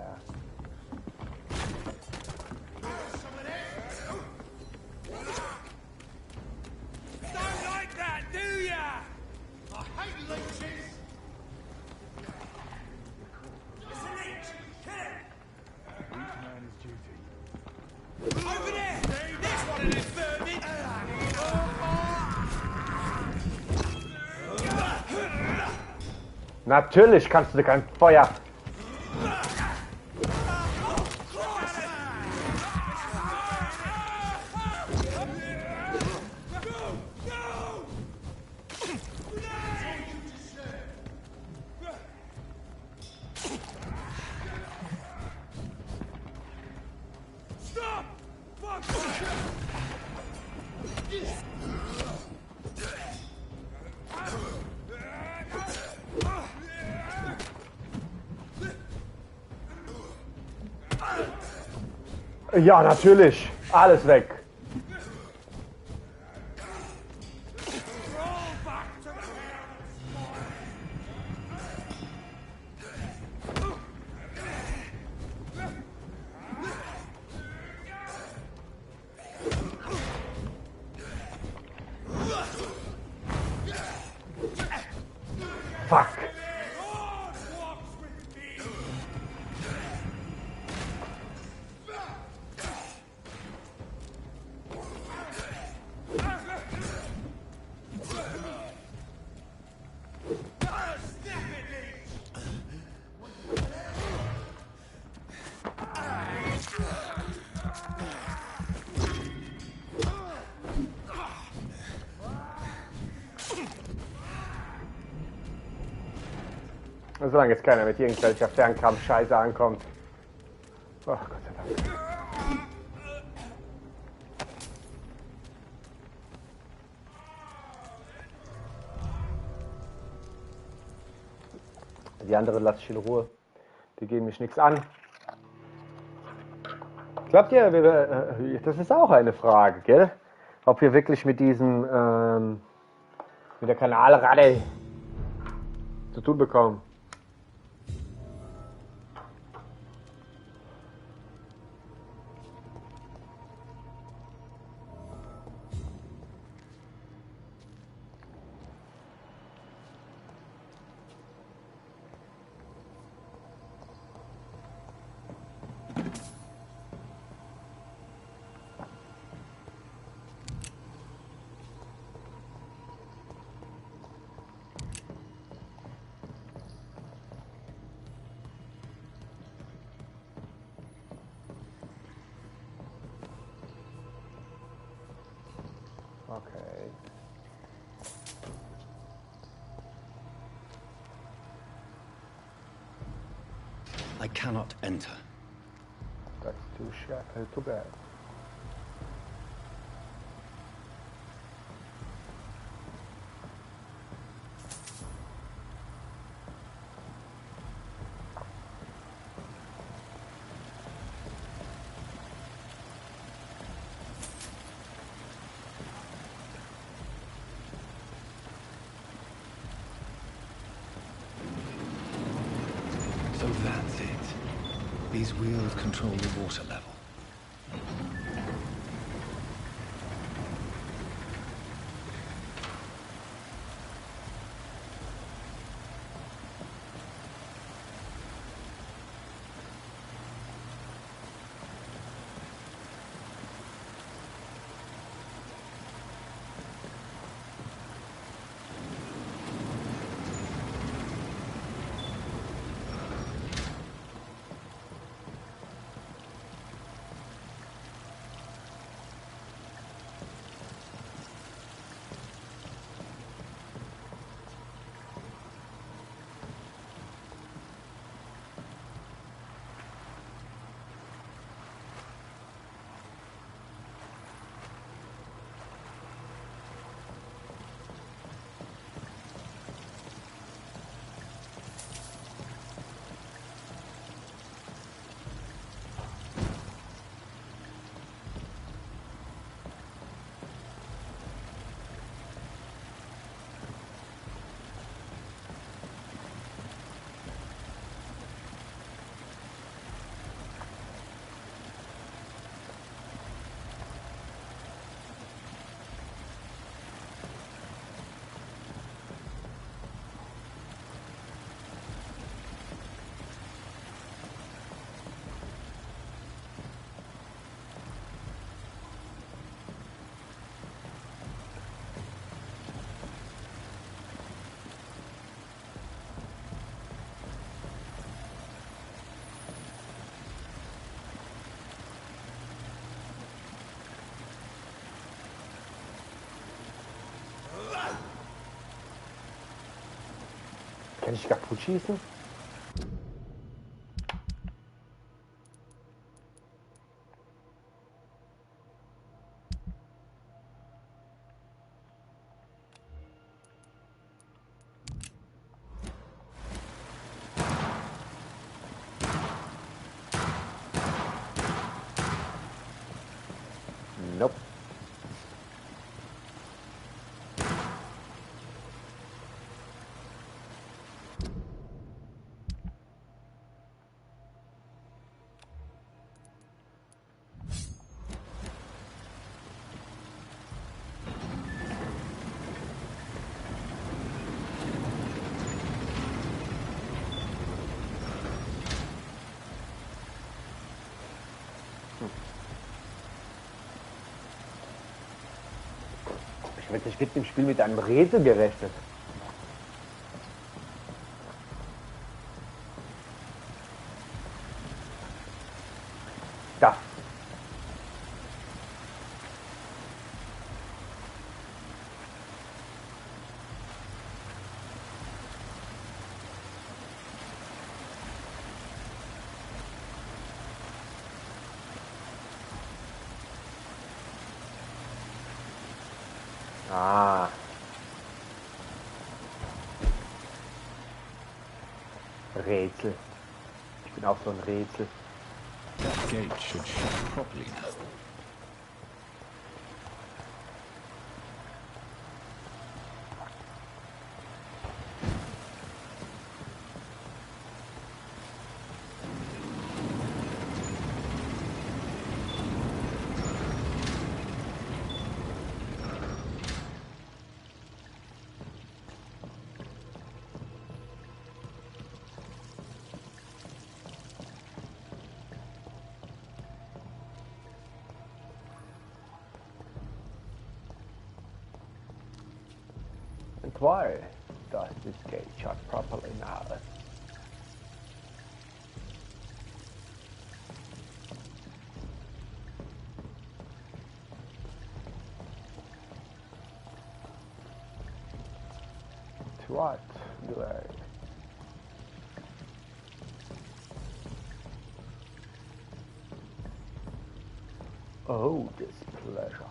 Natürlich kannst du kein Feuer. Ja, natürlich. Alles weg. Fuck. Solange jetzt keiner mit irgendwelcher Fernkampf-Scheiße ankommt. Oh, Gott sei Dank. Die anderen lasse ich in Ruhe. Die gehen mich nichts an. Glaubt ihr, das ist auch eine Frage, gell? Ob wir wirklich mit diesem, mit der Kanalratte zu tun bekommen. Okay. I cannot enter. That's too bad. So that's it. These wheels control the water level. Kann ich kaputt schießen? Nope. Ich mit dem Spiel mit einem Rätsel gerechnet. Da. Ah. Rätsel. Ich bin auch so ein Rätsel. That gate should shut properly now. Why does this gate shut properly now? What do I... Oh, displeasure.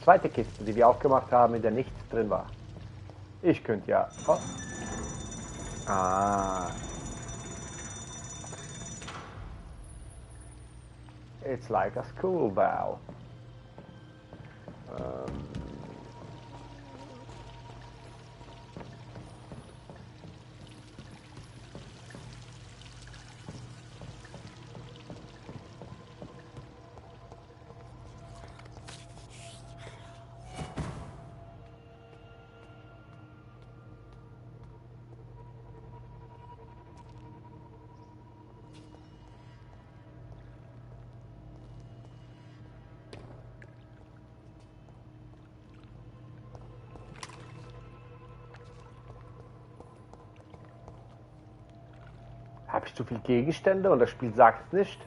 Zweite Kiste, die wir aufgemacht haben, in der nichts drin war. Ich könnte ja... Oh. Ah. It's like a school bell. Habe ich zu viele Gegenstände und das Spiel sagt es nicht?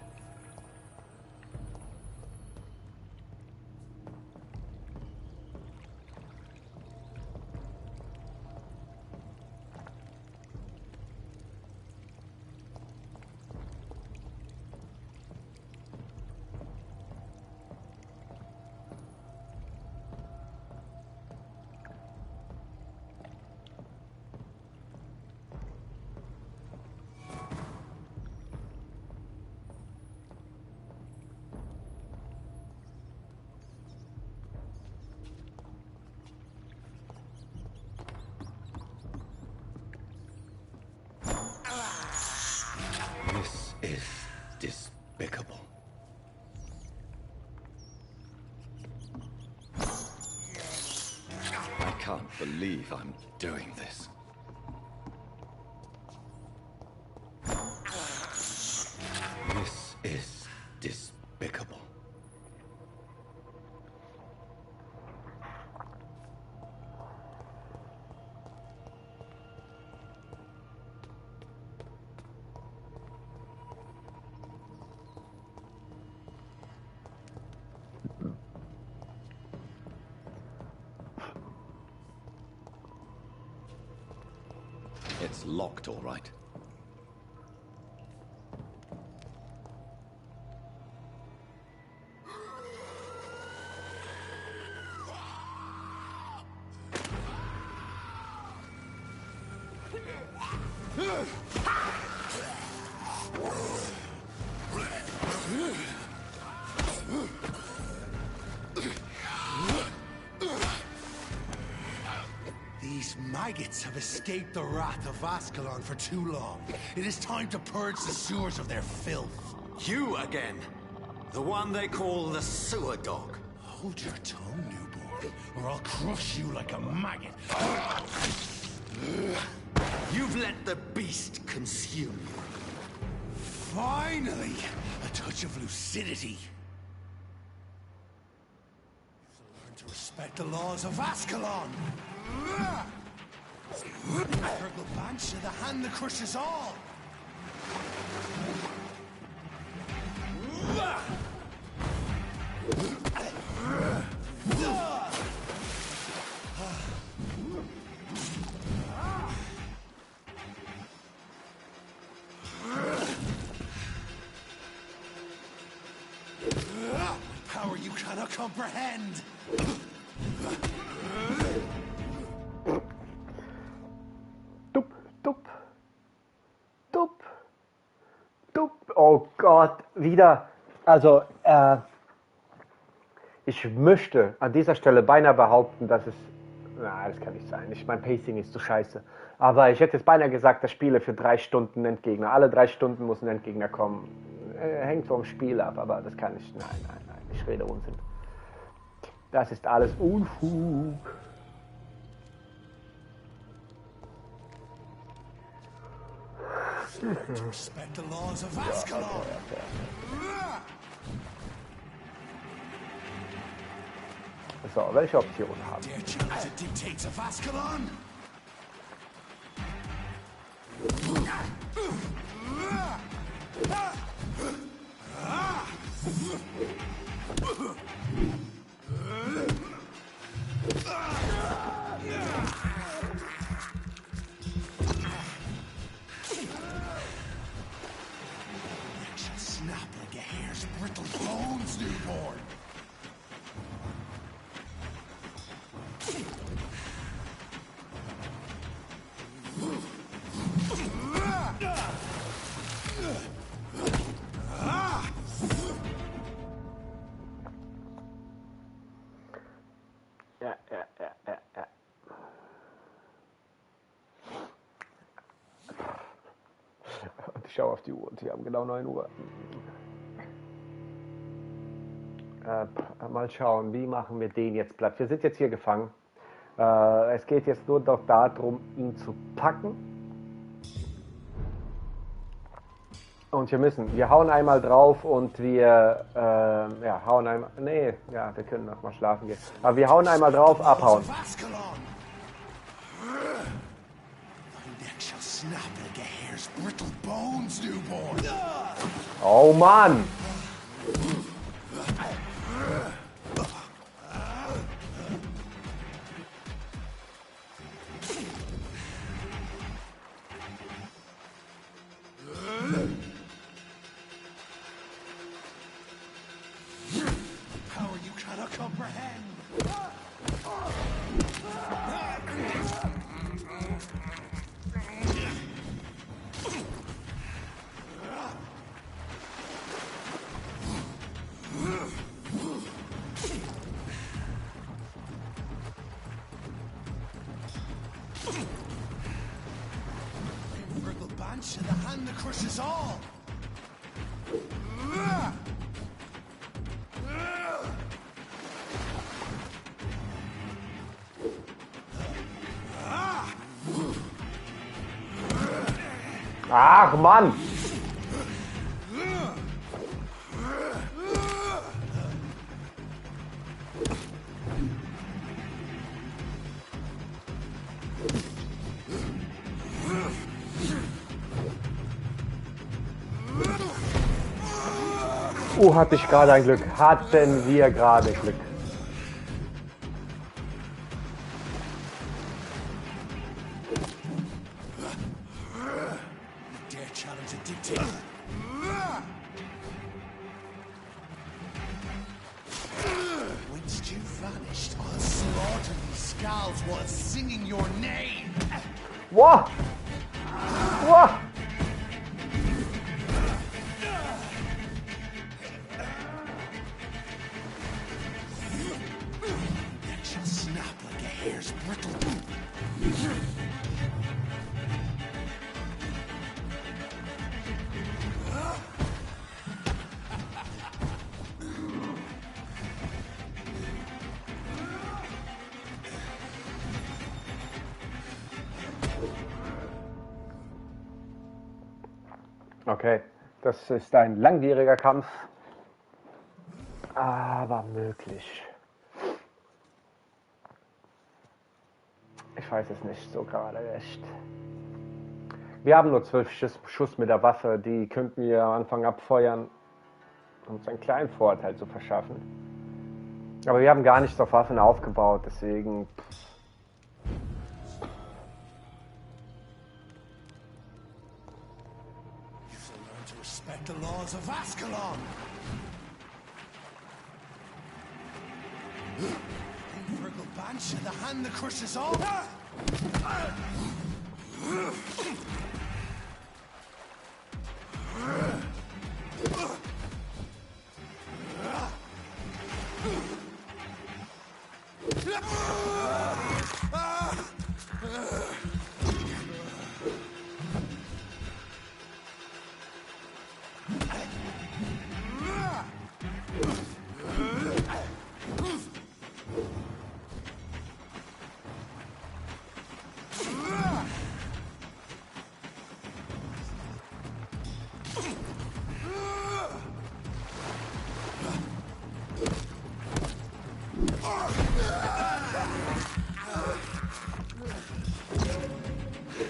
This is despicable. I can't believe I'm doing this. This is despicable. It's locked, all right. These maggots have escaped the wrath of Ascalon for too long. It is time to purge the sewers of their filth. You again? The one they call the sewer dog? Hold your tongue, newborn, or I'll crush you like a maggot. You've let the beast consume you. Finally, a touch of lucidity. Learn to respect the laws of Ascalon. Purple Banshee, the hand that crushes all. Power you cannot comprehend. Oh Gott, wieder. Also, ich möchte an dieser Stelle beinahe behaupten, dass es... Na, das kann nicht sein. Mein Pacing ist so scheiße. Aber ich hätte jetzt beinahe gesagt, das Spiele für 3 Stunden Endgegner. Alle 3 Stunden muss ein Endgegner kommen. Hängt vom Spiel ab, aber das kann ich... Nein. Ich rede Unsinn. Das ist alles Unfug. Respect the laws of Ascalon. So, welche Optionen haben wir? Dare challenge the dictates of Ascalon? Und ich schaue auf die Uhr und wir haben genau 9 Uhr. Mal schauen, wie machen wir den jetzt platt? Wir sind jetzt hier gefangen. Es geht jetzt nur noch darum, ihn zu packen. Und wir hauen einmal drauf und wir hauen einmal. Nee, ja, wir können noch mal schlafen gehen. Aber wir hauen einmal drauf, abhauen. Oh Mann! Ach Mann! Hatte ich gerade ein Glück. Hatten wir gerade Glück. Wow! Wow! Okay, das ist ein langwieriger Kampf, aber möglich. Ich weiß es nicht so gerade recht. Wir haben nur 12 Schuss mit der Waffe, die könnten wir am Anfang abfeuern, um uns einen kleinen Vorteil zu verschaffen. Aber wir haben gar nichts auf Waffen aufgebaut, deswegen... The laws of Ascalon! Infernal Banshee, the hand that crushes all!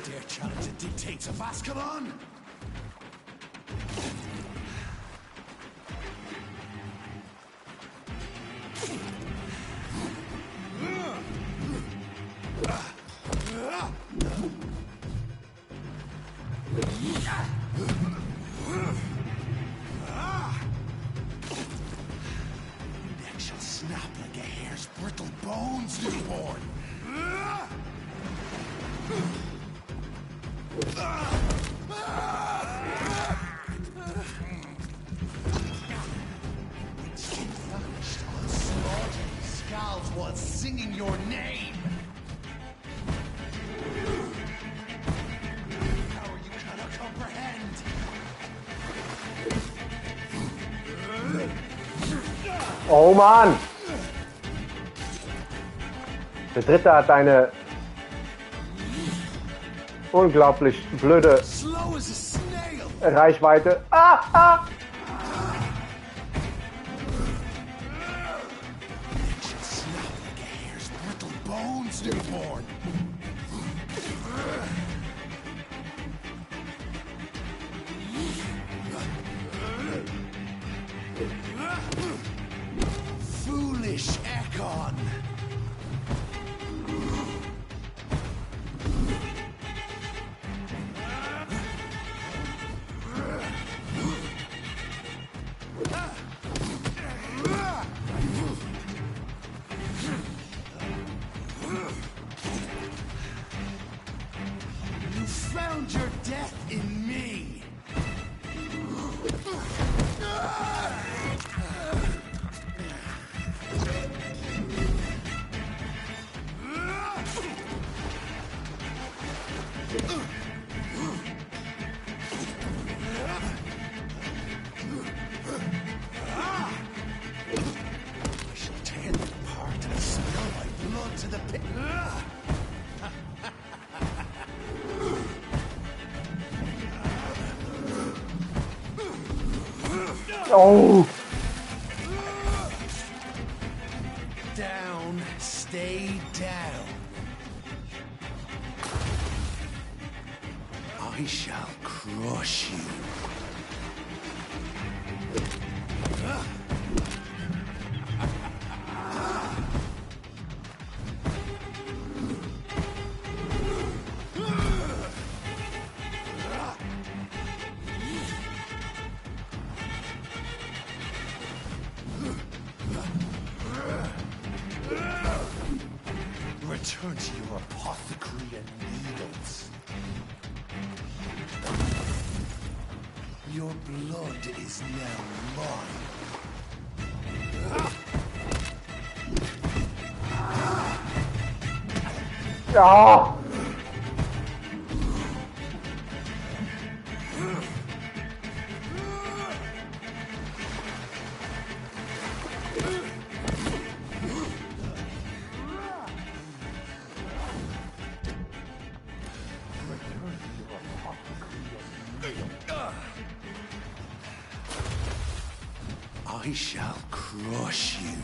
Dare challenge the dictates of Ascalon? Neck shall snap like a hare's brittle bones, newborn. Skin vanished on slaughter, scalds while singing your Oh Mann! Der dritte hat eine unglaublich blöde Reichweite. Ah! Ah! Foolish Ekon. You found your death in me. I shall tear them apart and spill my blood to the pit. Oh! Down, stay down. I shall crush you. Return to your apothecary and needles. Your blood is now mine. Ja! I shall crush you.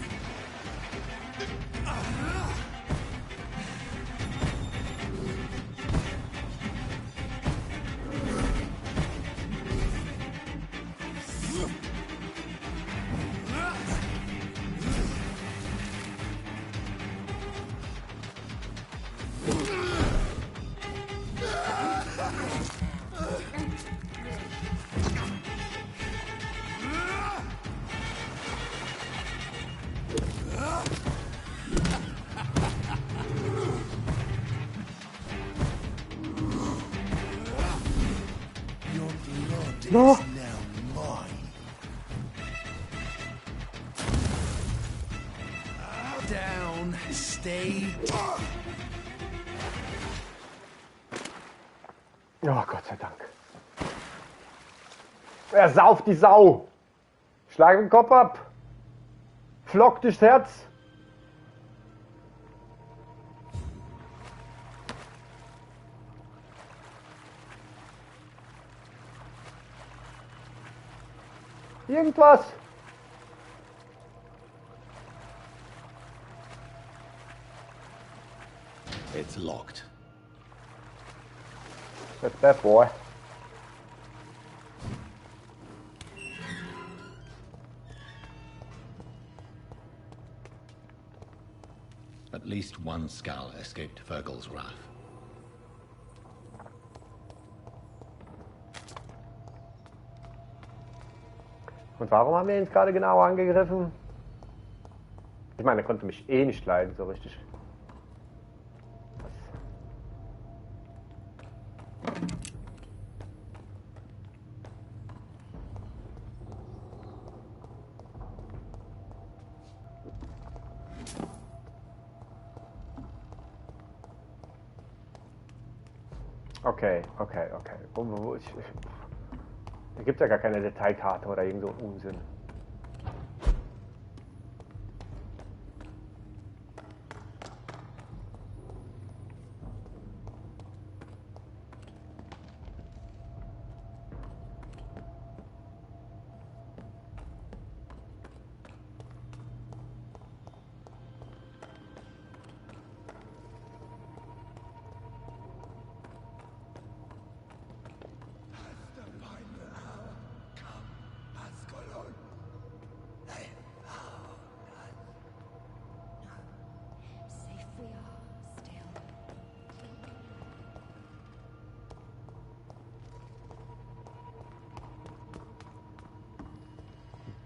No. Is now mine. Down, stay down. Ja, Gott sei Dank. Er sauft die Sau. Schlag den Kopf ab. Flock durchs Herz. Irgendwas. It's locked. That's bad boy. At least one Skal escaped Fergal's wrath. Und warum haben wir ihn jetzt gerade genau angegriffen? Ich meine, er konnte mich eh nicht leiden, so richtig. Okay. Da gibt es ja gar keine Detailkarte oder irgend so einen Unsinn.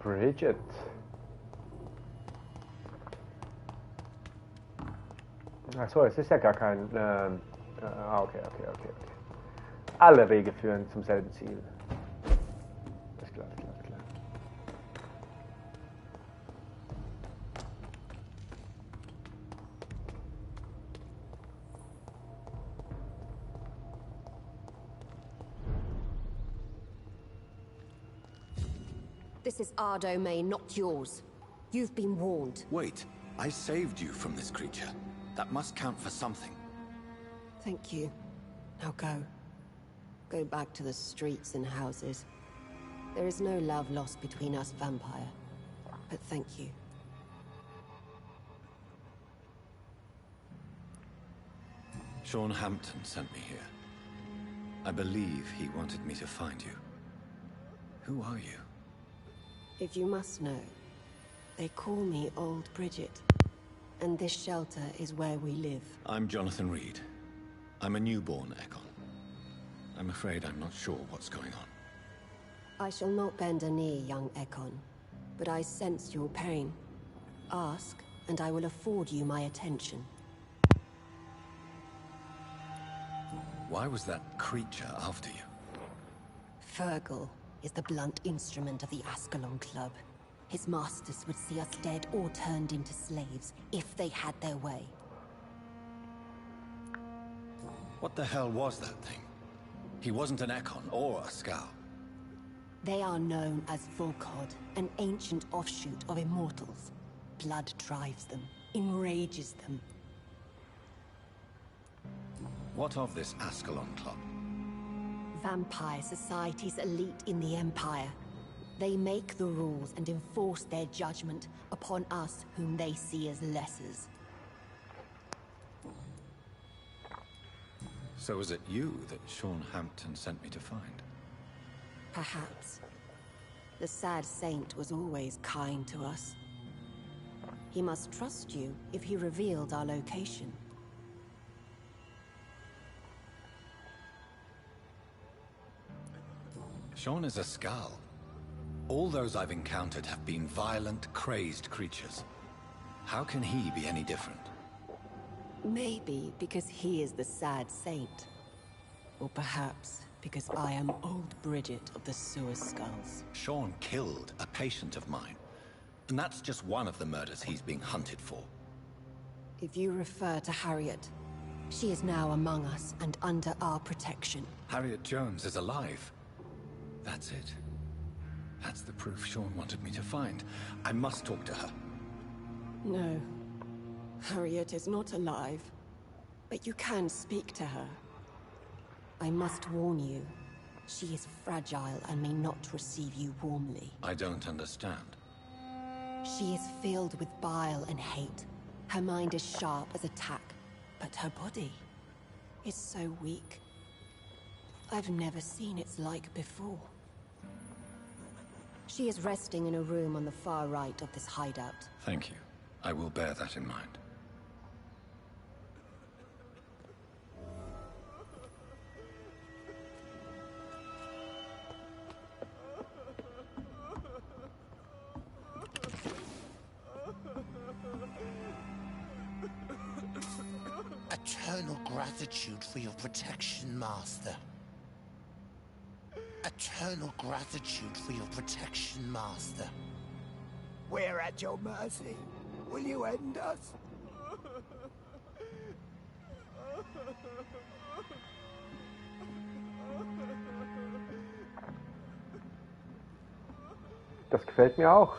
Bridget. Achso, es ist ja gar kein... okay. Alle Wege führen zum selben Ziel. Ist klar. This is our domain, not yours. You've been warned. Wait, I saved you from this creature. That must count for something. Thank you. Now go. Go back to the streets and houses. There is no love lost between us, Vampire. But thank you. Sean Hampton sent me here. I believe he wanted me to find you. Who are you? If you must know, they call me Old Bridget. And this shelter is where we live. I'm Jonathan Reed. I'm a newborn Ekon. I'm afraid I'm not sure what's going on. I shall not bend a knee, young Ekon. But I sense your pain. Ask, and I will afford you my attention. Why was that creature after you? Fergal is the blunt instrument of the Ascalon Club. His masters would see us dead or turned into slaves, if they had their way. What the hell was that thing? He wasn't an Ekon or a Scow. They are known as Volkod, an ancient offshoot of immortals. Blood drives them, enrages them. What of this Ascalon Club? Vampire society's elite in the Empire. They make the rules and enforce their judgment upon us whom they see as lessers. So was it you that Sean Hampton sent me to find? Perhaps. The sad saint was always kind to us. He must trust you if he revealed our location. Sean is a Scow. All those I've encountered have been violent, crazed creatures. How can he be any different? Maybe because he is the sad saint. Or perhaps because I am Old Bridget of the Sewer Skulls. Sean killed a patient of mine. And that's just one of the murders he's being hunted for. If you refer to Harriet, she is now among us and under our protection. Harriet Jones is alive. That's it. That's the proof Sean wanted me to find. I must talk to her. No. Harriet is not alive. But you can speak to her. I must warn you. She is fragile and may not receive you warmly. I don't understand. She is filled with bile and hate. Her mind is sharp as a tack, but her body is so weak. I've never seen its like before. She is resting in a room on the far right of this hideout. Thank you. I will bear that in mind. Eternal gratitude for your protection, Master. Eternal gratitude for your protection, Master. We're at your mercy. Will you end us? Das gefällt mir auch.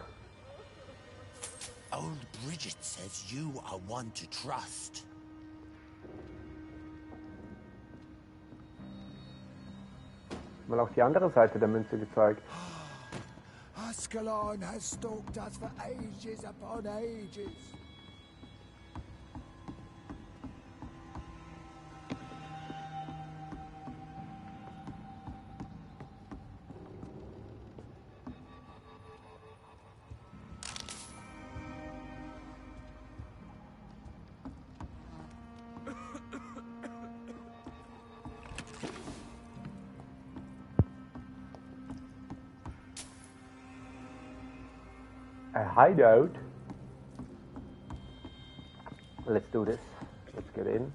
Old Bridget says you are one to trust. Mal auch die andere Seite der Münze gezeigt. Ascalon has stalked us for ages upon ages. hideout. Let's do this. Let's get in.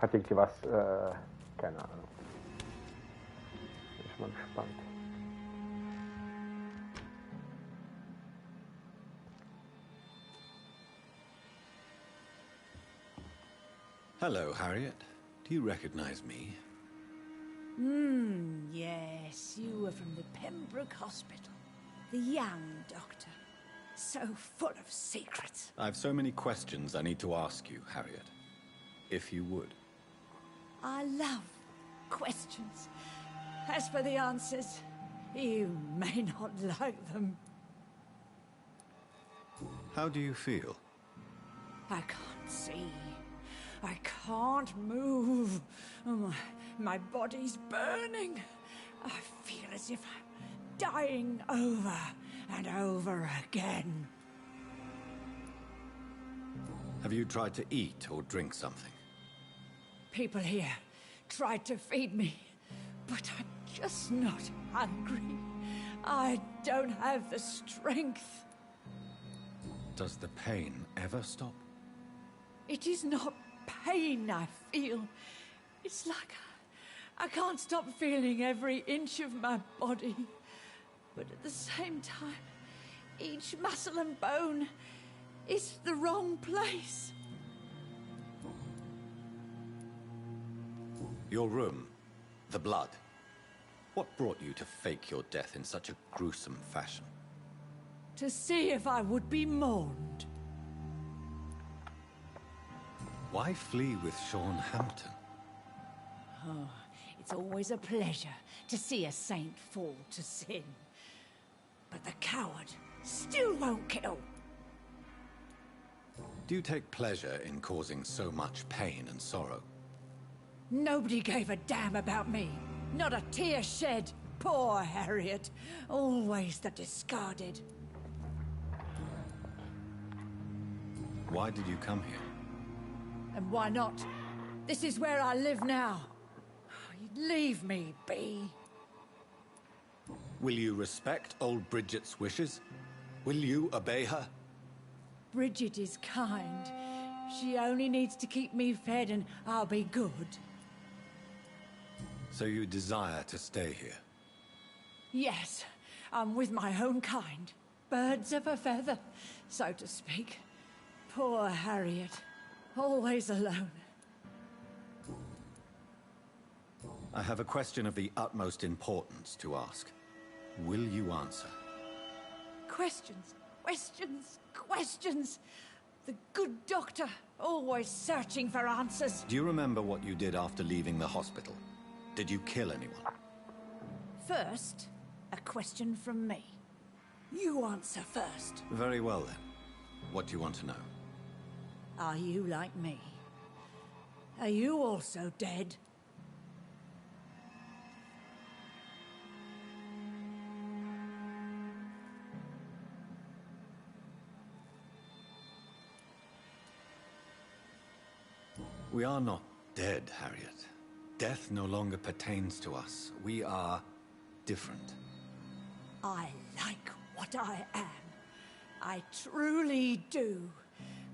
Hat irgendwie was, keine Ahnung. Bin ich mal gespannt. Hello, Harriet. Do you recognize me? Yes, you were from the Pembroke Hospital. The young doctor. So full of secrets. I've so many questions I need to ask you, Harriet. If you would. I love questions. As for the answers, you may not like them. How do you feel? I can't see. I can't move. My body's burning. I feel as if I'm dying over and over again. Have you tried to eat or drink something? People here tried to feed me, but I'm just not hungry. I don't have the strength. Does the pain ever stop? It is not pain I feel. It's like I can't stop feeling every inch of my body. But at the same time, each muscle and bone is the wrong place. Your room, the blood. What brought you to fake your death in such a gruesome fashion? To see if I would be mourned. Why flee with Sean Hampton? Oh, it's always a pleasure to see a saint fall to sin. But the coward still won't kill. Do you take pleasure in causing so much pain and sorrow? Nobody gave a damn about me. Not a tear shed. Poor Harriet. Always the discarded. Why did you come here? And why not? This is where I live now. Leave me be. Will you respect old Bridget's wishes? Will you obey her? Bridget is kind. She only needs to keep me fed and I'll be good. So you desire to stay here? Yes, I'm with my own kind. Birds of a feather, so to speak. Poor Harriet. Always alone. I have a question of the utmost importance to ask. Will you answer? Questions, questions, questions. The good doctor, always searching for answers. Do you remember what you did after leaving the hospital? Did you kill anyone? First, a question from me. You answer first. Very well then. What do you want to know? Are you like me? Are you also dead? We are not dead, Harriet. Death no longer pertains to us. We are different. I like what I am. I truly do.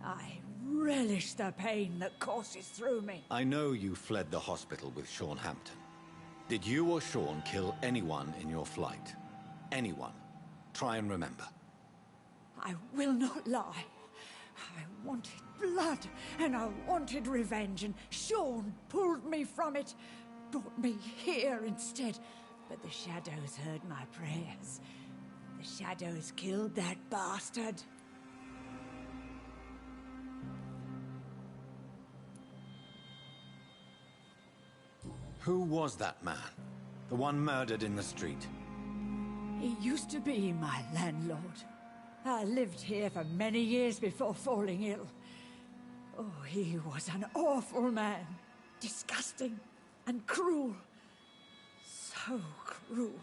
I relish the pain that courses through me. I know you fled the hospital with Sean Hampton. Did you or Sean kill anyone in your flight? Anyone? Try and remember. I will not lie. I wanted blood, and I wanted revenge, and Sean pulled me from it, brought me here instead. But the shadows heard my prayers. The shadows killed that bastard. Who was that man? The one murdered in the street? He used to be my landlord. I lived here for many years before falling ill. Oh, he was an awful man. Disgusting and cruel. So cruel.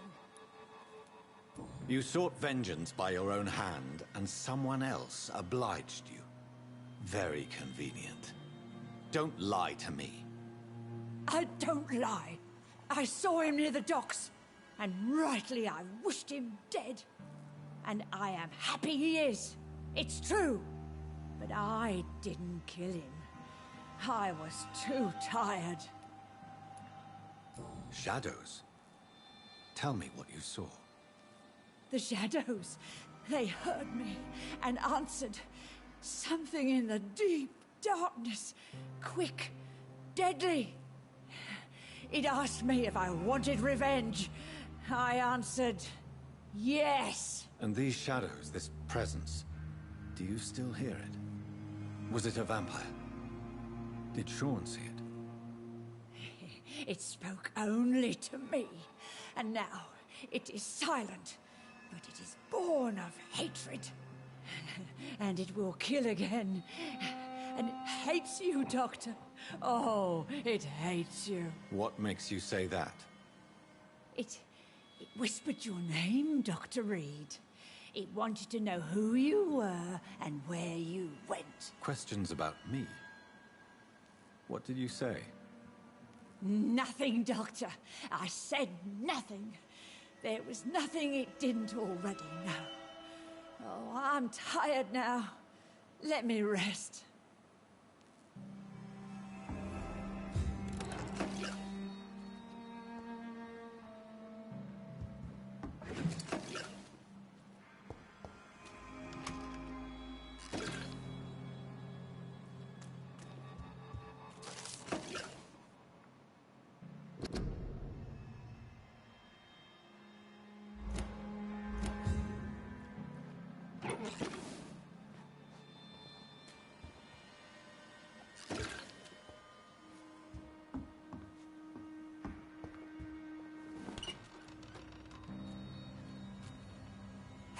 You sought vengeance by your own hand, and someone else obliged you. Very convenient. Don't lie to me. I don't lie. I saw him near the docks, and rightly I wished him dead. And I am happy he is. It's true. But I didn't kill him. I was too tired. Shadows? Tell me what you saw. The shadows, they heard me and answered. Something in the deep darkness, quick, deadly. It asked me if I wanted revenge. I answered, yes. And these shadows, this presence, do you still hear it? Was it a vampire? Did Sean see it? It spoke only to me, and now it is silent, but it is born of hatred. And it will kill again. And it hates you, Doctor. Oh, it hates you. What makes you say that? It whispered your name, Dr. Reed. It wanted to know who you were and where you went. Questions about me? What did you say? Nothing, Doctor. I said nothing. There was nothing it didn't already know. Oh, I'm tired now. Let me rest.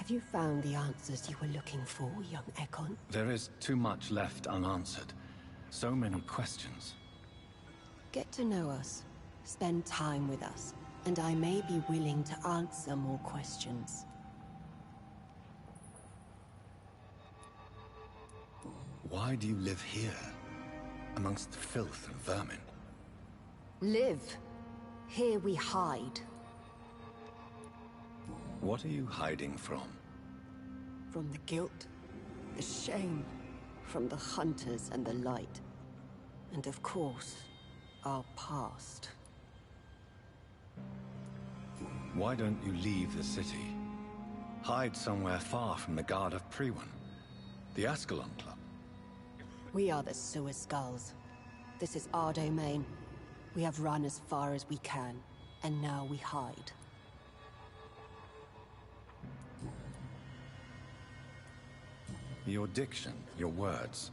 Have you found the answers you were looking for, young Ekon? There is too much left unanswered. So many questions. Get to know us. Spend time with us. And I may be willing to answer more questions. Why do you live here? Amongst filth and vermin? Live. Here we hide. What are you hiding from? From the guilt, the shame, from the hunters and the light. And of course, our past. Why don't you leave the city? Hide somewhere far from the guard of Priwen, the Ascalon Club. We are the Sewer Skulls. This is our domain. We have run as far as we can, and now we hide. Your diction, your words.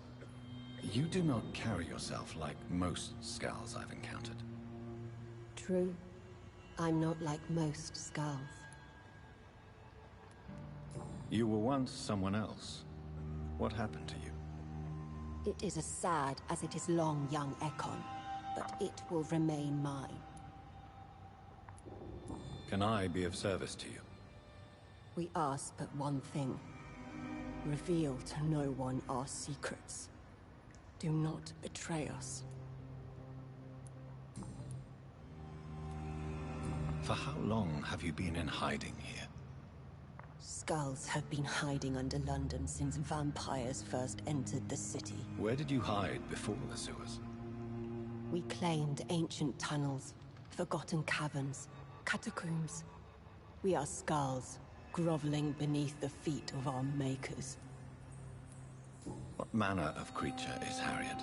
You do not carry yourself like most Skulls I've encountered. True. I'm not like most Skulls. You were once someone else. What happened to you? It is as sad as it is long, young Ekon, but it will remain mine. Can I be of service to you? We ask but one thing. Reveal to no one our secrets. Do not betray us. For how long have you been in hiding here? Skulls have been hiding under London since vampires first entered the city. Where did you hide before the sewers? We claimed ancient tunnels, forgotten caverns, catacombs. We are Skulls, groveling beneath the feet of our makers. What manner of creature is Harriet?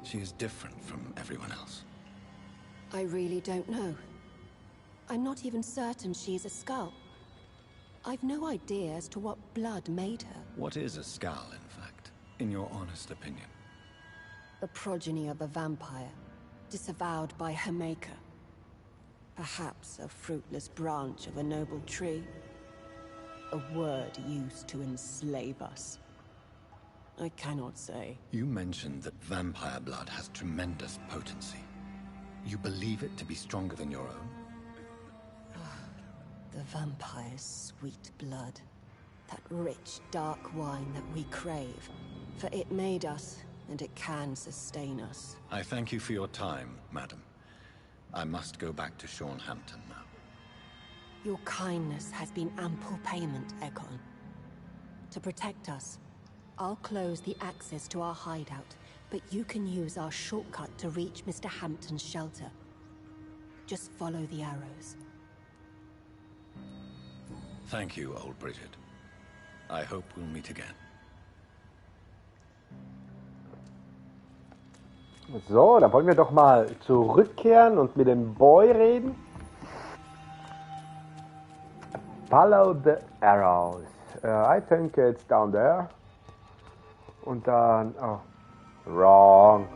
She is different from everyone else. I really don't know. I'm not even certain she is a Skull. I've no idea as to what blood made her. What is a Skull, in fact, in your honest opinion? The progeny of a vampire, disavowed by her maker. Perhaps a fruitless branch of a noble tree. A word used to enslave us. I cannot say. You mentioned that vampire blood has tremendous potency. You believe it to be stronger than your own? The vampire's sweet blood. That rich, dark wine that we crave. For it made us, and it can sustain us. I thank you for your time, madam. I must go back to Hampton now. Your kindness has been ample payment, Ekon. To protect us, I'll close the access to our hideout, but you can use our shortcut to reach Mr. Hampton's shelter. Just follow the arrows. Thank you, old Bridget. I hope we'll meet again. So, dann wollen wir doch mal zurückkehren und mit dem Boy reden. Follow the arrows. I think it's down there. Und dann... Oh. Wrong.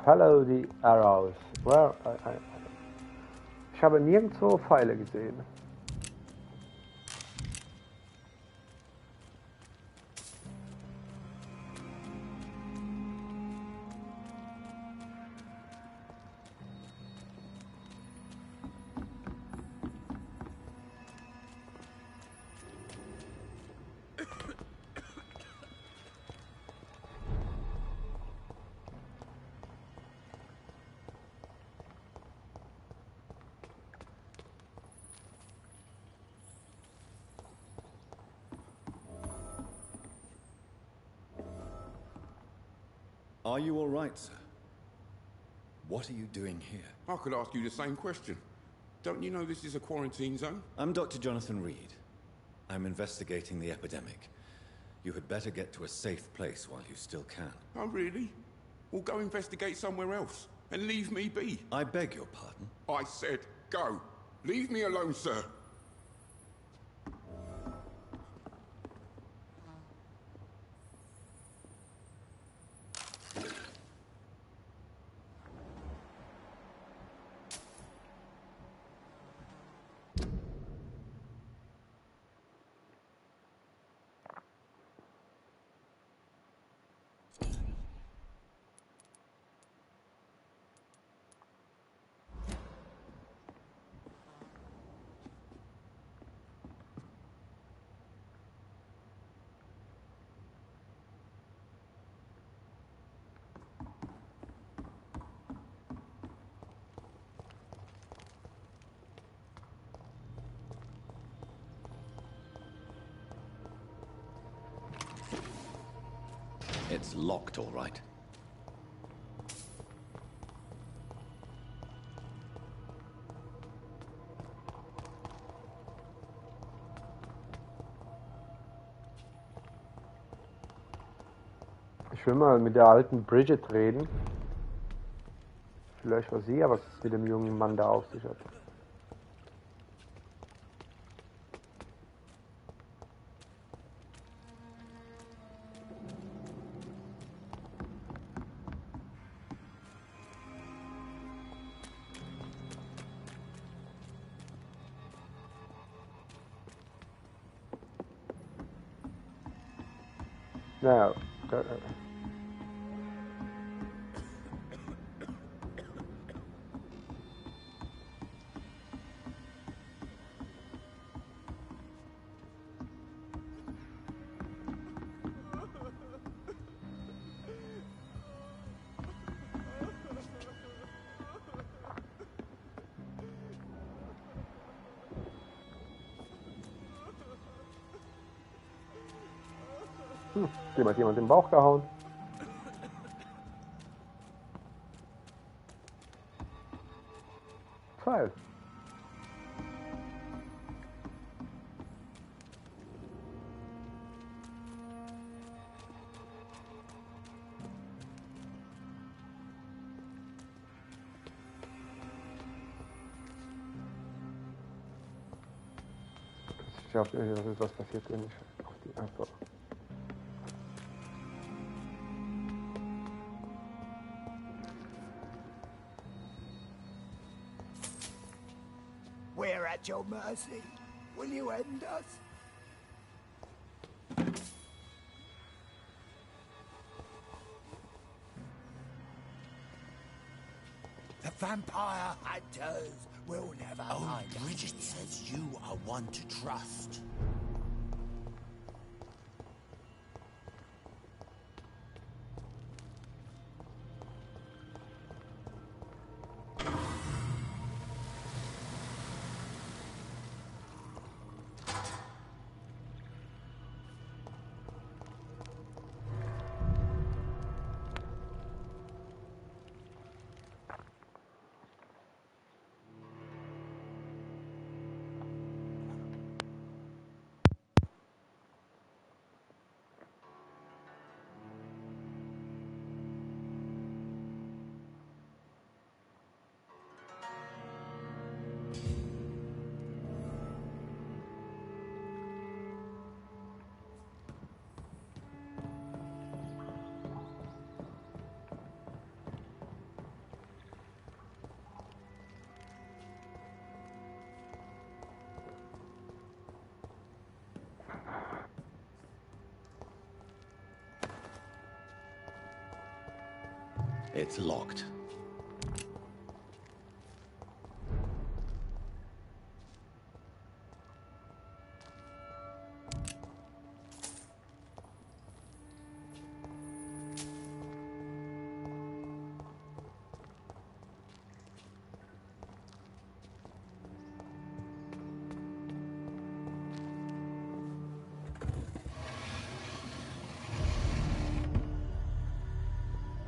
Follow the arrows. Well, ich habe nirgendwo Pfeile gesehen. Are you all right, sir? What are you doing here? I could ask you the same question. Don't you know this is a quarantine zone? I'm Dr. Jonathan Reed. I'm investigating the epidemic. You had better get to a safe place while you still can. Oh, really? Well, go investigate somewhere else and leave me be. I beg your pardon? I said go. Leave me alone, sir. It's locked, all right. Ich will mal mit der alten Bridget reden. Vielleicht weiß sie ja, was es mit dem jungen Mann da auf sich hat. Naja, dem hat jemand den Bauch gehauen. Pfeil. Ich hoffe, dass ist was passiert, wenn ich auf die einfach. We're at your mercy. Will you end us? The vampire hunters will never find us. Bridget says you are one to trust. It's locked.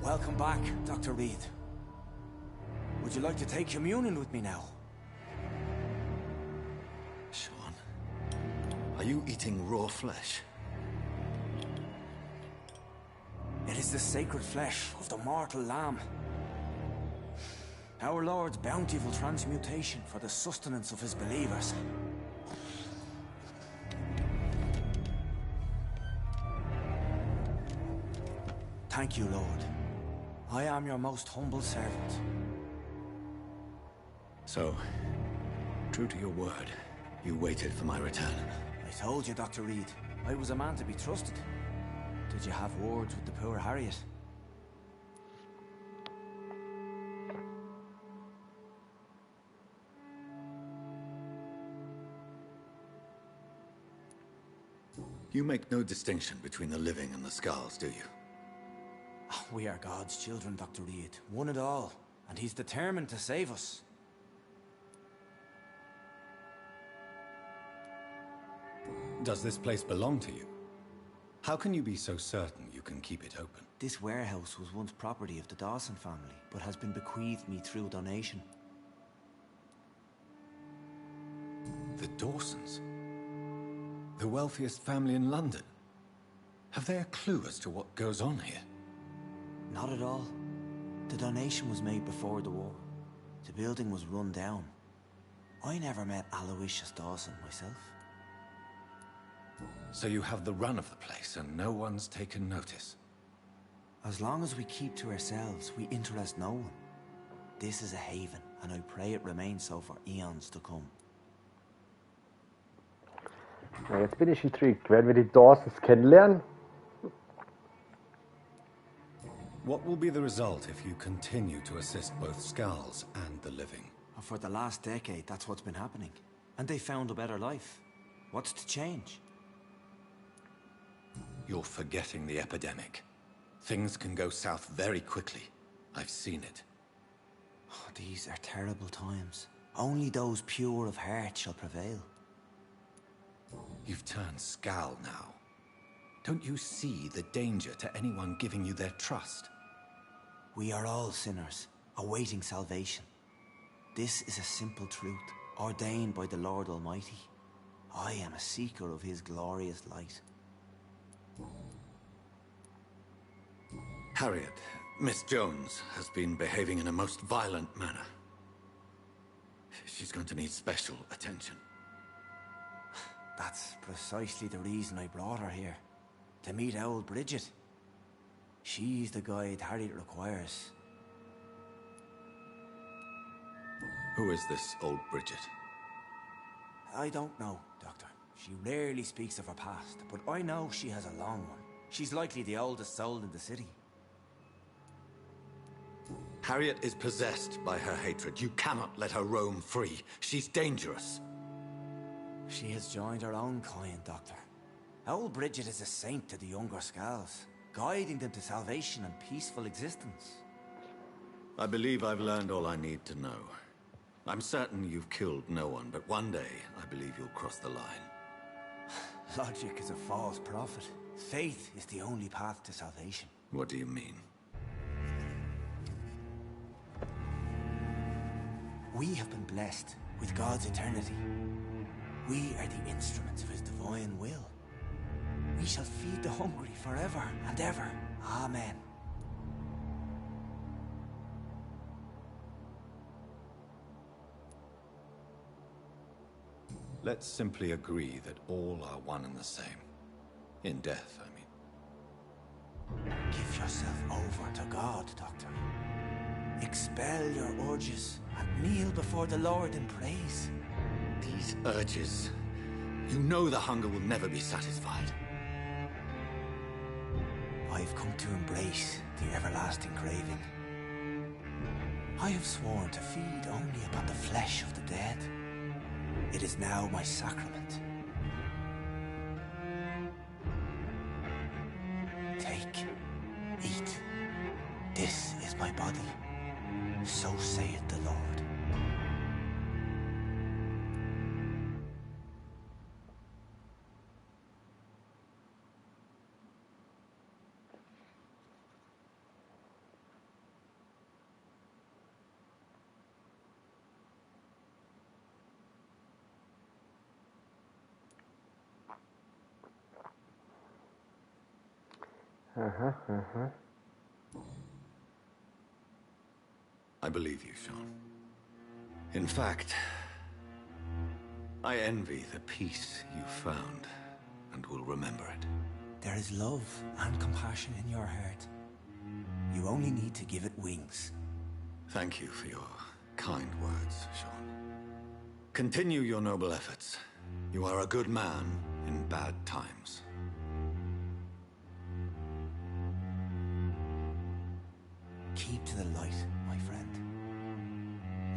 Welcome back, Dr. Reed. Would you like to take communion with me now? Sean, are you eating raw flesh? It is the sacred flesh of the mortal lamb. Our Lord's bountiful transmutation for the sustenance of his believers. Thank you, Lord. I am your most humble servant. So, true to your word, you waited for my return. I told you, Dr. Reed, I was a man to be trusted. Did you have words with the poor Harriet? You make no distinction between the living and the skulls, do you? We are God's children, Dr. Reed. One and all. And he's determined to save us. Does this place belong to you? How can you be so certain you can keep it open? This warehouse was once property of the Dawson family, but has been bequeathed me through donation. The Dawsons? The wealthiest family in London? Have they a clue as to what goes on here? Not at all. The donation was made before the war. The building was run down. I never met Aloysius Dawson myself. So you have the run of the place and no one's taken notice? As long as we keep to ourselves, we interest no one. This is a haven, and I pray it remains so for eons to come. Na, jetzt bin ich intrigued. Werden wir die Dawsons kennenlernen? What will be the result if you continue to assist both Skulls and the living? For the last decade, that's what's been happening. And they found a better life. What's to change? You're forgetting the epidemic. Things can go south very quickly. I've seen it. Oh, these are terrible times. Only those pure of heart shall prevail. You've turned Skull now. Don't you see the danger to anyone giving you their trust? We are all sinners, awaiting salvation. This is a simple truth, ordained by the Lord Almighty. I am a seeker of His glorious light. Harriet, Miss Jones has been behaving in a most violent manner. She's going to need special attention. That's precisely the reason I brought her here. To meet old Bridget. She's the guide Harriet requires. Who is this old Bridget? I don't know, Doctor. She rarely speaks of her past, but I know she has a long one. She's likely the oldest soul in the city. Harriet is possessed by her hatred. You cannot let her roam free. She's dangerous. She has joined her own kind, Doctor. Old Bridget is a saint to the younger Skulls, guiding them to salvation and peaceful existence. I believe I've learned all I need to know. I'm certain you've killed no one, but one day I believe you'll cross the line. Logic is a false prophet. Faith is the only path to salvation. What do you mean? We have been blessed with God's eternity. We are the instruments of His divine will. We shall feed the hungry forever and ever. Amen. Let's simply agree that all are one and the same. In death, I mean. Give yourself over to God, Doctor. Expel your urges and kneel before the Lord in praise. These urges. You know the hunger will never be satisfied. I've come to embrace the everlasting craving. I have sworn to feed only upon the flesh of the dead. It is now my sacrament. Take, eat. This is my body. So saith the Lord. I believe you, Sean. In fact, I envy the peace you found, and will remember it. There is love and compassion in your heart. You only need to give it wings. Thank you for your kind words, Sean. Continue your noble efforts. You are a good man in bad times. Keep to the light, my friend.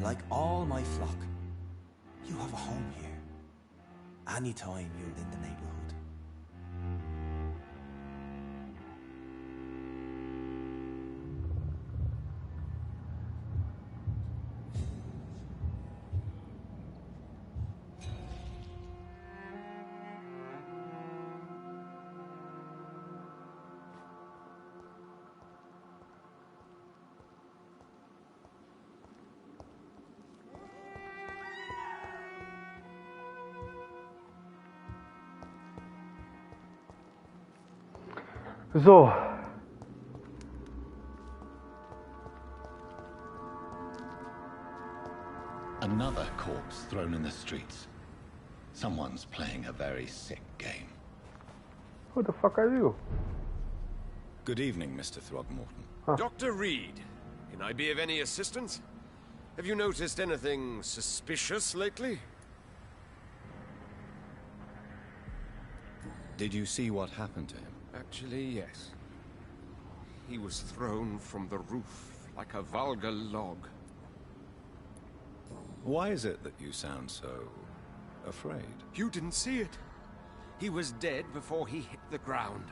Like all my flock, you have a home here. Anytime you're in the neighborhood. So. Another corpse thrown in the streets. Someone's playing a very sick game. Who the fuck are you? Good evening, Mr. Throgmorton. Dr. Reed, can I be of any assistance? Have you noticed anything suspicious lately? Did you see what happened to him? Actually, yes. He was thrown from the roof like a vulgar log. Why is it that you sound so afraid? You didn't see it. He was dead before he hit the ground.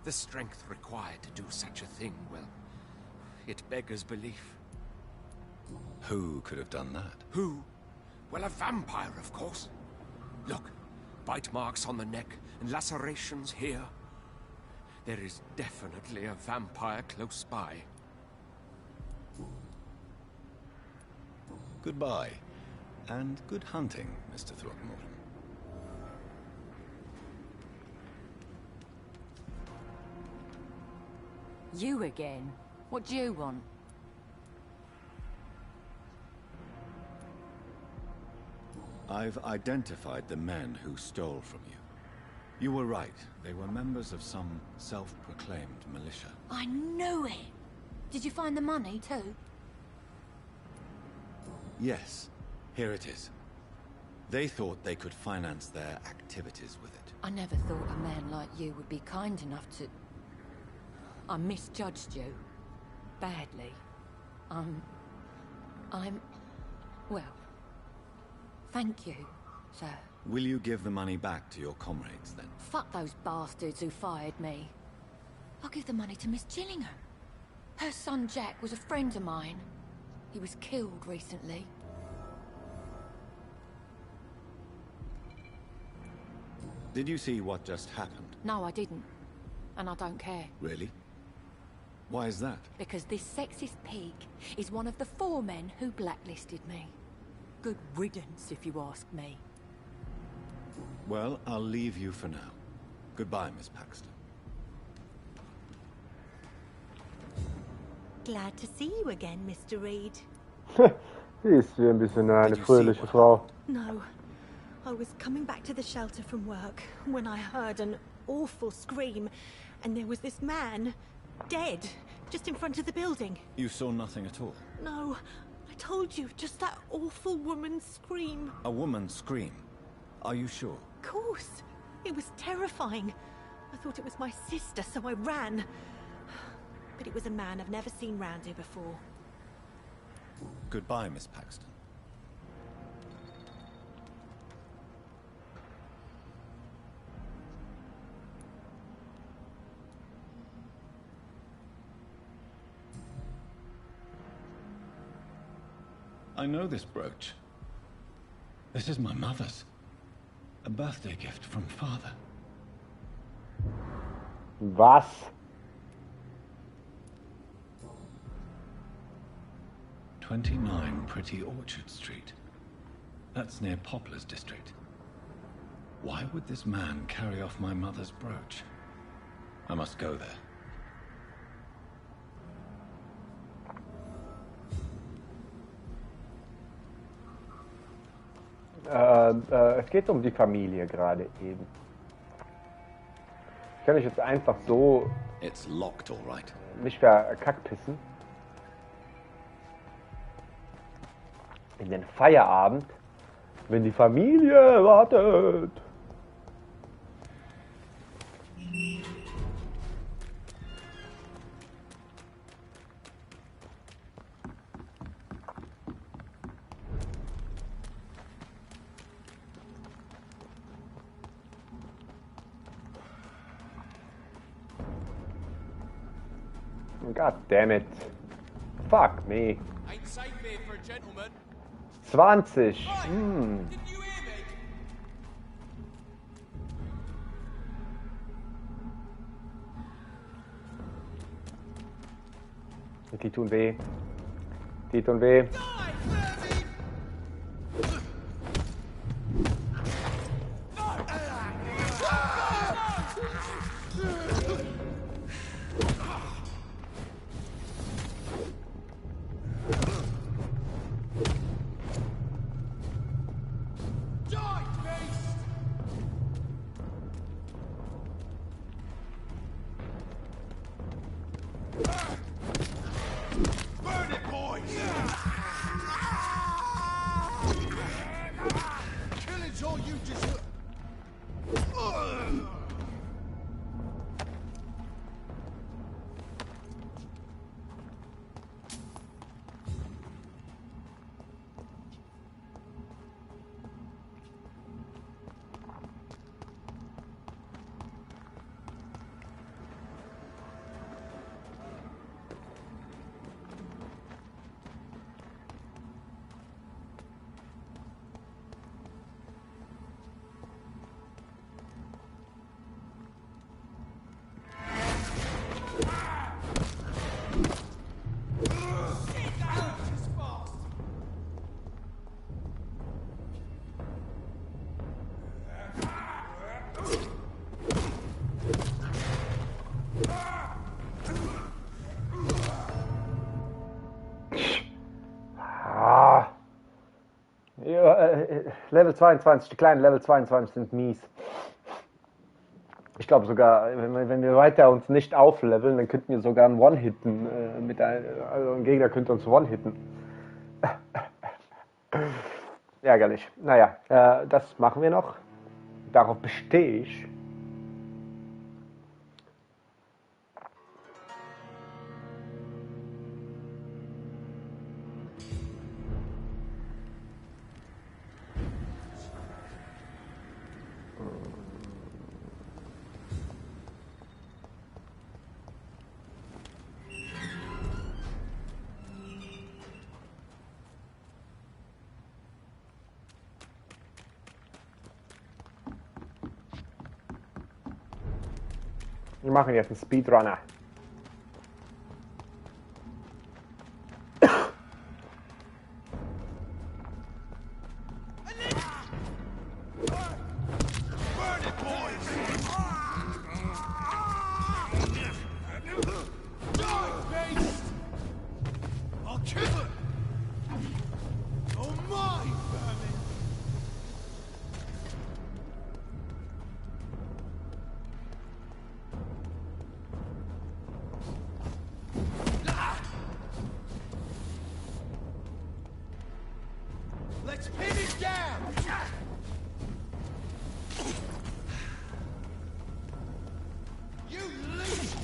The strength required to do such a thing, well, it beggars belief. Who could have done that? Who? Well, a vampire, of course. Look, bite marks on the neck and lacerations here. There is definitely a vampire close by. Goodbye, and good hunting, Mr. Throgmorton. You again? What do you want? I've identified the men who stole from you. You were right. They were members of some self-proclaimed militia. I knew it! Did you find the money, too? Yes, here it is. They thought they could finance their activities with it. I never thought a man like you would be kind enough to... I misjudged you. Badly. Well... Thank you, sir. Will you give the money back to your comrades, then? Fuck those bastards who fired me. I'll give the money to Miss Gillingham. Her son Jack was a friend of mine. He was killed recently. Did you see what just happened? No, I didn't. And I don't care. Really? Why is that? Because this sexist pig is one of the 4 men who blacklisted me. Good riddance, if you ask me. Well, I'll leave you for now. Goodbye, Miss Paxton. Glad to see you again, Mr. Reed. Sie ist wie ein bisschen eine fröhliche Frau. No. I was coming back to the shelter from work when I heard an awful scream, and there was this man, dead, just in front of the building. You saw nothing at all? No. I told you, just that awful woman's scream. A woman's scream? Are you sure? Of course. It was terrifying. I thought it was my sister, so I ran. But it was a man I've never seen round here before. Goodbye, Miss Paxton. I know this brooch. This is my mother's. A birthday gift from father. Was? 29 Pretty Orchard Street. That's near Poplar's district. Why would this man carry off my mother's brooch? I must go there. Es geht um die Familie gerade eben. Ich kann mich jetzt einfach so It's locked, all right. mich verkackpissen. In den Feierabend, wenn die Familie wartet. God damn it. Fuck me. Ain't safe here for a gentleman. 20. Didn't you hear me? Die tun weh. Die tun weh. Burn it, boys! Killing's all you deserve. Level 22, die kleinen Level 22 sind mies. Ich glaube sogar, wenn wir weiter uns nicht aufleveln, dann könnten wir sogar einen One-Hitten, also ein Gegner könnte uns One-Hitten. Ärgerlich. Naja, das machen wir noch. Darauf bestehe ich. Wir machen jetzt einen Speedrunner. Let's pin it down! You leech!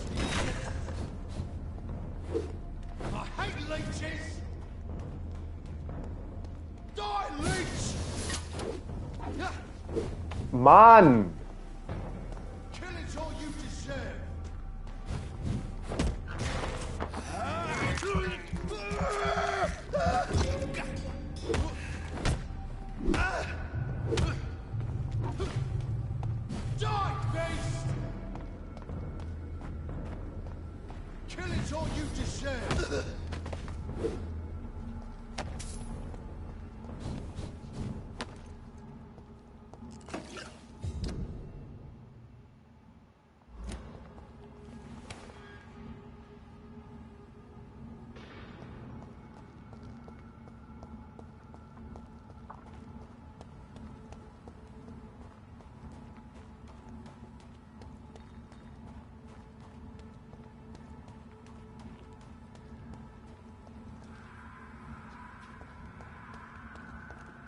I hate leeches! Die, leech! Mann! Killing's all you deserve! Die, beast! Killing's all you deserve!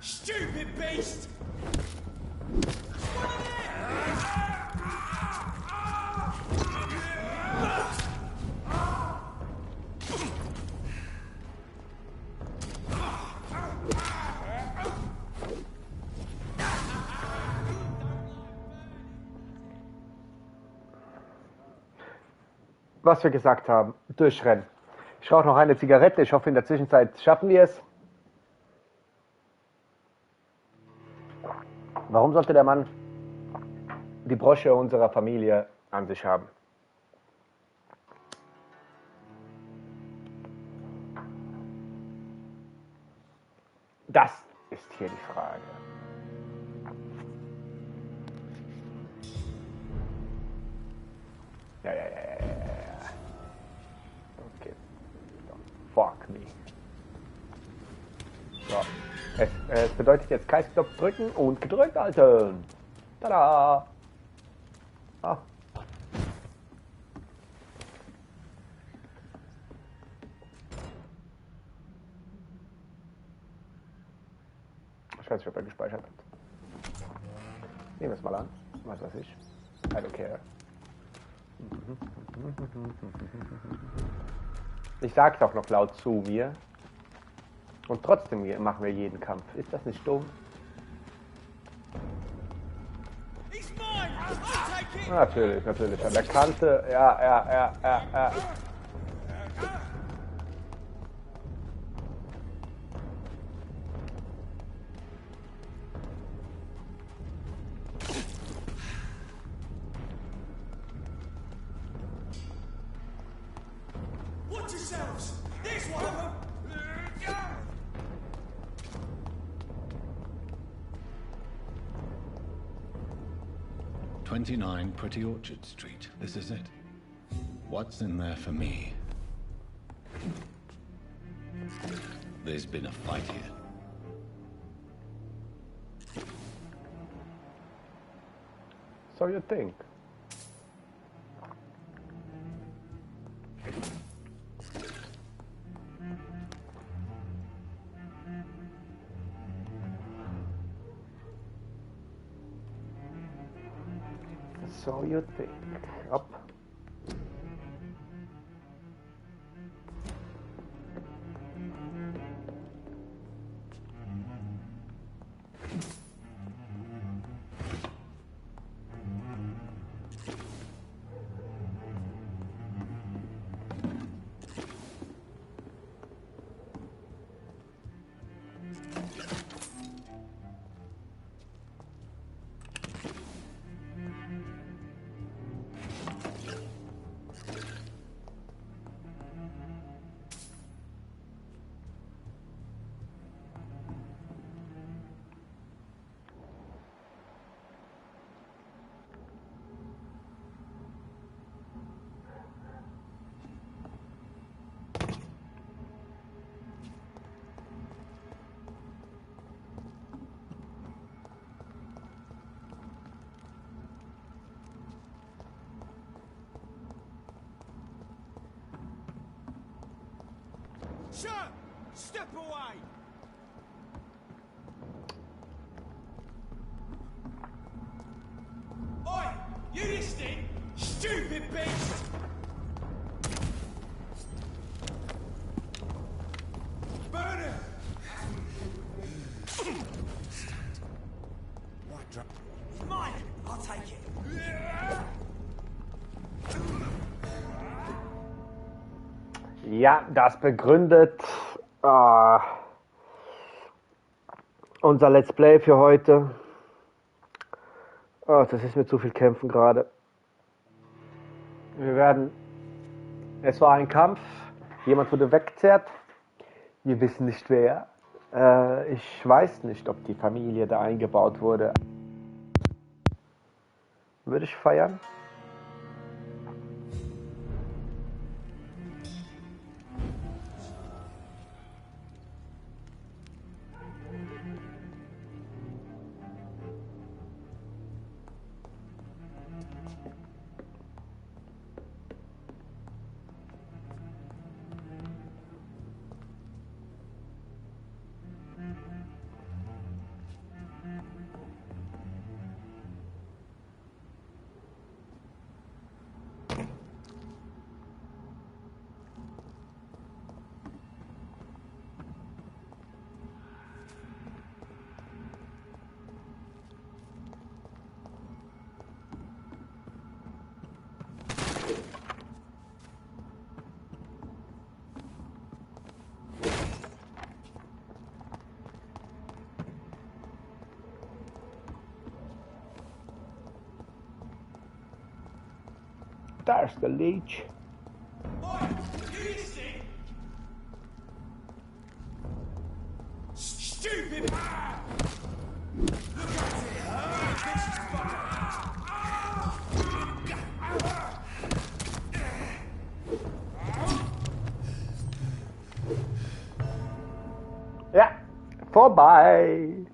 Stupid beast! Was wir gesagt haben, durchrennen. Ich rauche noch eine Zigarette, ich hoffe in der Zwischenzeit schaffen wir es. Warum sollte der Mann die Brosche unserer Familie an sich haben? Das ist hier die Frage. Ja. Okay. Fuck me. So. Es bedeutet jetzt Kreискnopf drücken und gedrückt halten. Tada! Ah. Ich weiß nicht, ob er gespeichert hat. Nehmen wir es mal an. Was weiß ich. I don't care. Ich sag's auch noch laut zu mir. Und trotzdem machen wir jeden Kampf. Ist das nicht dumm? Natürlich, natürlich. An der Kante. Ja. 29 Pretty Orchard Street. This is it. What's in there for me? There's been a fight here. So you think? So you think? Up. Sir! Step away! Oi! You listening? Stupid beast! Burn it! Right, drop. Mine! I'll take it. Ja, das begründet unser Let's Play für heute. Oh, das ist mir zu viel Kämpfen gerade. Es war ein Kampf, jemand wurde weggezerrt. Wir wissen nicht wer. Ich weiß nicht, ob die Familie da eingebaut wurde. Würde ich feiern. There's the leech. Stupid! Ja, vorbei.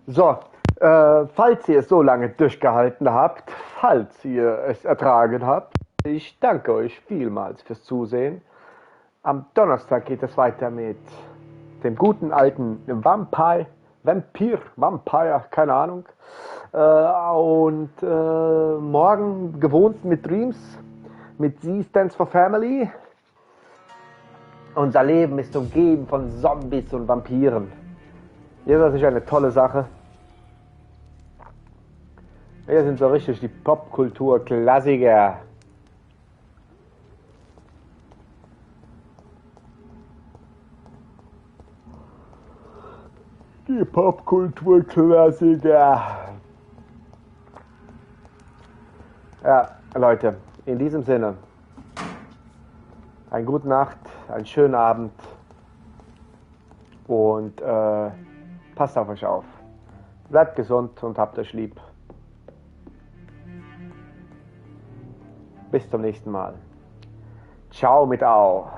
So, falls ihr es so lange durchgehalten habt, falls ihr es ertragen habt, ich danke euch vielmals fürs Zusehen. Am Donnerstag geht es weiter mit dem guten alten Vampyr Vampyr, keine Ahnung. Und morgen gewohnt mit Dreams, mit Z stands for Family. Unser Leben ist umgeben von Zombies und Vampiren. Hier ist natürlich eine tolle Sache. Hier sind so richtig die Popkultur-Klassiker. Die Popkultur-Klassiker. Ja, Leute, in diesem Sinne. Eine gute Nacht, einen schönen Abend. Und passt auf euch auf. Bleibt gesund und habt euch lieb. Bis zum nächsten Mal. Ciao mit Au.